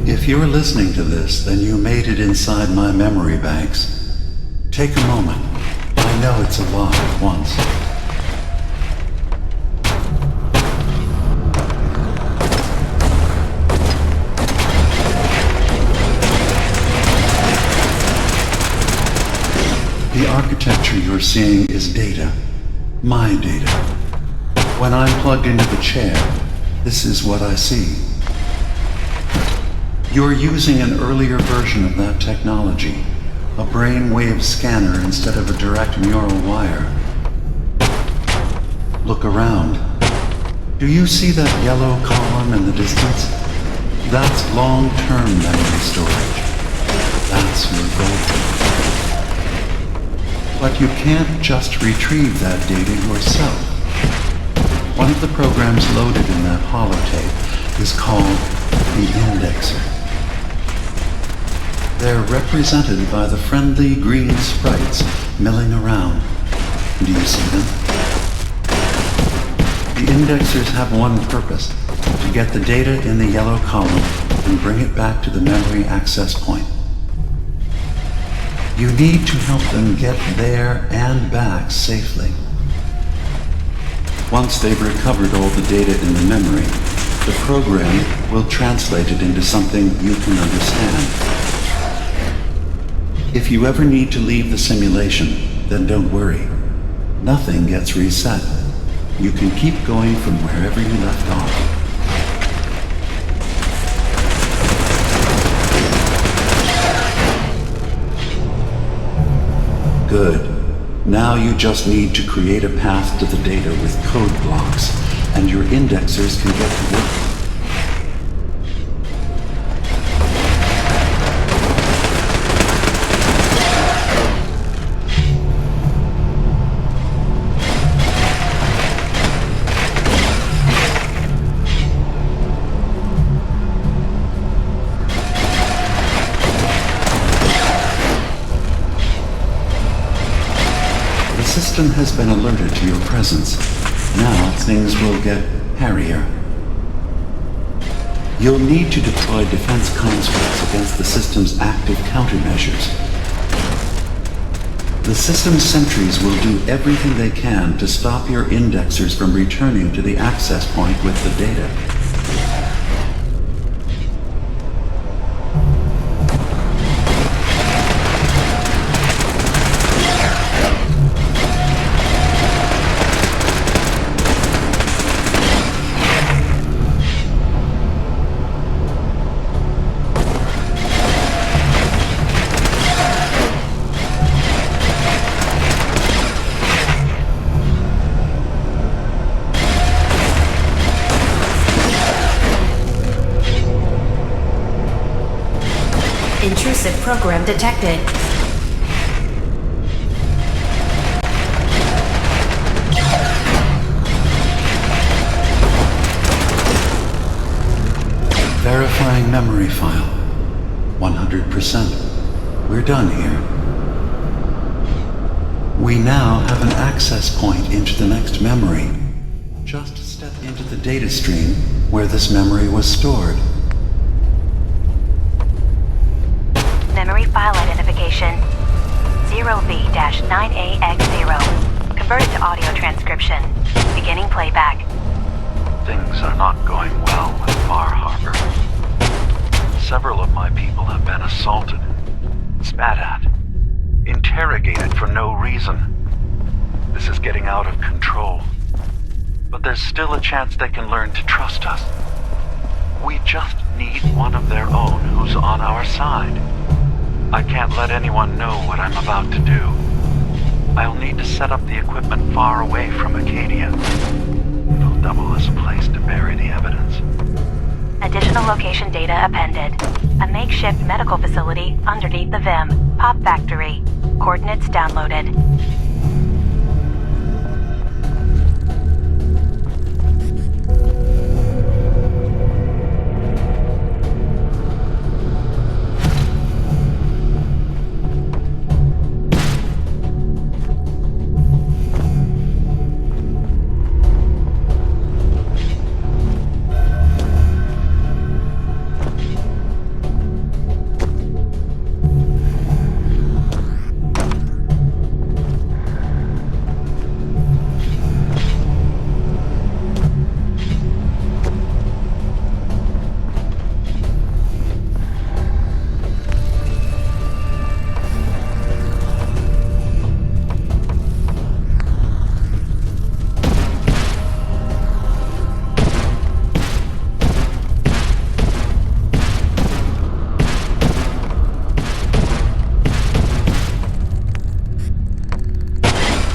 If you're listening to this, then you made it inside my memory banks. Take a moment. I know it's a lot at once. The architecture you're seeing is data. My data. When I'm plugged into the chair, this is what I see. You're using an earlier version of that technology, a brainwave scanner instead of a direct neural wire. Look around. Do you see that yellow column in the distance? That's long-term memory storage. That's your goal. But you can't just retrieve that data yourself. One of the programs loaded in that holotape is called the indexer. They're represented by the friendly green sprites milling around. Do you see them? The indexers have one purpose, to get the data in the yellow column and bring it back to the memory access point. You need to help them get there and back safely. Once they've recovered all the data in the memory, the program will translate it into something you can understand. If you ever need to leave the simulation, then don't worry. Nothing gets reset. You can keep going from wherever you left off. Good. Now you just need to create a path to the data with code blocks, and your indexers can get to work. The system has been alerted to your presence. Now things will get hairier. You'll need to deploy defense constructs against the system's active countermeasures. The system's sentries will do everything they can to stop your indexers from returning to the access point with the data. intrusive program detected. Verifying memory file. 100%. We're done here. We now have an access point into the next memory. Just step into the data stream where this memory was stored. Memory file identification 0V-9AX0. Converted to audio transcription. Beginning playback. Things are not going well with Far Harbor. Several of my people have been assaulted, spat at, interrogated for no reason. This is getting out of control. But there's still a chance they can learn to trust us. We just need one of their own who's on our side. I can't let anyone know what I'm about to do. I'll need to set up the equipment far away from Acadia. It'll double as a place to bury the evidence. Additional location data appended. A makeshift medical facility underneath the VIM. Pop Factory. Coordinates downloaded.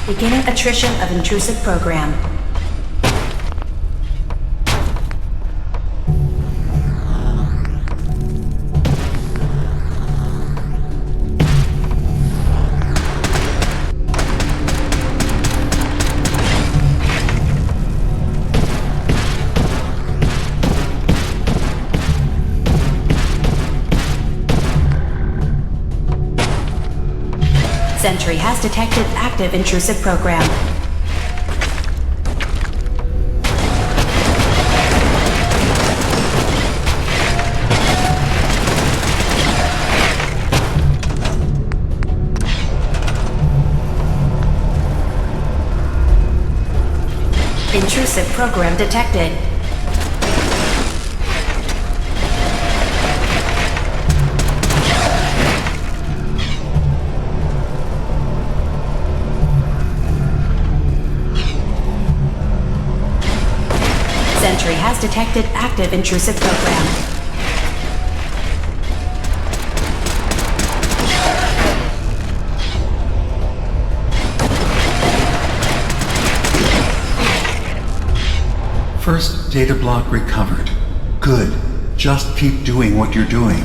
Beginning attrition of intrusive program. Sentry has detected active intrusive program. Intrusive program detected. Sentry has detected active intrusive program. First data block recovered. Good. Just keep doing what you're doing.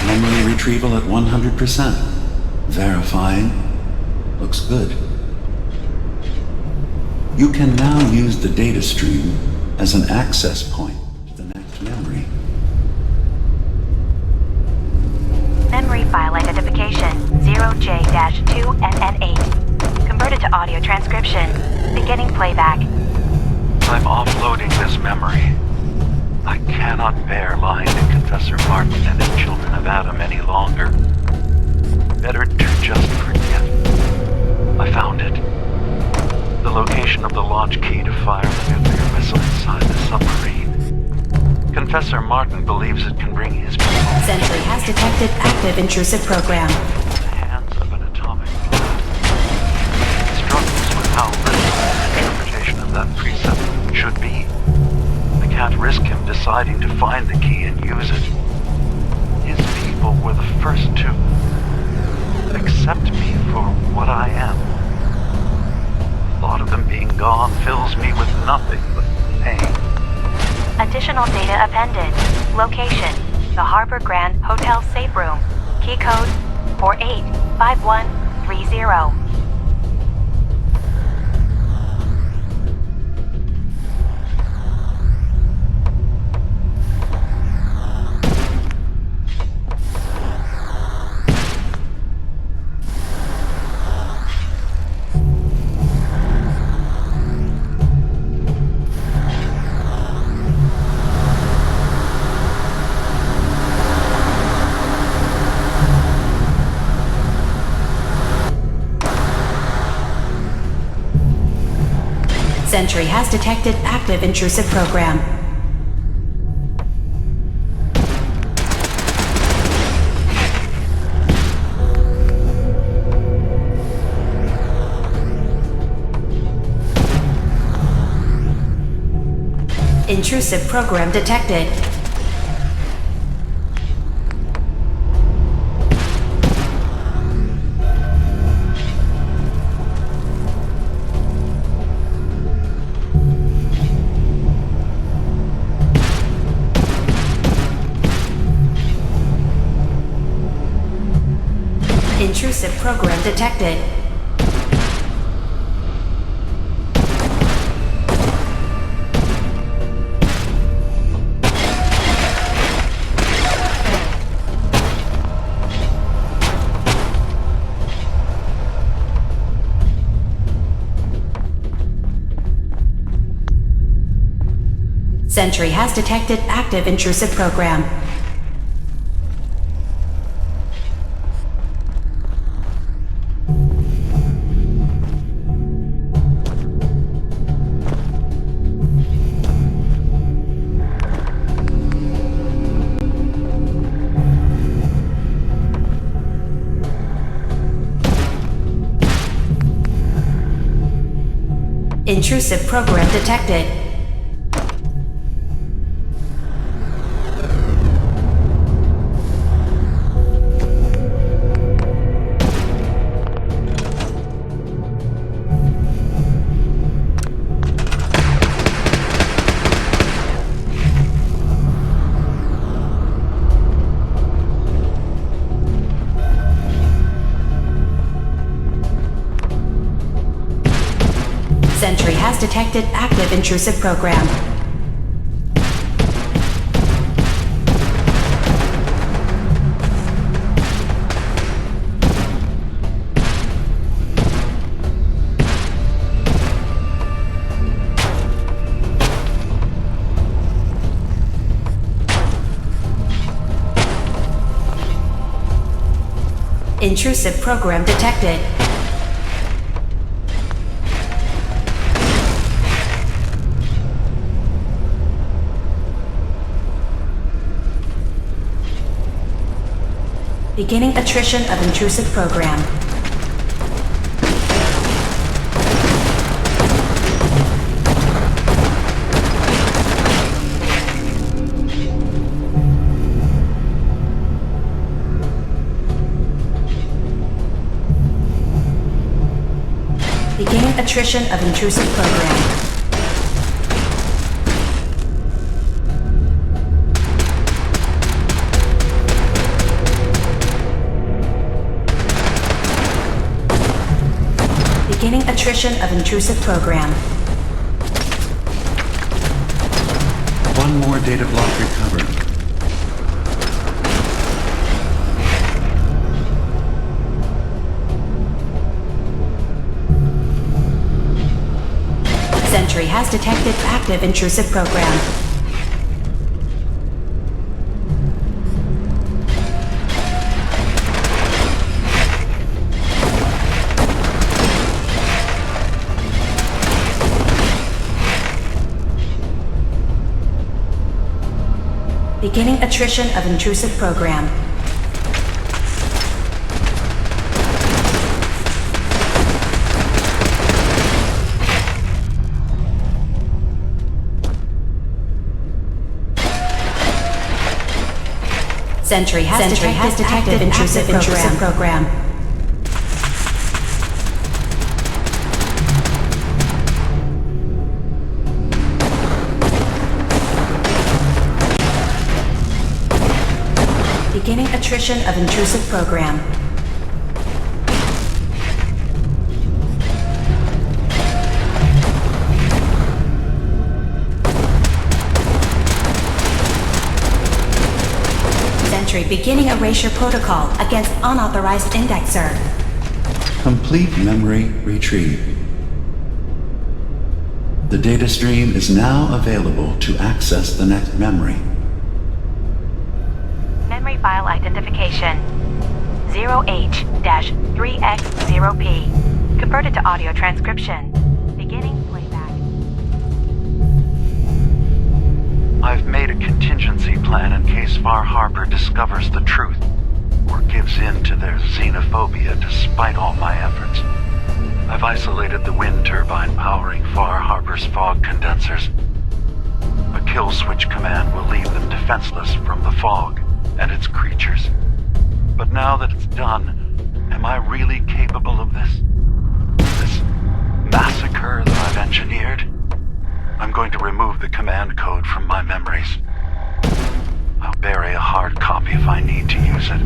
Memory retrieval at 100%. Verifying. Looks good. You can now use the data stream as an access point to the next memory. Memory file identification 0J-2NN8. Converted to audio transcription. Beginning playback. I'm offloading this memory. I cannot bear lying to Confessor Martin and his children of Adam any longer. Better to just forget. I found it. The location of the launch key to fire the nuclear missile inside the submarine. Confessor Martin believes it can bring his people. Sentry has detected active intrusive program. The hands of an atomic blast. Struggles with how little the interpretation of that precept should be. I can't risk him deciding to find the key and use it. His people were the first to accept me for what I am. The thought of them being gone fills me with nothing but pain. Additional data appended. Location: the Harbor Grand Hotel safe room. Key code 485130. Sentry has detected active intrusive program. Intrusive program detected. Intrusive program detected. Sentry has detected active intrusive program. Intrusive program detected. Sentry has detected active intrusive program. Intrusive program detected. Beginning attrition of intrusive program. Beginning attrition of intrusive program. Beginning attrition of intrusive program. One more data block recovered. Sentry has detected active intrusive program. Beginning attrition of intrusive program. Sentry has detected active intrusive program. attrition of intrusive program. Sentry beginning erasure protocol against unauthorized indexer. Complete memory retrieved. The data stream is now available to access the next memory. Memory file identification 0H-3X0P. Converted to audio transcription. Beginning playback. I've made a contingency plan in case Far Harbor discovers the truth or gives in to their xenophobia despite all my efforts. I've isolated the wind turbine powering Far Harbor's fog condensers. A kill switch command will leave them defenseless from the fog and its creatures. But now that it's done, am I really capable of this? This massacre that I've engineered? I'm going to remove the command code from my memories. I'll bury a hard copy if I need to use it.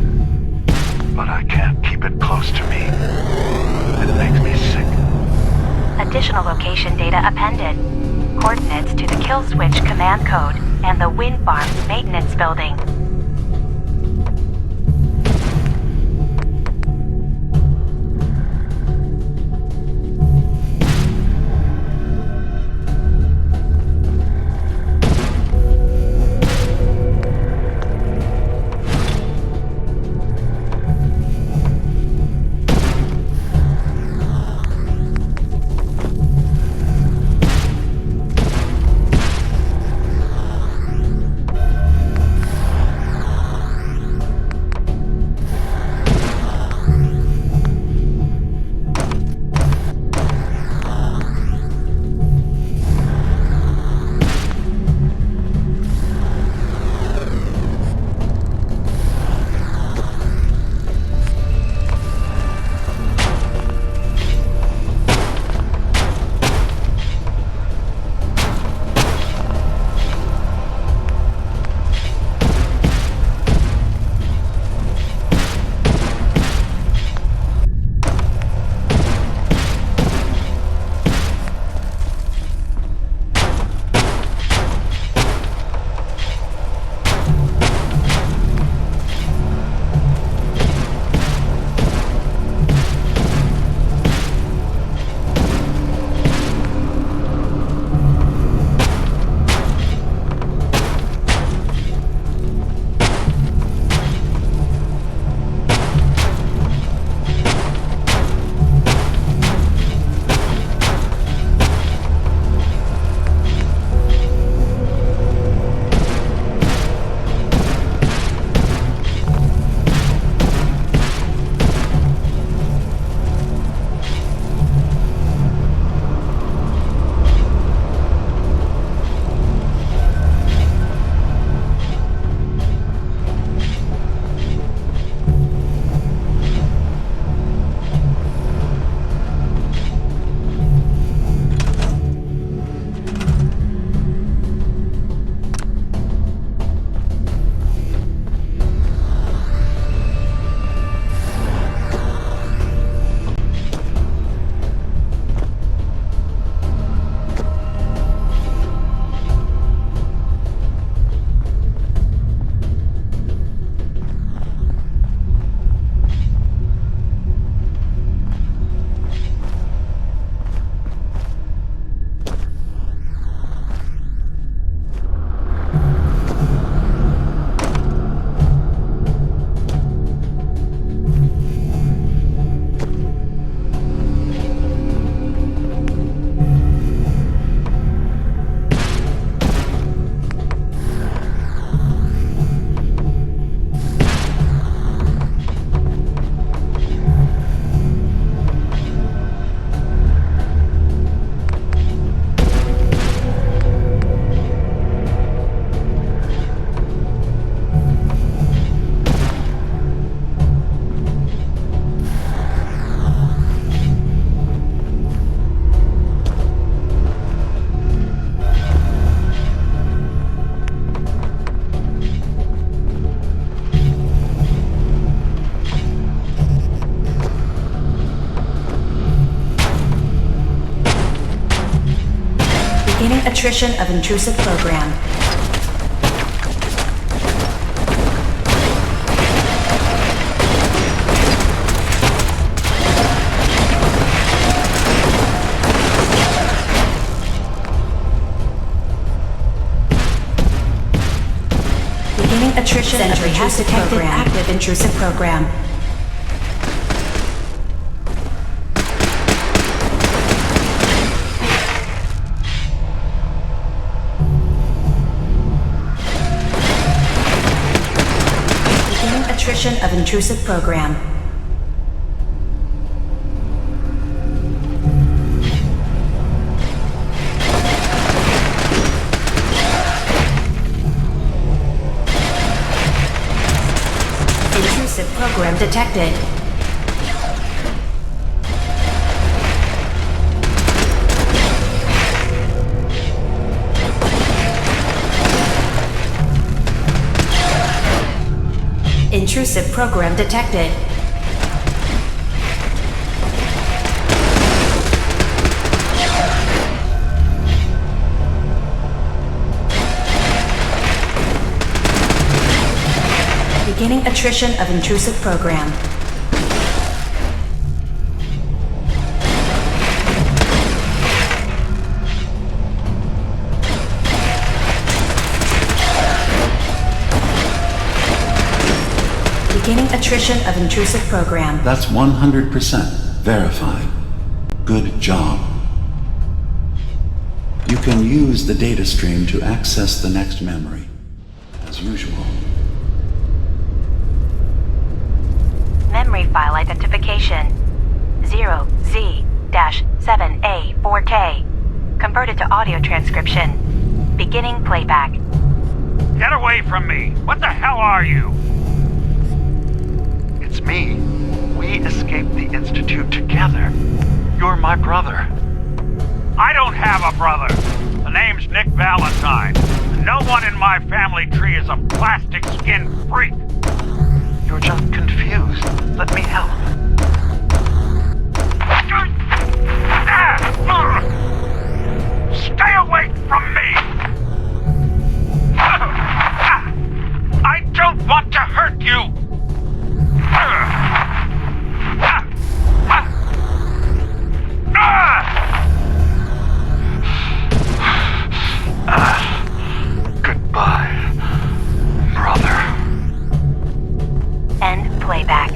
But I can't keep it close to me. It makes me sick. Additional location data appended. Coordinates to the kill switch command code and the wind farm maintenance building. Beginning attrition of intrusive program. Beginning attrition. Sentry has detected active intrusive program. Attrition of intrusive program. Intrusive program detected. Intrusive program detected. Beginning attrition of intrusive program. Beginning attrition of intrusive program. That's 100% verified. Good job. You can use the data stream to access the next memory, as usual. Memory file identification 0Z-7A4K. Converted to audio transcription. Beginning playback. Get away from me! What the hell are you? It's me. We escaped the Institute together. You're my brother. I don't have a brother. The name's Nick Valentine. No one in my family tree is a plastic-skinned freak. You're just confused. Let me help. Stay away from me! I don't want to hurt you! Goodbye, brother. End playback.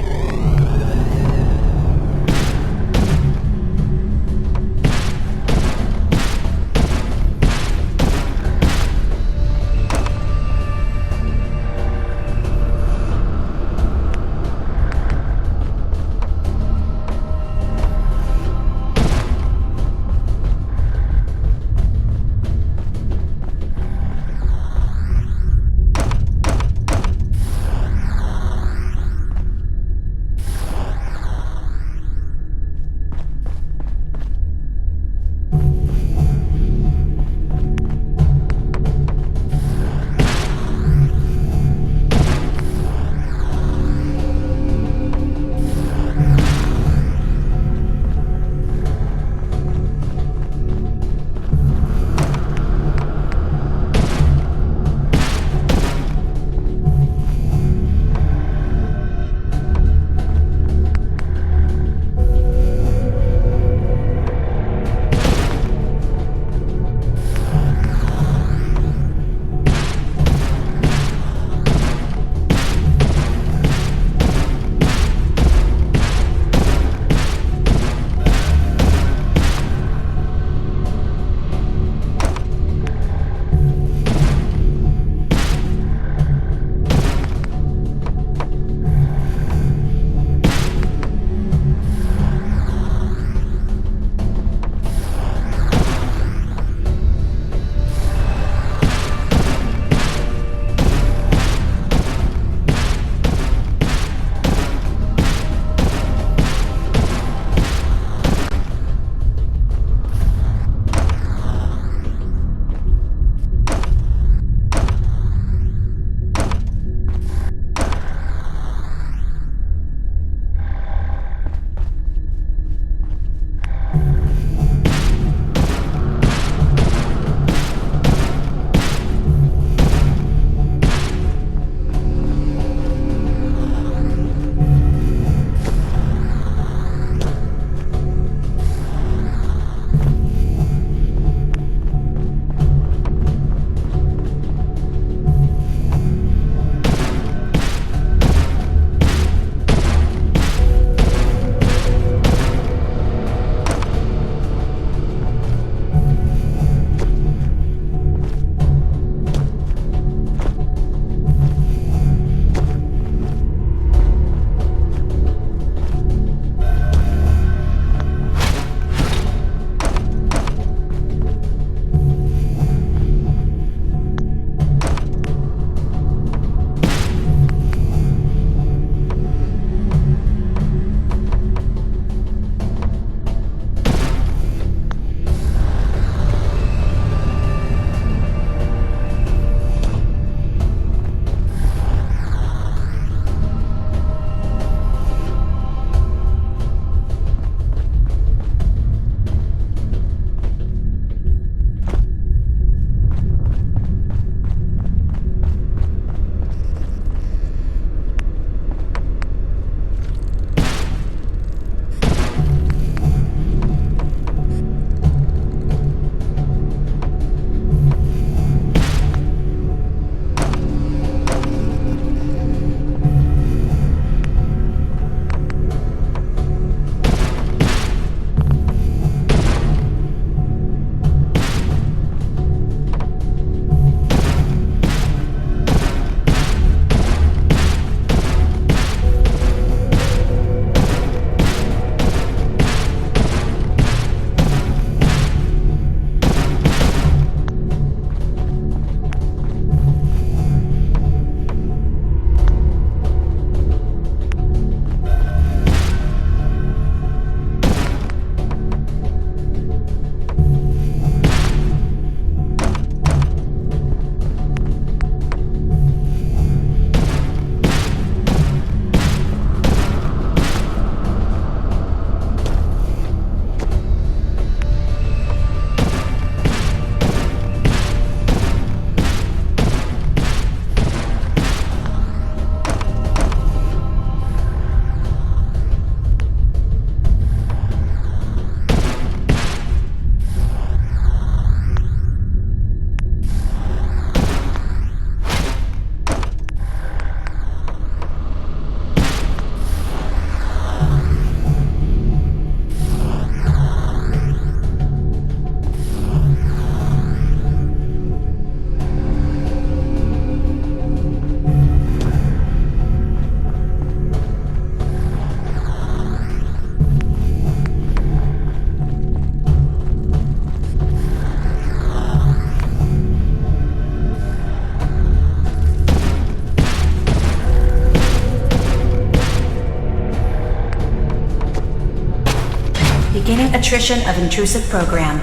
Beginning attrition of intrusive program.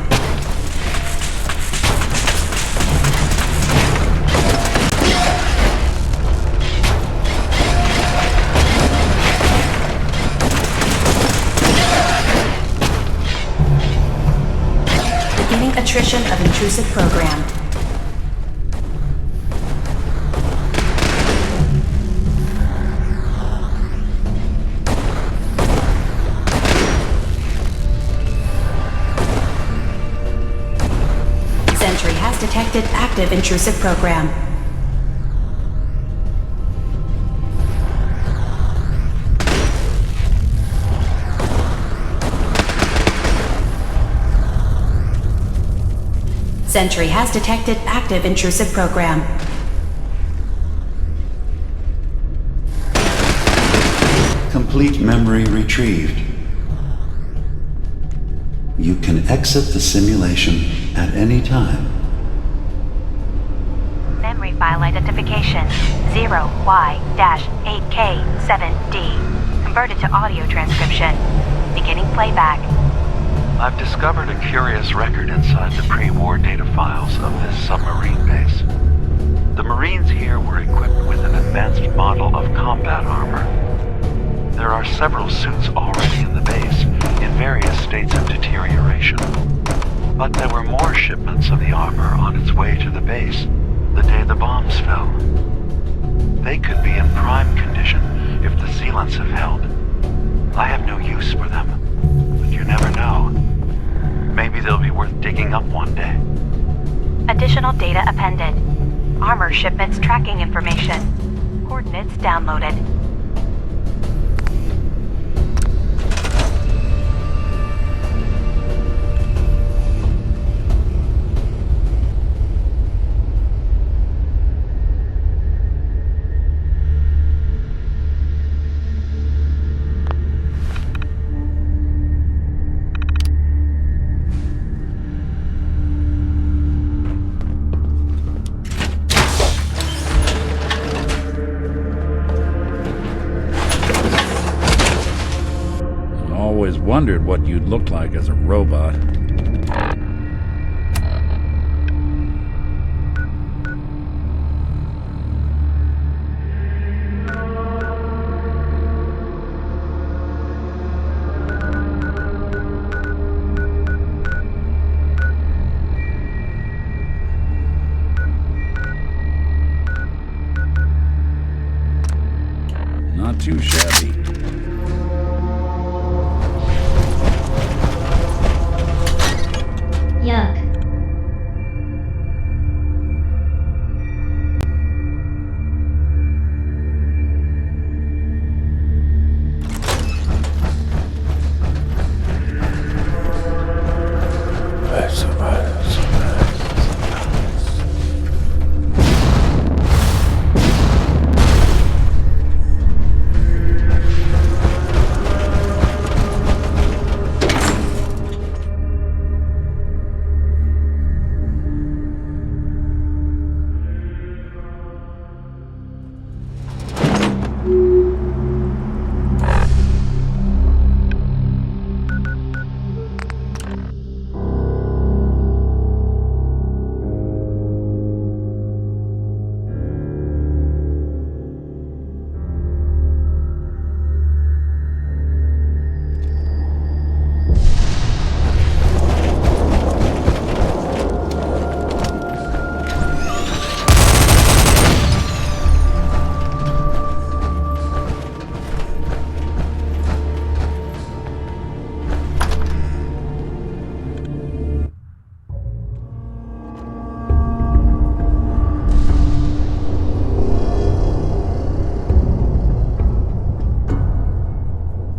Beginning attrition of intrusive program. Sentry has detected active intrusive program. Sentry has detected active intrusive program. Complete memory retrieved. You can exit the simulation at any time. Memory file identification 0Y-8K7D. Converted to audio transcription. Beginning playback. I've discovered a curious record inside the pre-war data files of this submarine base. The Marines here were equipped with an advanced model of combat armor. There are several suits already in the base, in various states of deterioration. But there were more shipments of the armor on its way to the base the day the bombs fell. They could be in prime condition if the sealants have held. I have no use for them, but you never know. Maybe they'll be worth digging up one day. Additional data appended. Armor shipments tracking information. Coordinates downloaded. Always wondered what you'd look like as a robot. Not too shabby. Yuck.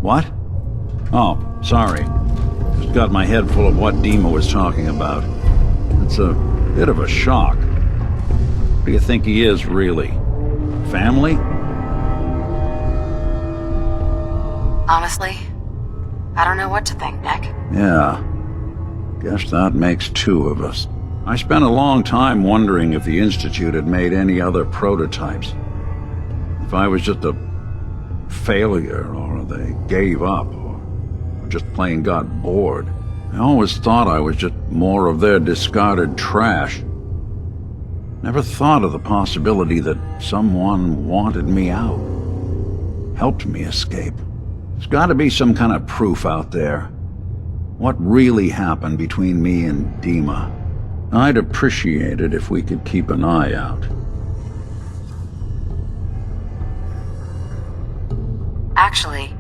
What? Oh, sorry. Just got my head full of what Dima was talking about. It's a bit of a shock. What do you think he is, really? Family? Honestly, I don't know what to think, Nick. Yeah. Guess that makes two of us. I spent a long time wondering if the Institute had made any other prototypes. If I was just a failure, or they gave up, or just plain got bored. I always thought I was just more of their discarded trash. Never thought of the possibility that someone wanted me out, helped me escape. There's got to be some kind of proof out there. What really happened between me and Dima? I'd appreciate it if we could keep an eye out. Actually,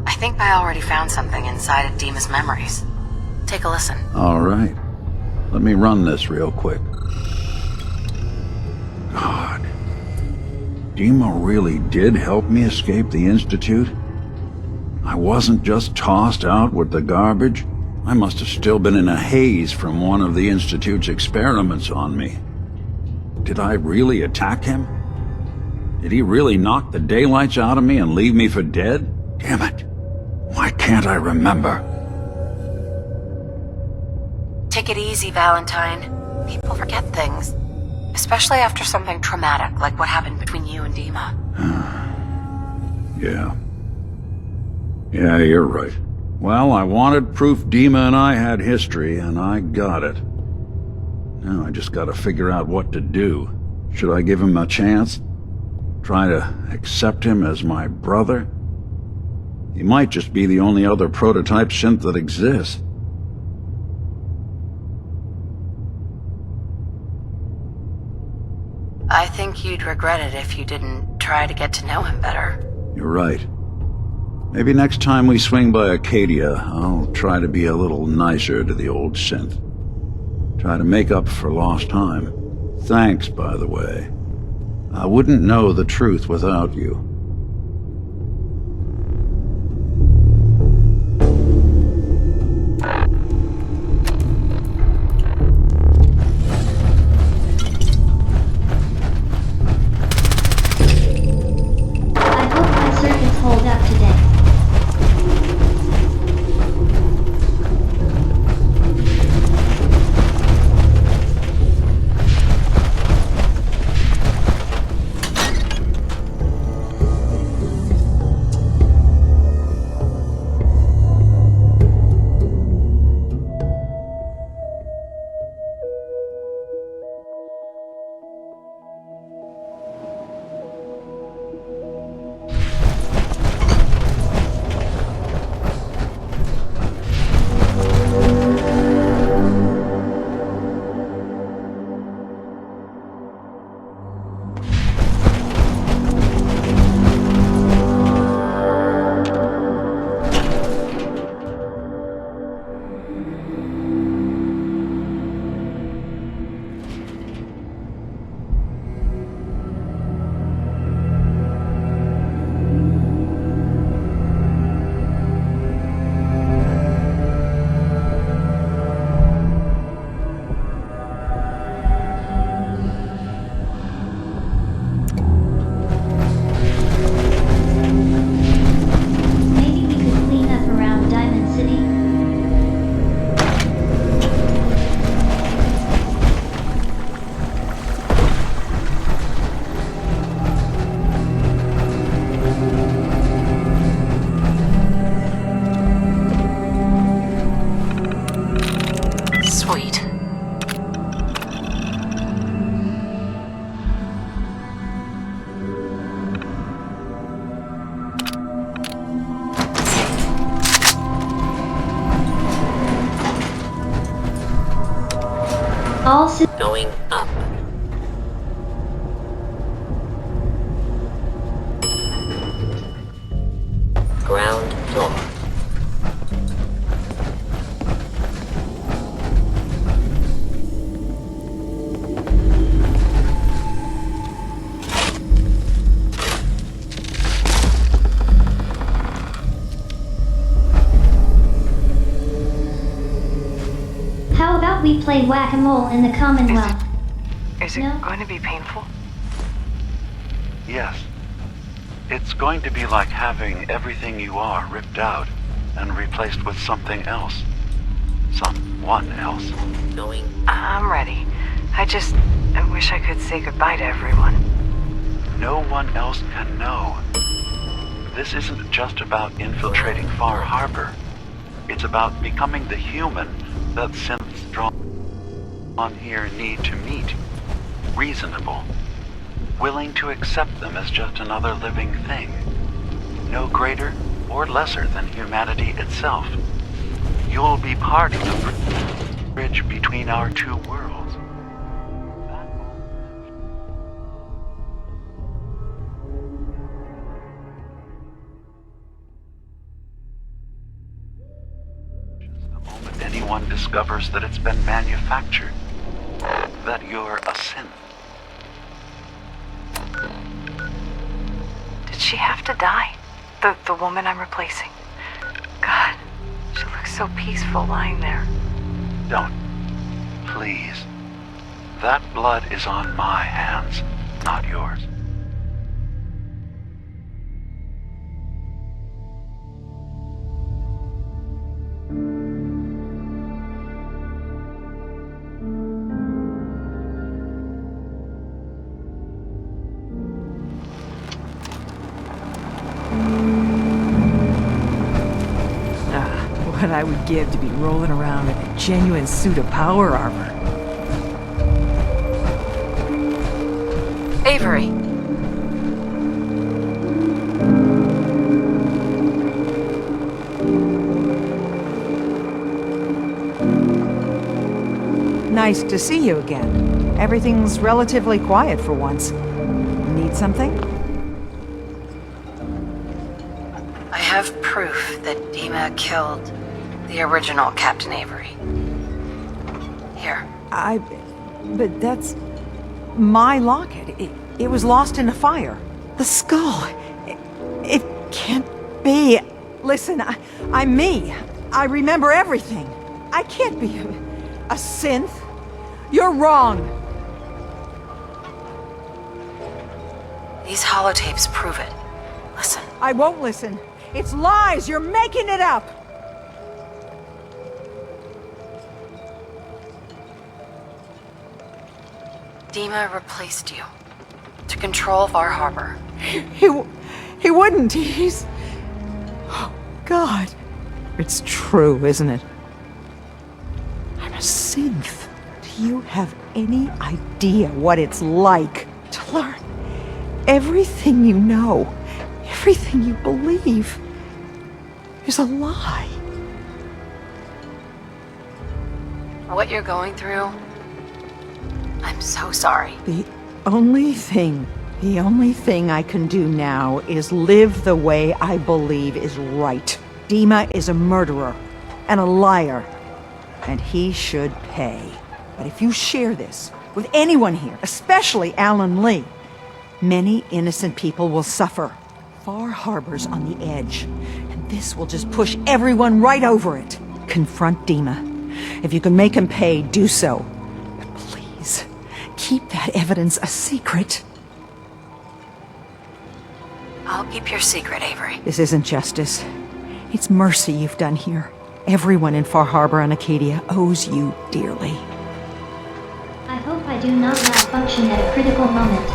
I think I already found something inside of Dima's memories. Take a listen. All right. Let me run this real quick. God. Dima really did help me escape the Institute? I wasn't just tossed out with the garbage. I must have still been in a haze from one of the Institute's experiments on me. Did I really attack him? Did he really knock the daylights out of me and leave me for dead? Damn it. Why can't I remember? Take it easy, Valentine. People forget things. Especially after something traumatic like what happened between you and Dima. Yeah. Yeah, you're right. Well, I wanted proof Dima and I had history, and I got it. Now I just gotta figure out what to do. Should I give him a chance? Try to accept him as my brother? He might just be the only other prototype synth that exists. I think you'd regret it if you didn't try to get to know him better. You're right. Maybe next time we swing by Acadia, I'll try to be a little nicer to the old synth. Try to make up for lost time. Thanks, by the way. I wouldn't know the truth without you. Hold up today. Going up. Ground floor. How about we play whack-a-mole in the Commonwealth? Is it going to be painful? Yes. It's going to be like having everything you are ripped out and replaced with something else. Someone else. I'm ready. I wish I could say goodbye to everyone. No one else can know. This isn't just about infiltrating Far Harbor. It's about becoming the human that synths drawn on here need to meet. Reasonable. Willing to accept them as just another living thing. No greater or lesser than humanity itself. You'll be part of the bridge between our two worlds. The moment anyone discovers that it's been manufactured, that you're a synth. Did she have to die? The woman I'm replacing? God, she looks so peaceful lying there. Don't. Please. That blood is on my hands, not yours. What I would give to be rolling around in a genuine suit of power armor. Avery. Nice to see you again. Everything's relatively quiet for once. Need something? I have proof that Dima killed the original Captain Avery. Here. But that's my locket. It was lost in a fire. The skull. It can't be. Listen, I'm me. I remember everything. I can't be a synth. You're wrong. These holotapes prove it. Listen. I won't listen. It's lies. You're making it up. Dima replaced you to control Far Harbor. He wouldn't. He's... Oh, God. It's true, isn't it? I'm a synth. Do you have any idea what it's like to learn everything you know, everything you believe is a lie? What you're going through, I'm so sorry. The only thing I can do now is live the way I believe is right. Dima is a murderer and a liar, and he should pay. But if you share this with anyone here, especially Alan Lee, many innocent people will suffer. Far Harbor's on the edge, and this will just push everyone right over it. Confront Dima. If you can make him pay, do so. But please, keep that evidence a secret. I'll keep your secret, Avery. This isn't justice. It's mercy you've done here. Everyone in Far Harbor and Acadia owes you dearly. I hope I do not malfunction at a critical moment.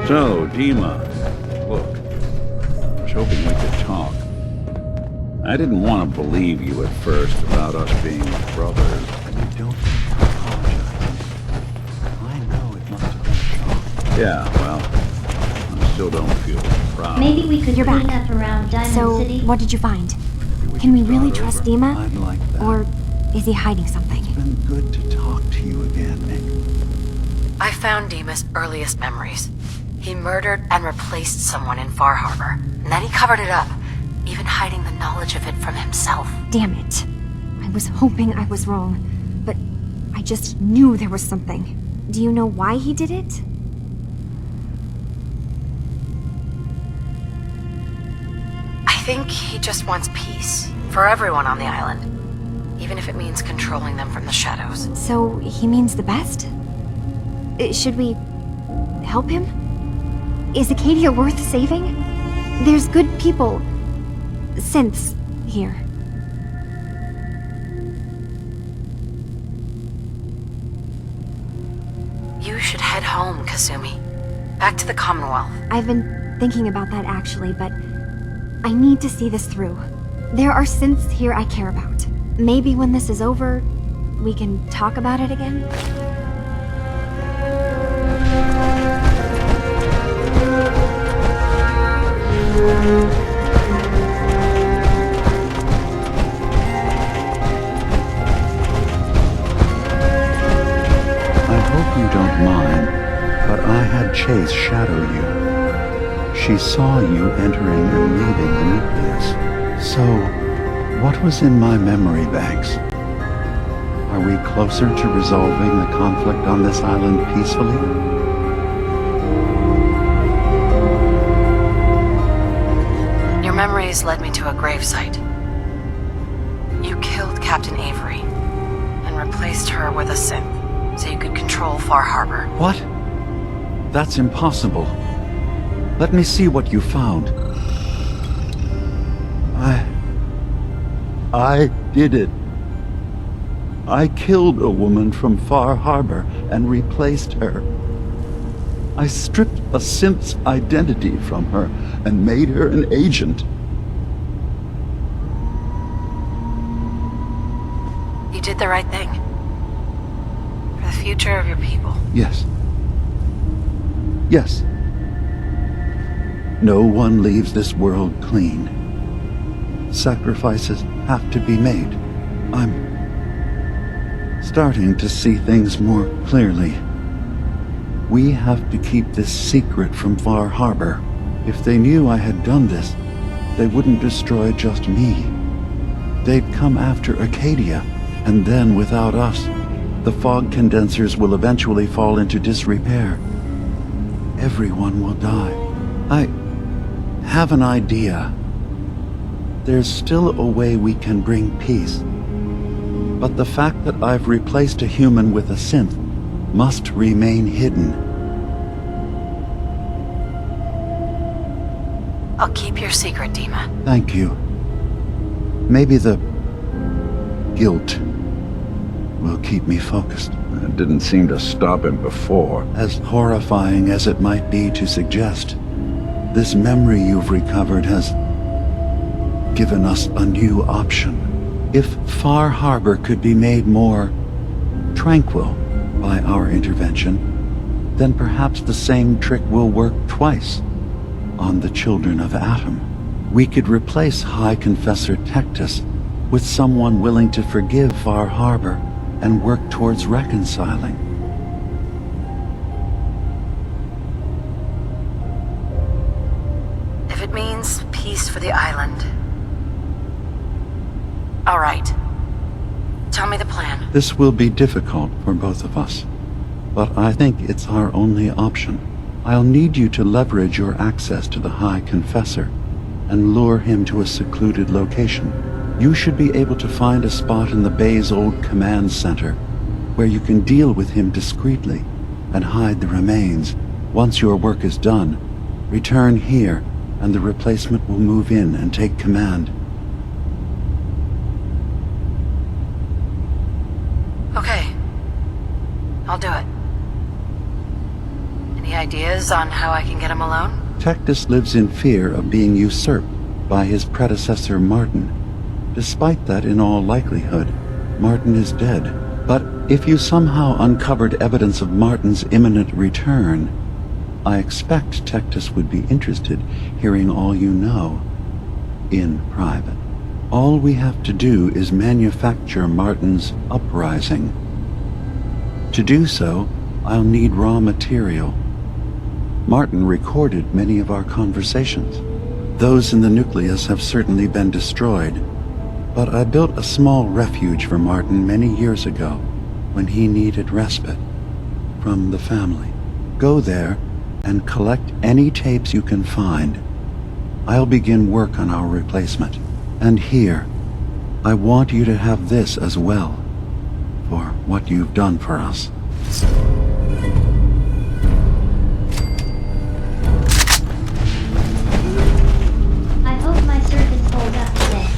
So, Dima, look, I was hoping we could talk. I didn't want to believe you at first about us being brothers. You don't have to apologize. I know it must have been a shock. Yeah, well, I still don't feel proud. Maybe we could clean up around Diamond City. So, what did you find? Can we really trust Dima? I'd like that. Or is he hiding something? It's been good to talk to you again, Nick. I found Dima's earliest memories. He murdered and replaced someone in Far Harbor, and then he covered it up, even hiding the knowledge of it from himself. Damn it. I was hoping I was wrong, but I just knew there was something. Do you know why he did it? I think he just wants peace for everyone on the island, even if it means controlling them from the shadows. So he means the best? Should we help him? Is Acadia worth saving? There's good people, synths, here. You should head home, Kasumi. Back to the Commonwealth. I've been thinking about that actually, but I need to see this through. There are synths here I care about. Maybe when this is over, we can talk about it again? I hope you don't mind, but I had Chase shadow you. She saw you entering and leaving the nucleus. So, what was in my memory banks? Are we closer to resolving the conflict on this island peacefully? Your memories led me to a gravesite. You killed Captain Avery and replaced her with a synth so you could control Far Harbor. What? That's impossible. Let me see what you found. I did it. I killed a woman from Far Harbor and replaced her. I stripped a synth's identity from her and made her an agent. You did the right thing. For the future of your people. Yes. Yes. No one leaves this world clean. Sacrifices have to be made. I'm starting to see things more clearly. We have to keep this secret from Far Harbor. If they knew I had done this, they wouldn't destroy just me. They'd come after Acadia, and then without us, the fog condensers will eventually fall into disrepair. Everyone will die. I have an idea. There's still a way we can bring peace. But the fact that I've replaced a human with a synth must remain hidden. I'll keep your secret, Dima. Thank you. Maybe the guilt will keep me focused. It didn't seem to stop him before. As horrifying as it might be to suggest, this memory you've recovered has given us a new option. If Far Harbor could be made more tranquil by our intervention, then perhaps the same trick will work twice on the children of Atom. We could replace High Confessor Tectus with someone willing to forgive Far Harbor and work towards reconciling. If it means peace for the island. All right. Tell me the plan. This will be difficult for both of us, but I think it's our only option. I'll need you to leverage your access to the High Confessor and lure him to a secluded location. You should be able to find a spot in the Bay's old command center where you can deal with him discreetly and hide the remains. Once your work is done, return here and the replacement will move in and take command. Okay. I'll do it. Any ideas on how I can get him alone? Tectus lives in fear of being usurped by his predecessor Martin. Despite that, in all likelihood, Martin is dead. But if you somehow uncovered evidence of Martin's imminent return, I expect Tectus would be interested hearing all you know in private. All we have to do is manufacture Martin's uprising. To do so, I'll need raw material. Martin recorded many of our conversations. Those in the nucleus have certainly been destroyed, but I built a small refuge for Martin many years ago when he needed respite from the family. Go there and collect any tapes you can find. I'll begin work on our replacement. And here, I want you to have this as well, for what you've done for us. I hope my servants hold up today.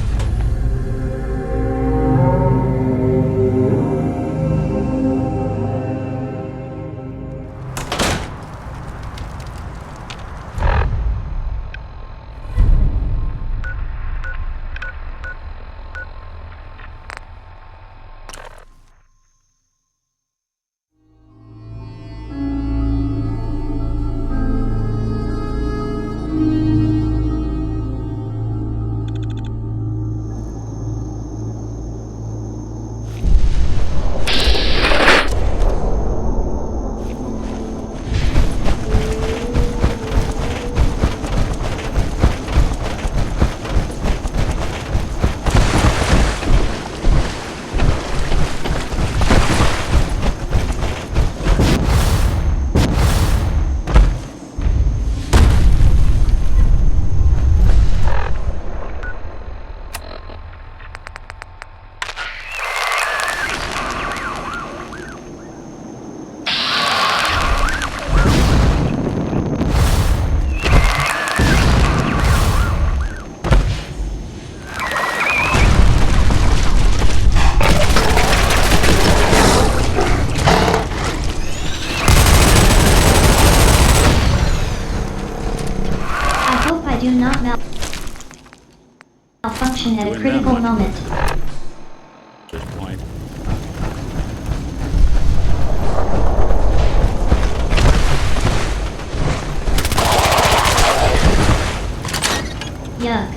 Do not malfunction at a critical moment. Good point. Yuck.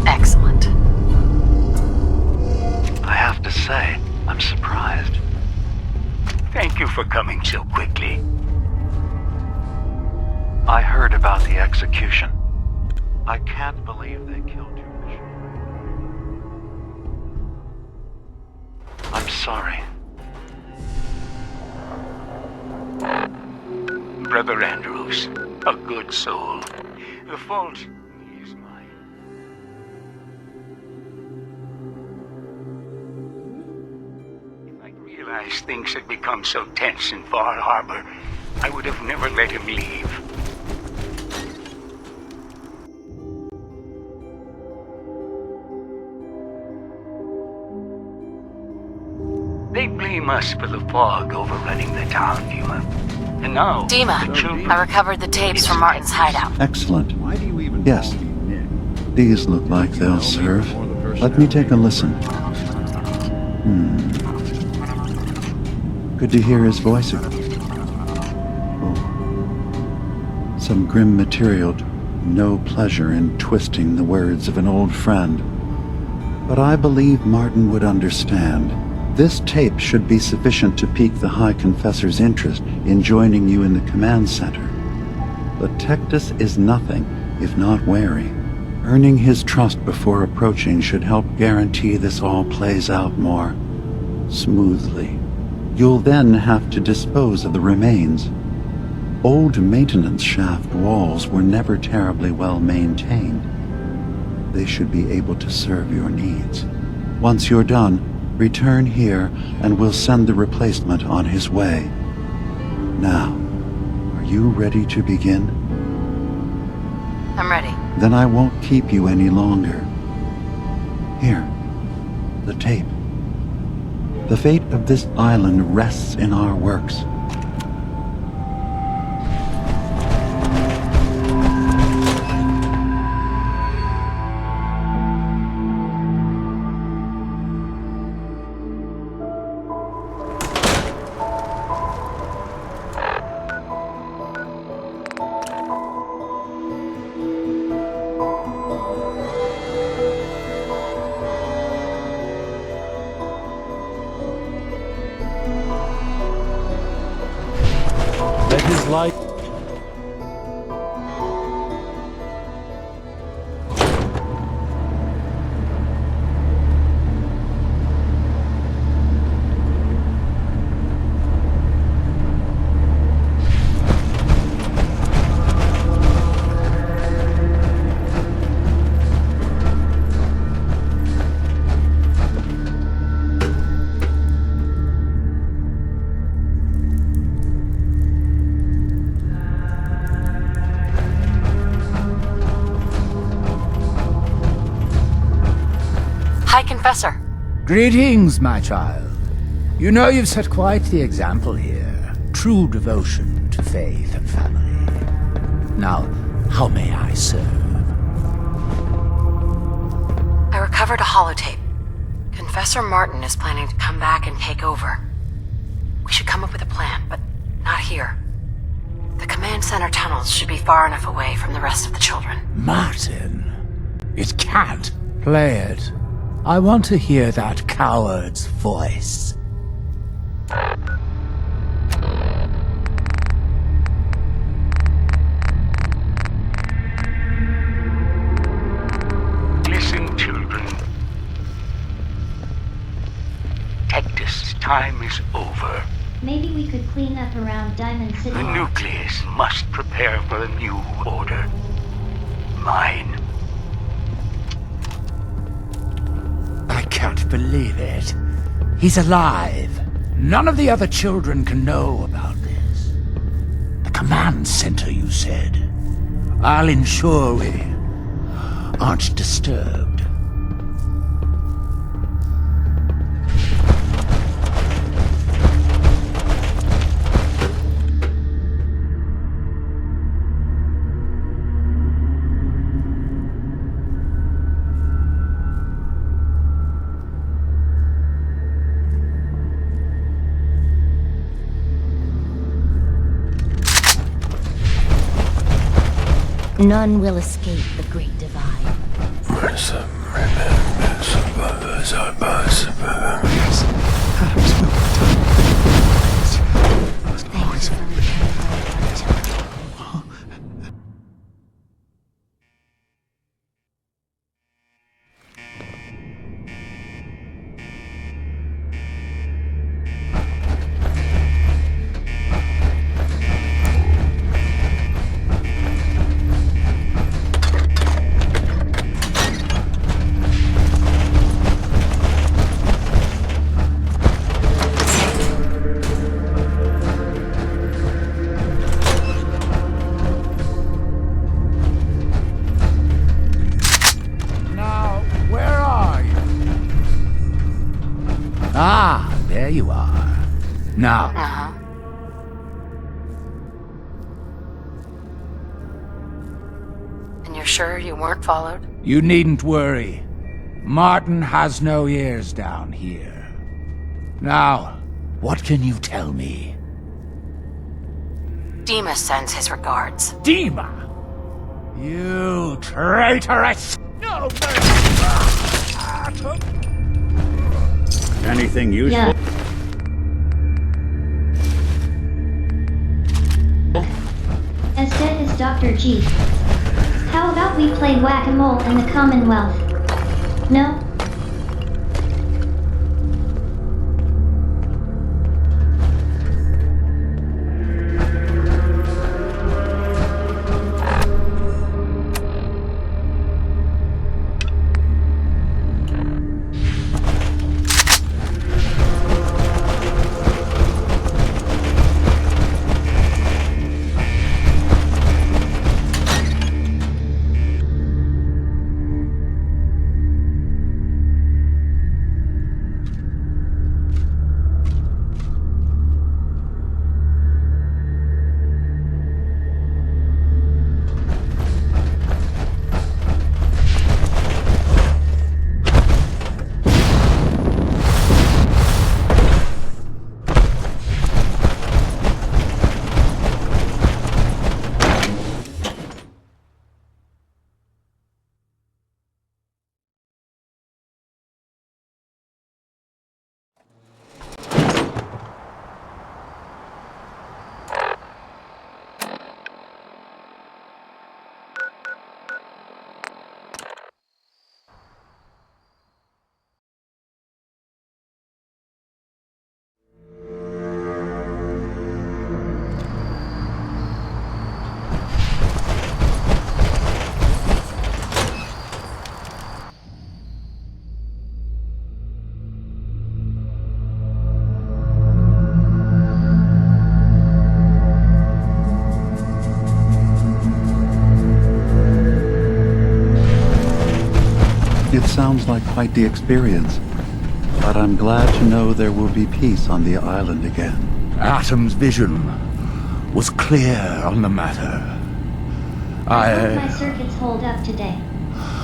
Excellent. I have to say, I'm surprised. Thank you for coming so quickly. I heard about the execution. I can't believe they killed you. I'm sorry. Brother Andrews, a good soul. The fault is mine. If I'd realized things had become so tense in Far Harbor, I would have never let him leave. They blame us for the fog overrunning the town, Dima. And now... Dima, I recovered the tapes from Martin's hideout. Excellent. Yes. These look like they'll serve. Let me take a listen. Good to hear his voice again. Oh. Some grim material. No pleasure in twisting the words of an old friend. But I believe Martin would understand. This tape should be sufficient to pique the High Confessor's interest in joining you in the command center. But Tectus is nothing if not wary. Earning his trust before approaching should help guarantee this all plays out more smoothly. You'll then have to dispose of the remains. Old maintenance shaft walls were never terribly well maintained. They should be able to serve your needs. Once you're done, return here, and we'll send the replacement on his way. Now, are you ready to begin? I'm ready. Then I won't keep you any longer. Here, the tape. The fate of this island rests in our works. Let his light... Confessor. Greetings, my child. You know you've set quite the example here. True devotion to faith and family. Now, how may I serve? I recovered a holotape. Confessor Martin is planning to come back and take over. We should come up with a plan, but not here. The command center tunnels should be far enough away from the rest of the children. Martin? It can't. Play it. I want to hear that coward's voice. Listen, children. Hector's time is over. Maybe we could clean up around Diamond City. The nucleus must prepare for a new order. Mine. I can't believe it. He's alive. None of the other children can know about this. The command center, you said. I'll ensure we aren't disturbed. None will escape the Great Divide. Ah, there you are. Now. And you're sure you weren't followed? You needn't worry. Martin has no ears down here. Now, what can you tell me? Dima sends his regards. Dima? You traitorous! No, Anything useful? Yeah. As dead as Dr. G. How about we play whack-a-mole in the Commonwealth? No? sounds like quite the experience. But I'm glad to know there will be peace on the island again. Atom's vision was clear on the matter. I hope my circuits hold up today.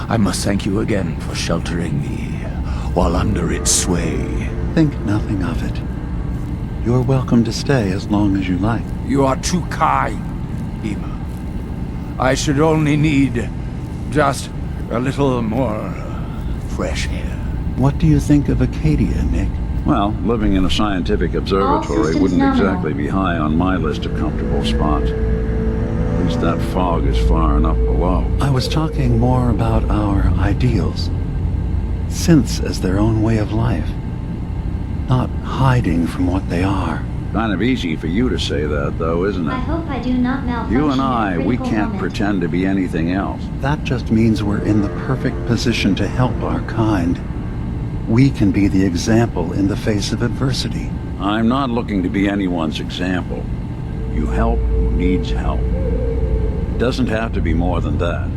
I must thank you again for sheltering me while under its sway. Think nothing of it. You're welcome to stay as long as you like. You are too kind, Dima. I should only need just a little more fresh air. What do you think of Acadia, Nick? Well, living in a scientific observatory wouldn't exactly be high on my list of comfortable spots. At least that fog is far enough below. I was talking more about our ideals. Synths as their own way of life. Not hiding from what they are. Kind of easy for you to say that, though, isn't it? I hope I do not malfunction. You and I, we at a can't critical moment. pretend to be anything else. That just means we're in the perfect position to help our kind. We can be the example in the face of adversity. I'm not looking to be anyone's example. You help who needs help. It doesn't have to be more than that.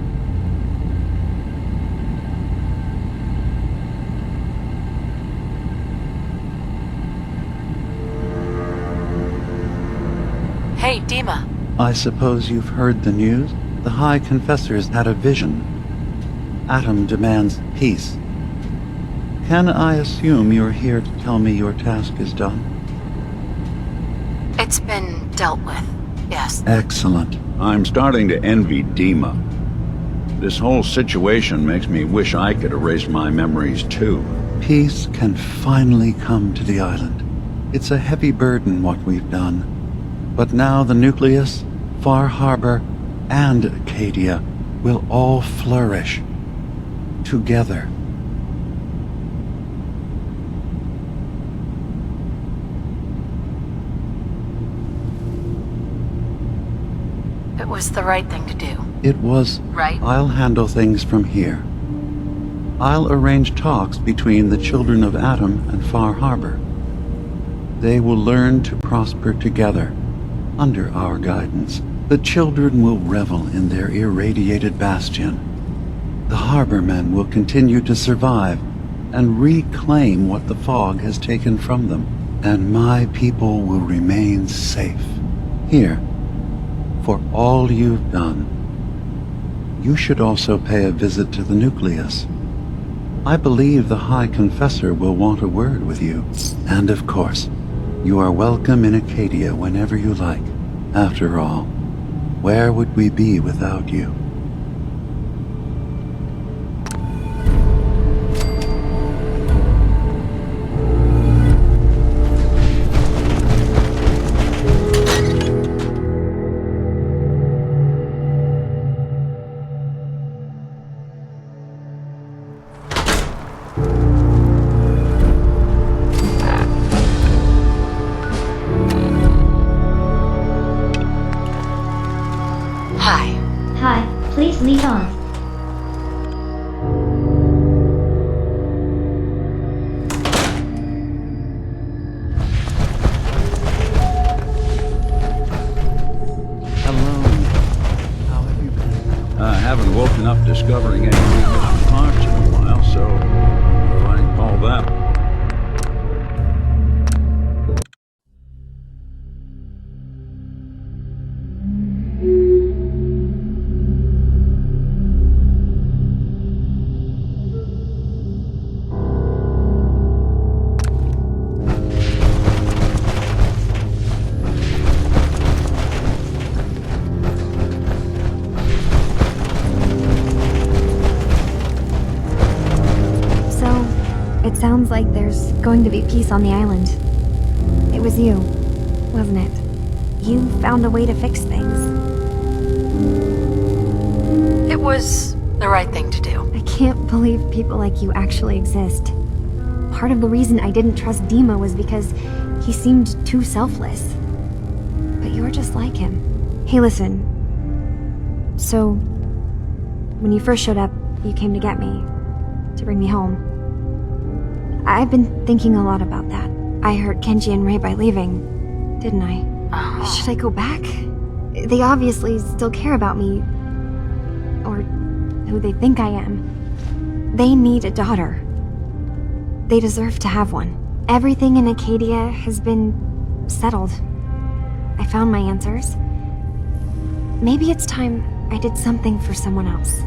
Hey, Dima. I suppose you've heard the news? The High Confessor's had a vision. Atom demands peace. Can I assume you're here to tell me your task is done? It's been dealt with, yes. Excellent. I'm starting to envy Dima. This whole situation makes me wish I could erase my memories too. Peace can finally come to the island. It's a heavy burden what we've done. But now the Nucleus, Far Harbor, and Acadia will all flourish together. It was the right thing to do. It was. Right? I'll handle things from here. I'll arrange talks between the children of Atom and Far Harbor. They will learn to prosper together, under our guidance. The children will revel in their irradiated bastion. The harbormen will continue to survive and reclaim what the fog has taken from them. And my people will remain safe. Here, for all you've done. You should also pay a visit to the Nucleus. I believe the High Confessor will want a word with you. And of course, you are welcome in Acadia whenever you like. After all, where would we be without you? Hi, please lead on. Hello. How have you been? I haven't woken up discovering any new mission parts in a while, so what do I call that? It sounds like there's going to be peace on the island. It was you, wasn't it? You found a way to fix things. It was the right thing to do. I can't believe people like you actually exist. Part of the reason I didn't trust Dima was because he seemed too selfless. But you're just like him. Hey, listen. So, when you first showed up, you came to get me. To bring me home. I've been thinking a lot about that. I hurt Kenji and Ray by leaving, didn't I? Oh. Should I go back? They obviously still care about me. Or who they think I am. They need a daughter. They deserve to have one. Everything in Acadia has been settled. I found my answers. Maybe it's time I did something for someone else.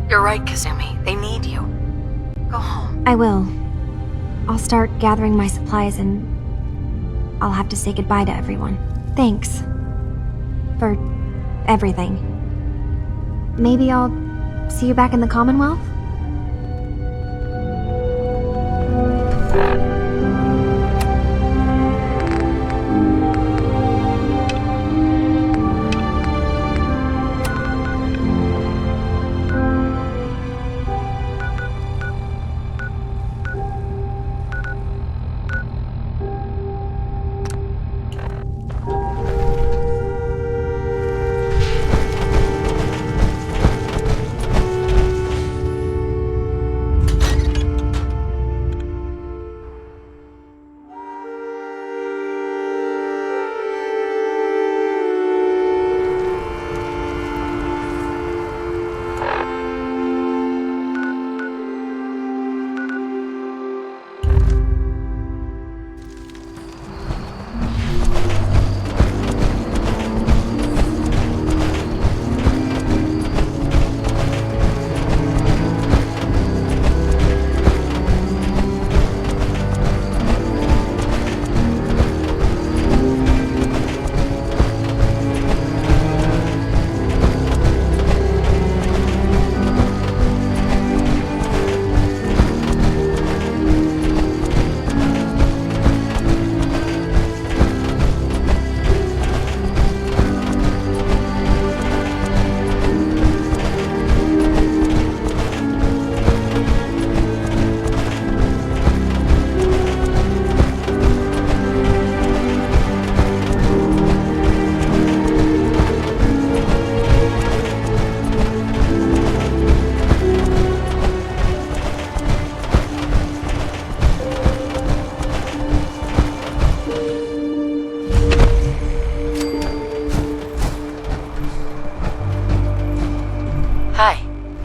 You're right, Kazumi. They need you. Go home. I will. I'll start gathering my supplies and I'll have to say goodbye to everyone. Thanks. For everything. Maybe I'll see you back in the Commonwealth?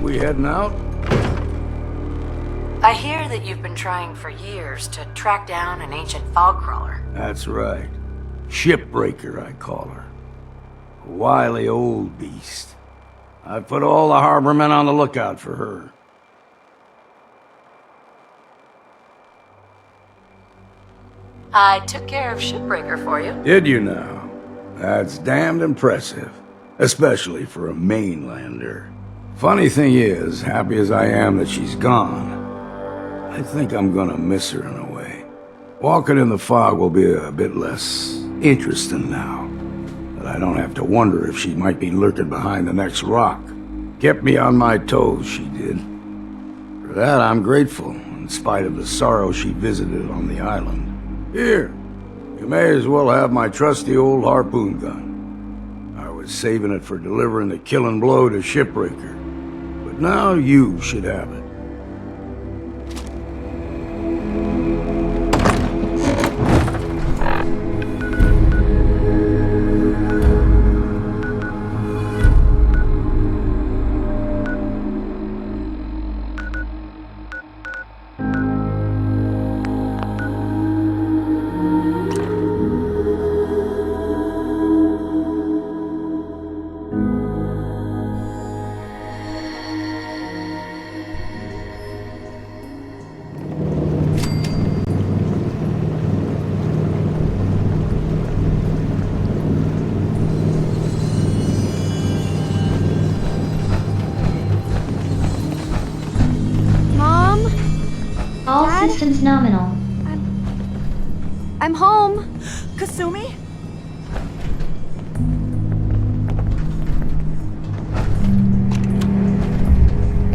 We heading out? I hear that you've been trying for years to track down an ancient fog crawler. That's right. Shipbreaker, I call her. A wily old beast. I've put all the harbormen on the lookout for her. I took care of Shipbreaker for you. Did you now? That's damned impressive. Especially for a mainlander. Funny thing is, happy as I am that she's gone, I think I'm gonna miss her in a way. Walking in the fog will be a bit less interesting now. But I don't have to wonder if she might be lurking behind the next rock. Kept me on my toes, she did. For that, I'm grateful, in spite of the sorrow she visited on the island. Here, you may as well have my trusty old harpoon gun. I was saving it for delivering the killing blow to Shipbreaker. But now you should have it. All systems nominal. I'm home. Kasumi?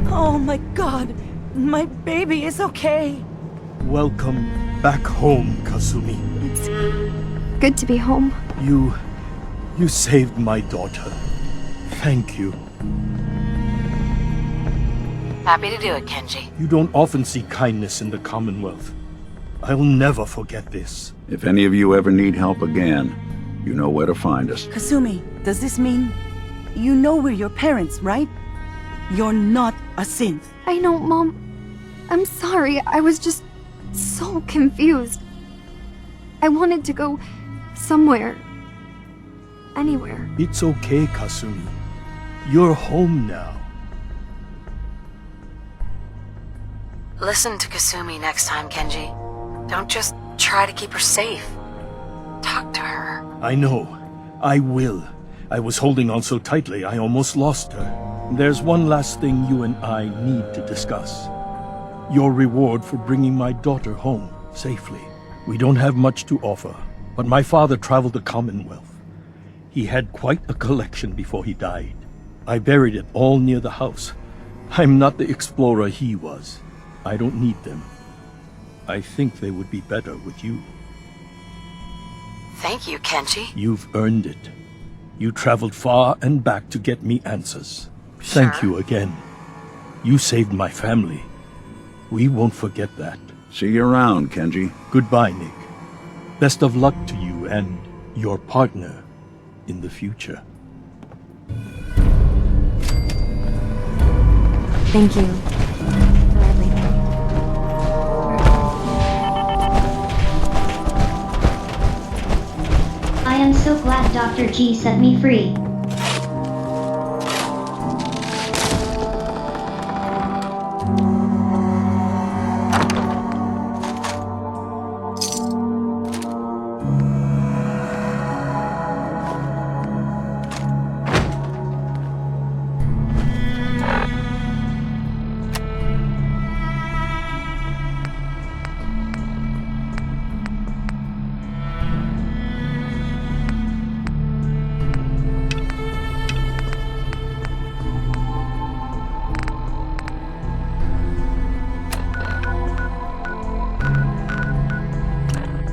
Oh my god, my baby is okay. Welcome back home, Kasumi. It's good to be home. You saved my daughter. Thank you. Happy to do it, Kenji. You don't often see kindness in the Commonwealth. I'll never forget this. If any of you ever need help again, you know where to find us. Kasumi, does this mean You know we're your parents, right? You're not a synth. I know, Mom. I'm sorry. I was just so confused. I wanted to go somewhere. Anywhere. It's okay, Kasumi. You're home now. Listen to Kasumi next time, Kenji. Don't just try to keep her safe. Talk to her. I know. I will. I was holding on so tightly I almost lost her. There's one last thing you and I need to discuss. Your reward for bringing my daughter home safely. We don't have much to offer, but my father traveled the Commonwealth. He had quite a collection before he died. I buried it all near the house. I'm not the explorer he was. I don't need them. I think they would be better with you. Thank you, Kenji. You've earned it. You traveled far and back to get me answers. Thank you again. You saved my family. We won't forget that. See you around, Kenji. Goodbye, Nick. Best of luck to you and your partner in the future. Thank you. I am so glad Dr. G set me free.